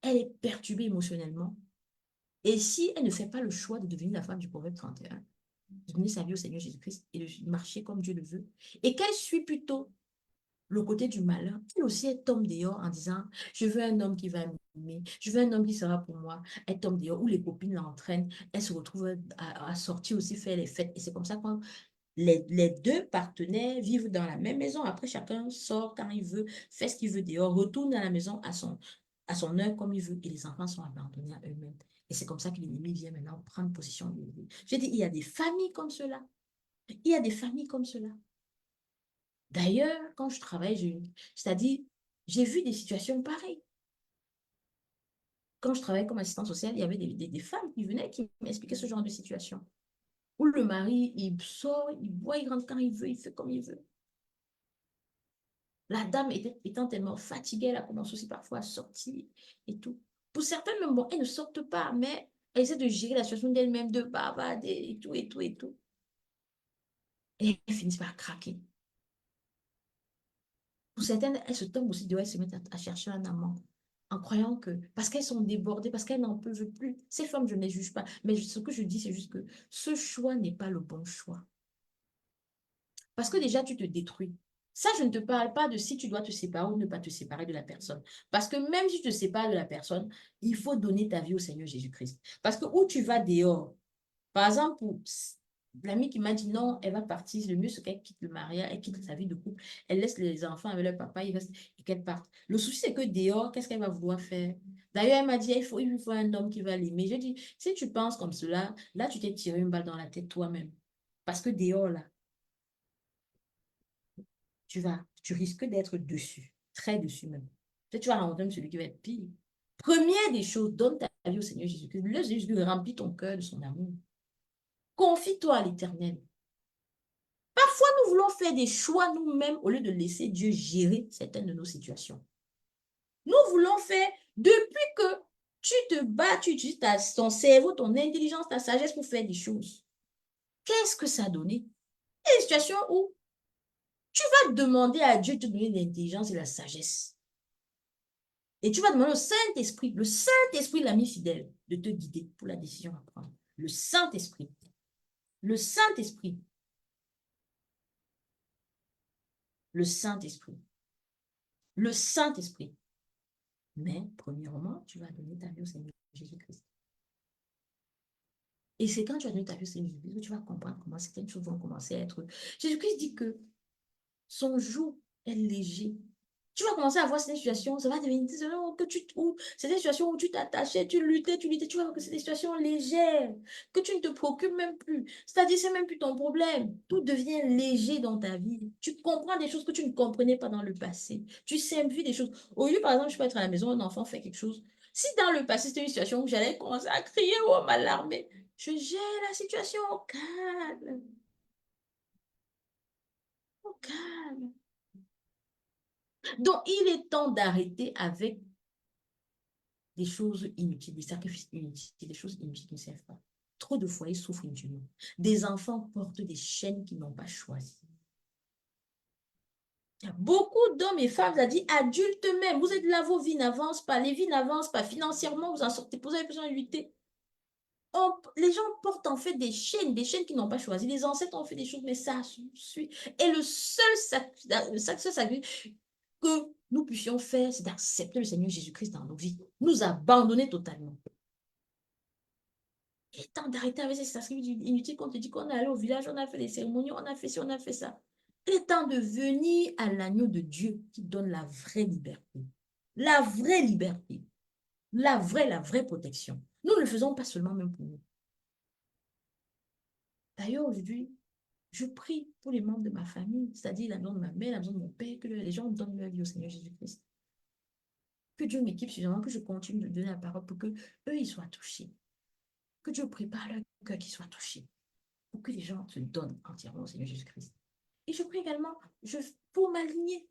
elle est perturbée émotionnellement. Et si elle ne fait pas le choix de devenir la femme du proverbe 31, de donner sa vie au Seigneur Jésus-Christ et de marcher comme Dieu le veut, et qu'elle suit plutôt le côté du malin, elle aussi, elle tombe dehors en disant, je veux un homme qui va m'aimer, je veux un homme qui sera pour moi. Elle tombe dehors, où les copines l'entraînent, elle se retrouve à sortir aussi faire les fêtes. Et c'est comme ça que les deux partenaires vivent dans la même maison. Après, chacun sort quand il veut, fait ce qu'il veut dehors, retourne à la maison à son heure comme il veut. Et les enfants sont abandonnés à eux-mêmes. Et c'est comme ça que l'ennemi vient maintenant prendre possession de lui. J'ai dit, il y a des familles comme cela. Il y a des familles comme cela. D'ailleurs, quand je travaille, c'est-à-dire, j'ai vu des situations pareilles. Quand je travaillais comme assistante sociale, il y avait des femmes qui venaient qui m'expliquaient ce genre de situation. Où le mari, il sort, il boit, il rentre quand il veut, il fait comme il veut. La dame étant tellement fatiguée, elle a commencé aussi parfois à sortir et tout. Pour certaines, même, bon, elles ne sortent pas, mais elles essaient de gérer la situation d'elles-mêmes, de bavarder et tout, et tout, et tout. Et elles finissent par craquer. Pour certaines, elles se tombent aussi dehors, elles se mettent à chercher un amant en croyant que, parce qu'elles sont débordées, parce qu'elles n'en peuvent plus. Ces femmes, je ne les juge pas. Mais ce que je dis, c'est juste que ce choix n'est pas le bon choix. Parce que déjà, tu te détruis. Ça, je ne te parle pas de si tu dois te séparer ou ne pas te séparer de la personne. Parce que même si tu te sépares de la personne, il faut donner ta vie au Seigneur Jésus-Christ. Parce que où tu vas dehors, par exemple, pour l'amie qui m'a dit non, elle va partir, le mieux c'est qu'elle quitte le mariage, elle quitte sa vie de couple, elle laisse les enfants avec leur papa, et qu'elle parte. Le souci, c'est que dehors, qu'est-ce qu'elle va vouloir faire? D'ailleurs, elle m'a dit, il faut un homme qui va l'aimer. Je dis, si tu penses comme cela, là, tu t'es tiré une balle dans la tête toi-même. Parce que dehors, là, tu risques d'être dessus, très dessus même. Peut-être tu vas rencontrer même celui qui va être pire. Première des choses, donne ta vie au Seigneur Jésus-Christ. Le Seigneur Jésus remplit ton cœur de son amour. Confie-toi à l'Éternel. Parfois, nous voulons faire des choix nous-mêmes au lieu de laisser Dieu gérer certaines de nos situations. Nous voulons faire, depuis que Tu te bats, tu utilises ton cerveau, ton intelligence, ta sagesse pour faire des choses. Qu'est-ce que ça a donné? Il y a une situation où tu vas demander à Dieu de te donner l'intelligence et la sagesse. Et tu vas demander au Saint-Esprit, le Saint-Esprit, l'ami fidèle, de te guider pour la décision à prendre. Le Saint-Esprit. Le Saint-Esprit. Le Saint-Esprit. Le Saint-Esprit. Mais, premièrement, tu vas donner ta vie au Seigneur Jésus-Christ. Et c'est quand tu vas donner ta vie au Seigneur Jésus-Christ que tu vas comprendre comment certaines choses vont commencer à être. Jésus-Christ dit que son joug est léger. Tu vas commencer à voir cette situation, ça va devenir que c'est des situations où tu t'attachais, tu luttais, tu vas voir que c'est des situations légères, que tu ne te préoccupes même plus. C'est-à-dire, c'est même plus ton problème. Tout devient léger dans ta vie. Tu comprends des choses que tu ne comprenais pas dans le passé. Tu simplifies des choses. Au lieu, par exemple, je peux être à la maison, un enfant fait quelque chose. Si dans le passé, c'était une situation où j'allais commencer à crier ou à m'alarmer, je gère la situation au calme. Au calme. Donc, il est temps d'arrêter avec des choses inutiles, des sacrifices inutiles, des choses inutiles qui ne servent pas. Trop de foyers souffrent inutilement. Des enfants portent des chaînes qu'ils n'ont pas choisies. Beaucoup d'hommes et femmes, ça dit adultes même, vous êtes là, vos vies n'avancent pas, les vies n'avancent pas, financièrement, vous en sortez, vous avez besoin de lutter. Les gens portent en fait des chaînes qu'ils n'ont pas choisies. Les ancêtres ont fait des choses, mais ça suit. Et le seul sacrifice que nous puissions faire, c'est d'accepter le Seigneur Jésus-Christ dans nos vies, nous abandonner totalement. Il est temps d'arrêter avec ces sacrifices inutiles qu'on te dit qu'on est allé au village, on a fait des cérémonies, on a fait ci, on a fait ça. Il est temps de venir à l'agneau de Dieu qui donne la vraie liberté. La vraie liberté. La vraie protection. Nous ne le faisons pas seulement même pour nous. D'ailleurs, aujourd'hui, je prie pour les membres de ma famille, c'est-à-dire la maison de ma mère, la maison de mon père, que les gens donnent leur vie au Seigneur Jésus-Christ. Que Dieu m'équipe suffisamment, que je continue de donner la parole pour que eux ils soient touchés. Que Dieu prépare leur cœur qu'ils soient touchés. Pour que les gens se donnent entièrement au Seigneur Jésus-Christ. Et je prie également pour m'aligner.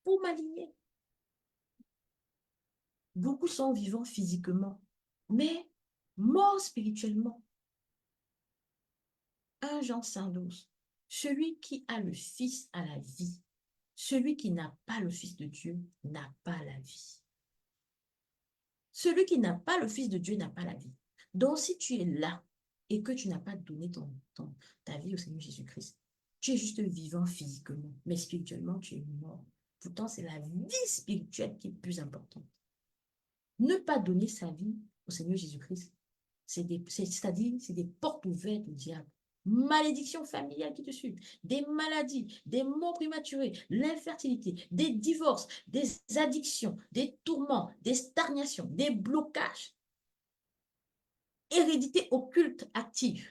Pour m'aligner. Beaucoup sont vivants physiquement, mais morts spirituellement. 1 Jean 5,12. Celui qui a le Fils a la vie. Celui qui n'a pas le Fils de Dieu n'a pas la vie. Celui qui n'a pas le Fils de Dieu n'a pas la vie. Donc, si tu es là et que tu n'as pas donné ta vie au Seigneur Jésus-Christ, tu es juste vivant physiquement, mais spirituellement, tu es mort. Pourtant, c'est la vie spirituelle qui est plus importante. Ne pas donner sa vie au Seigneur Jésus-Christ, c'est-à-dire, c'est des portes ouvertes au diable. Malédiction familiale qui te suit, des maladies, des morts prématurées, l'infertilité, des divorces, des addictions, des tourments, des stagnations, des blocages, hérédité occulte active.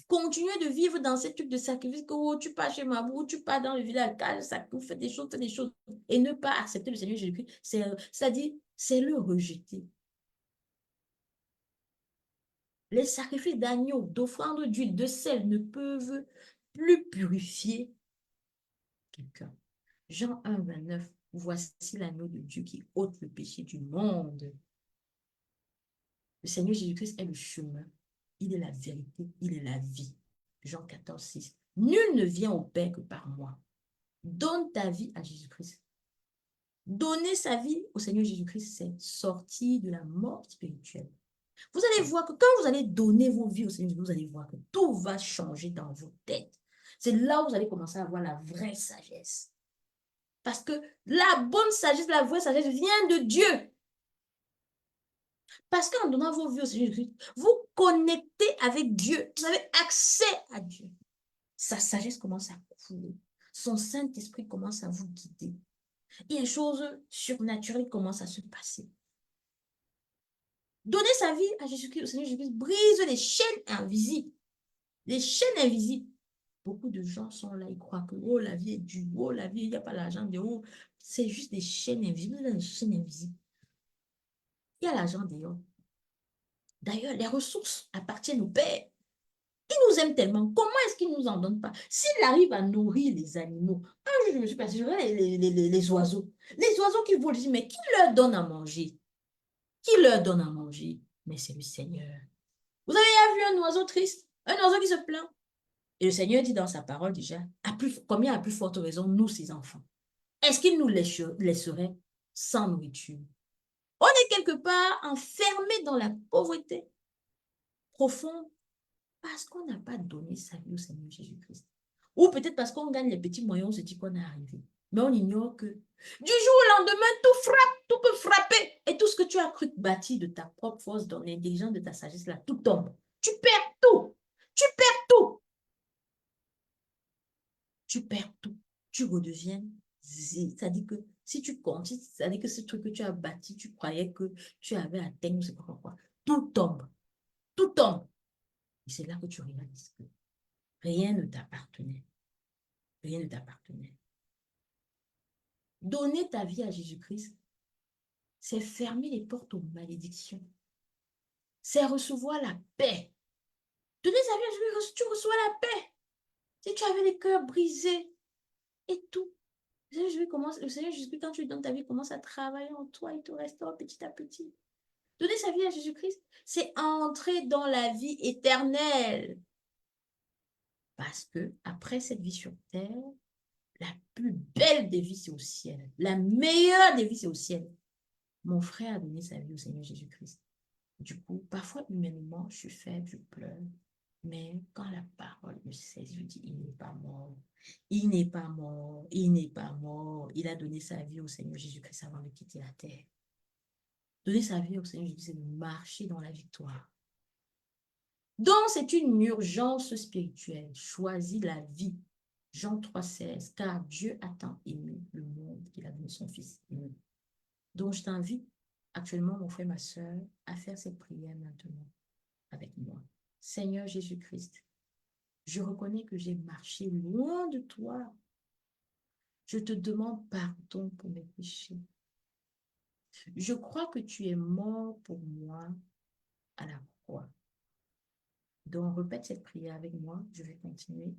Continuer de vivre dans ces trucs de sacrifice que oh, tu pars chez Mabou, tu pars dans le village, ça fait des choses, et ne pas accepter le Seigneur Jésus-Christ, c'est-à-dire, c'est le rejeter. Les sacrifices d'agneaux, d'offrandes d'huile, de sel ne peuvent plus purifier quelqu'un. Jean 1, 29. Voici l'agneau de Dieu qui ôte le péché du monde. Le Seigneur Jésus-Christ est le chemin. Il est la vérité. Il est la vie. Jean 14, 6. Nul ne vient au Père que par moi. Donne ta vie à Jésus-Christ. Donner sa vie au Seigneur Jésus-Christ, c'est sortir de la mort spirituelle. Vous allez voir que quand vous allez donner vos vies au Seigneur, vous allez voir que tout va changer dans vos têtes. C'est là où vous allez commencer à avoir la vraie sagesse. Parce que la bonne sagesse, la vraie sagesse vient de Dieu. Parce qu'en donnant vos vies au Seigneur, vous connectez avec Dieu. Vous avez accès à Dieu. Sa sagesse commence à couler. Son Saint-Esprit commence à vous guider. Et les choses surnaturelles commencent à se passer. Donner sa vie à Jésus-Christ, au Seigneur Jésus-Christ, brise les chaînes invisibles. Les chaînes invisibles. Beaucoup de gens sont là, ils croient que oh, la vie est dure, oh, la vie, il n'y a pas l'argent, oh, c'est juste des chaînes invisibles. Des chaînes invisibles. Il y a l'argent dehors. D'ailleurs, les ressources appartiennent au Père. Il nous aime tellement. Comment est-ce qu'il ne nous en donne pas? S'il arrive à nourrir les animaux, un jour, je me suis passée, je regarde les oiseaux. Les oiseaux qui volent, je dis, mais qui leur donne à manger? Qui leur donne à manger? Mais c'est le Seigneur. Vous avez vu un oiseau triste? Un oiseau qui se plaint? Et le Seigneur dit dans sa parole déjà, combien à plus forte raison, nous, ses enfants? Est-ce qu'il nous laisserait sans nourriture? On est quelque part enfermé dans la pauvreté profonde parce qu'on n'a pas donné sa vie au Seigneur Jésus-Christ. Ou peut-être parce qu'on gagne les petits moyens, on se dit qu'on est arrivé. Mais on ignore que du jour au lendemain, tout frappe, tout peut frapper. Et tout ce que tu as cru bâtir de ta propre force, de l'intelligence, de ta sagesse, là, tout tombe. Tu perds tout. Tu perds tout. Tu perds tout. Tu redeviens zé. C'est-à-dire que si tu continues, c'est-à-dire que ce truc que tu as bâti, tu croyais que tu avais atteint, je ne sais pas pourquoi. Tout tombe. Tout tombe. Et c'est là que tu réalises que rien ne t'appartenait. Rien ne t'appartenait. Donner ta vie à Jésus-Christ, c'est fermer les portes aux malédictions. C'est recevoir la paix. Donner sa vie à Jésus-Christ, tu reçois la paix. Si tu avais les cœurs brisés et tout, le Seigneur Jésus, quand tu lui donnes ta vie, commence à travailler en toi, il te restaure petit à petit. Donner sa vie à Jésus-Christ, c'est entrer dans la vie éternelle. Parce que après cette vie sur terre, la plus belle des vies, c'est au ciel. La meilleure des vies, c'est au ciel. Mon frère a donné sa vie au Seigneur Jésus-Christ. Du coup, parfois, humainement, je suis faible, je pleure. Mais quand la parole me saisit, je dis, il n'est pas mort. Il n'est pas mort. Il n'est pas mort. Il a donné sa vie au Seigneur Jésus-Christ avant de quitter la terre. Donner sa vie au Seigneur Jésus-Christ, c'est de marcher dans la victoire. Donc, c'est une urgence spirituelle. Choisis la vie. Jean 3,16. Car Dieu a tant aimé le monde qu'il a donné son Fils aimé. Donc, je t'invite actuellement, mon frère, ma soeur, à faire cette prière maintenant avec moi. Seigneur Jésus-Christ, je reconnais que j'ai marché loin de toi. Je te demande pardon pour mes péchés. Je crois que tu es mort pour moi à la croix. Donc, répète cette prière avec moi. Je vais continuer.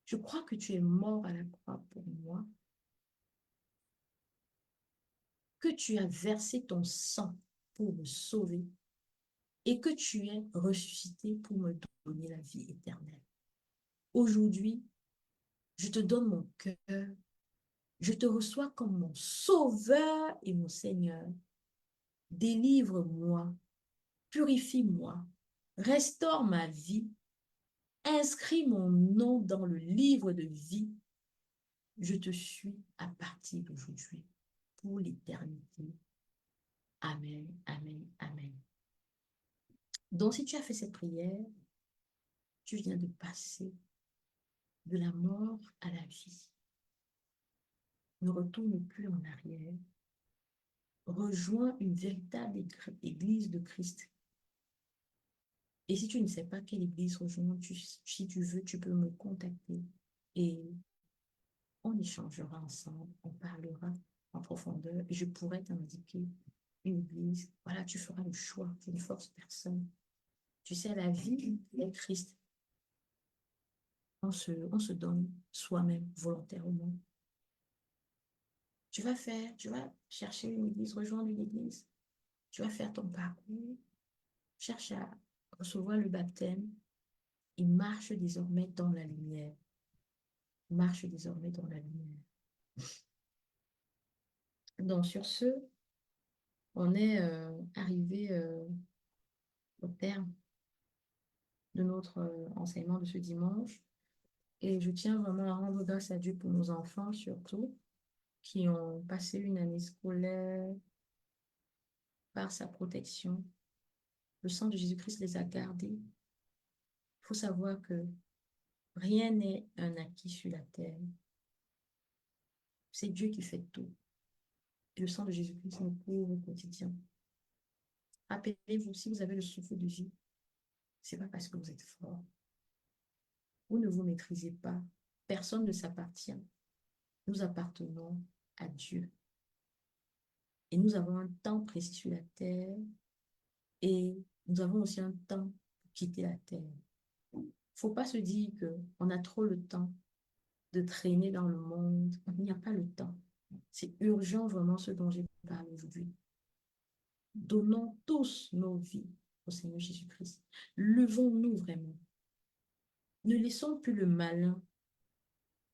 Je crois que tu es mort à la croix pour moi, que tu as versé ton sang pour me sauver et que tu es ressuscité pour me donner la vie éternelle. Aujourd'hui, je te donne mon cœur. Je te reçois comme mon sauveur et mon Seigneur. Délivre-moi, purifie-moi, restaure ma vie, inscris mon nom dans le livre de vie. Je te suis à partir d'aujourd'hui pour l'éternité. Amen, amen, amen. Donc, si tu as fait cette prière, tu viens de passer de la mort à la vie. Ne retourne plus en arrière. Rejoins une véritable église de Christ. Et si tu ne sais pas quelle église rejoindre, si tu veux, tu peux me contacter et on échangera ensemble, on parlera en profondeur et je pourrai t'indiquer une église. Voilà, tu feras le choix, tu ne forces personne. Tu sais, la vie est Christ. On se donne soi-même volontairement. Tu vas chercher une église, rejoindre une église. Tu vas faire ton parcours. Cherche à recevoir le baptême. Il marche désormais dans la lumière. Marche désormais dans la lumière. Donc, sur ce, on est arrivé au terme de notre enseignement de ce dimanche. Et je tiens vraiment à rendre grâce à Dieu pour nos enfants, surtout, qui ont passé une année scolaire par sa protection. Le sang de Jésus-Christ les a gardés. Il faut savoir que rien n'est un acquis sur la terre. C'est Dieu qui fait tout. Et le sang de Jésus-Christ nous couvre au quotidien. Rappelez-vous, si vous avez le souffle de vie, ce n'est pas parce que vous êtes fort. Vous ne vous maîtrisez pas. Personne ne s'appartient. Nous appartenons à Dieu. Et nous avons un temps précis sur la terre et nous avons aussi un temps pour quitter la terre. Il ne faut pas se dire qu'on a trop le temps de traîner dans le monde. Il n'y a pas le temps. C'est urgent vraiment ce dont j'ai parlé aujourd'hui. Donnons tous nos vies au Seigneur Jésus-Christ. Levons-nous vraiment. Ne laissons plus le malin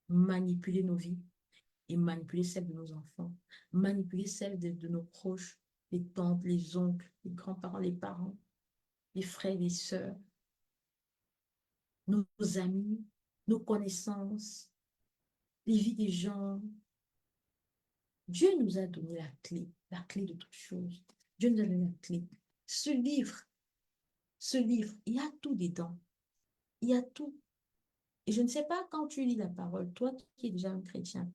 manipuler nos vies et manipuler celles de nos enfants, manipuler celles de nos proches, les tantes, les oncles, les grands-parents, les parents, les frères, les sœurs, nos amis, nos connaissances, les vies des gens. Dieu nous a donné la clé de toutes choses. Dieu nous a donné la clé. Ce livre, il y a tout dedans. Il y a tout. Et je ne sais pas quand tu lis la parole, toi qui es déjà un chrétien,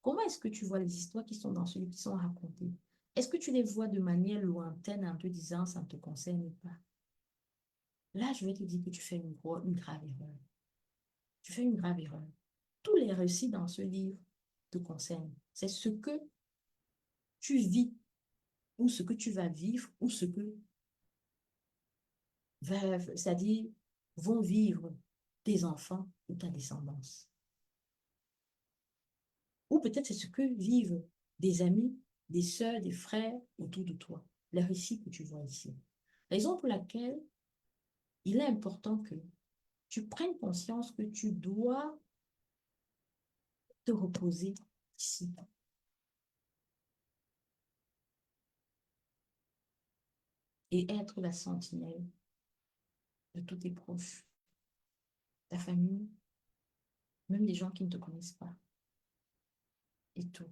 comment est-ce que tu vois les histoires qui sont dans ce livre, qui sont racontées? Est-ce que tu les vois de manière lointaine en te disant ça ne te concerne pas? Là, je vais te dire que tu fais une grave erreur. Tu fais une grave erreur. Tous les récits dans ce livre te concernent. C'est ce que tu vis ou ce que tu vas vivre ou ce que c'est-à-dire vont vivre tes enfants ou ta descendance. Ou peut-être c'est ce que vivent des amis, des sœurs, des frères autour de toi. Les récits que tu vois ici. Raison pour laquelle il est important que tu prennes conscience que tu dois te reposer ici et être la sentinelle de tous tes proches, ta famille, même les gens qui ne te connaissent pas et tout.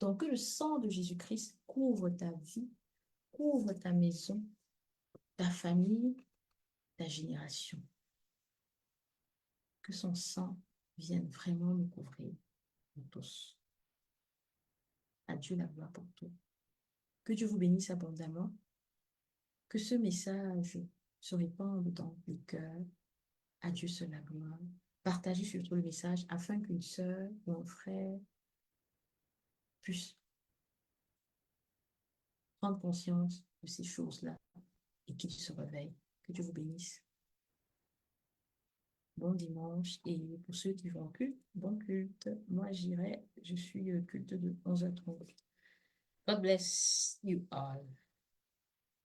Donc que le sang de Jésus-Christ couvre ta vie, couvre ta maison, ta famille, ta génération. Que son sang vienne vraiment nous couvrir, nous tous. À Dieu la gloire pour tout. Que Dieu vous bénisse abondamment. Que ce message se répande dans les cœurs. À Dieu seul la gloire. Partagez surtout le message afin qu'une sœur ou un frère puisse prendre conscience de ces choses-là et qu'il se réveille. Que Dieu vous bénisse. Bon dimanche. Et pour ceux qui vont en culte, bon culte. Moi, j'irai. Je suis culte de 11h30. God bless you all.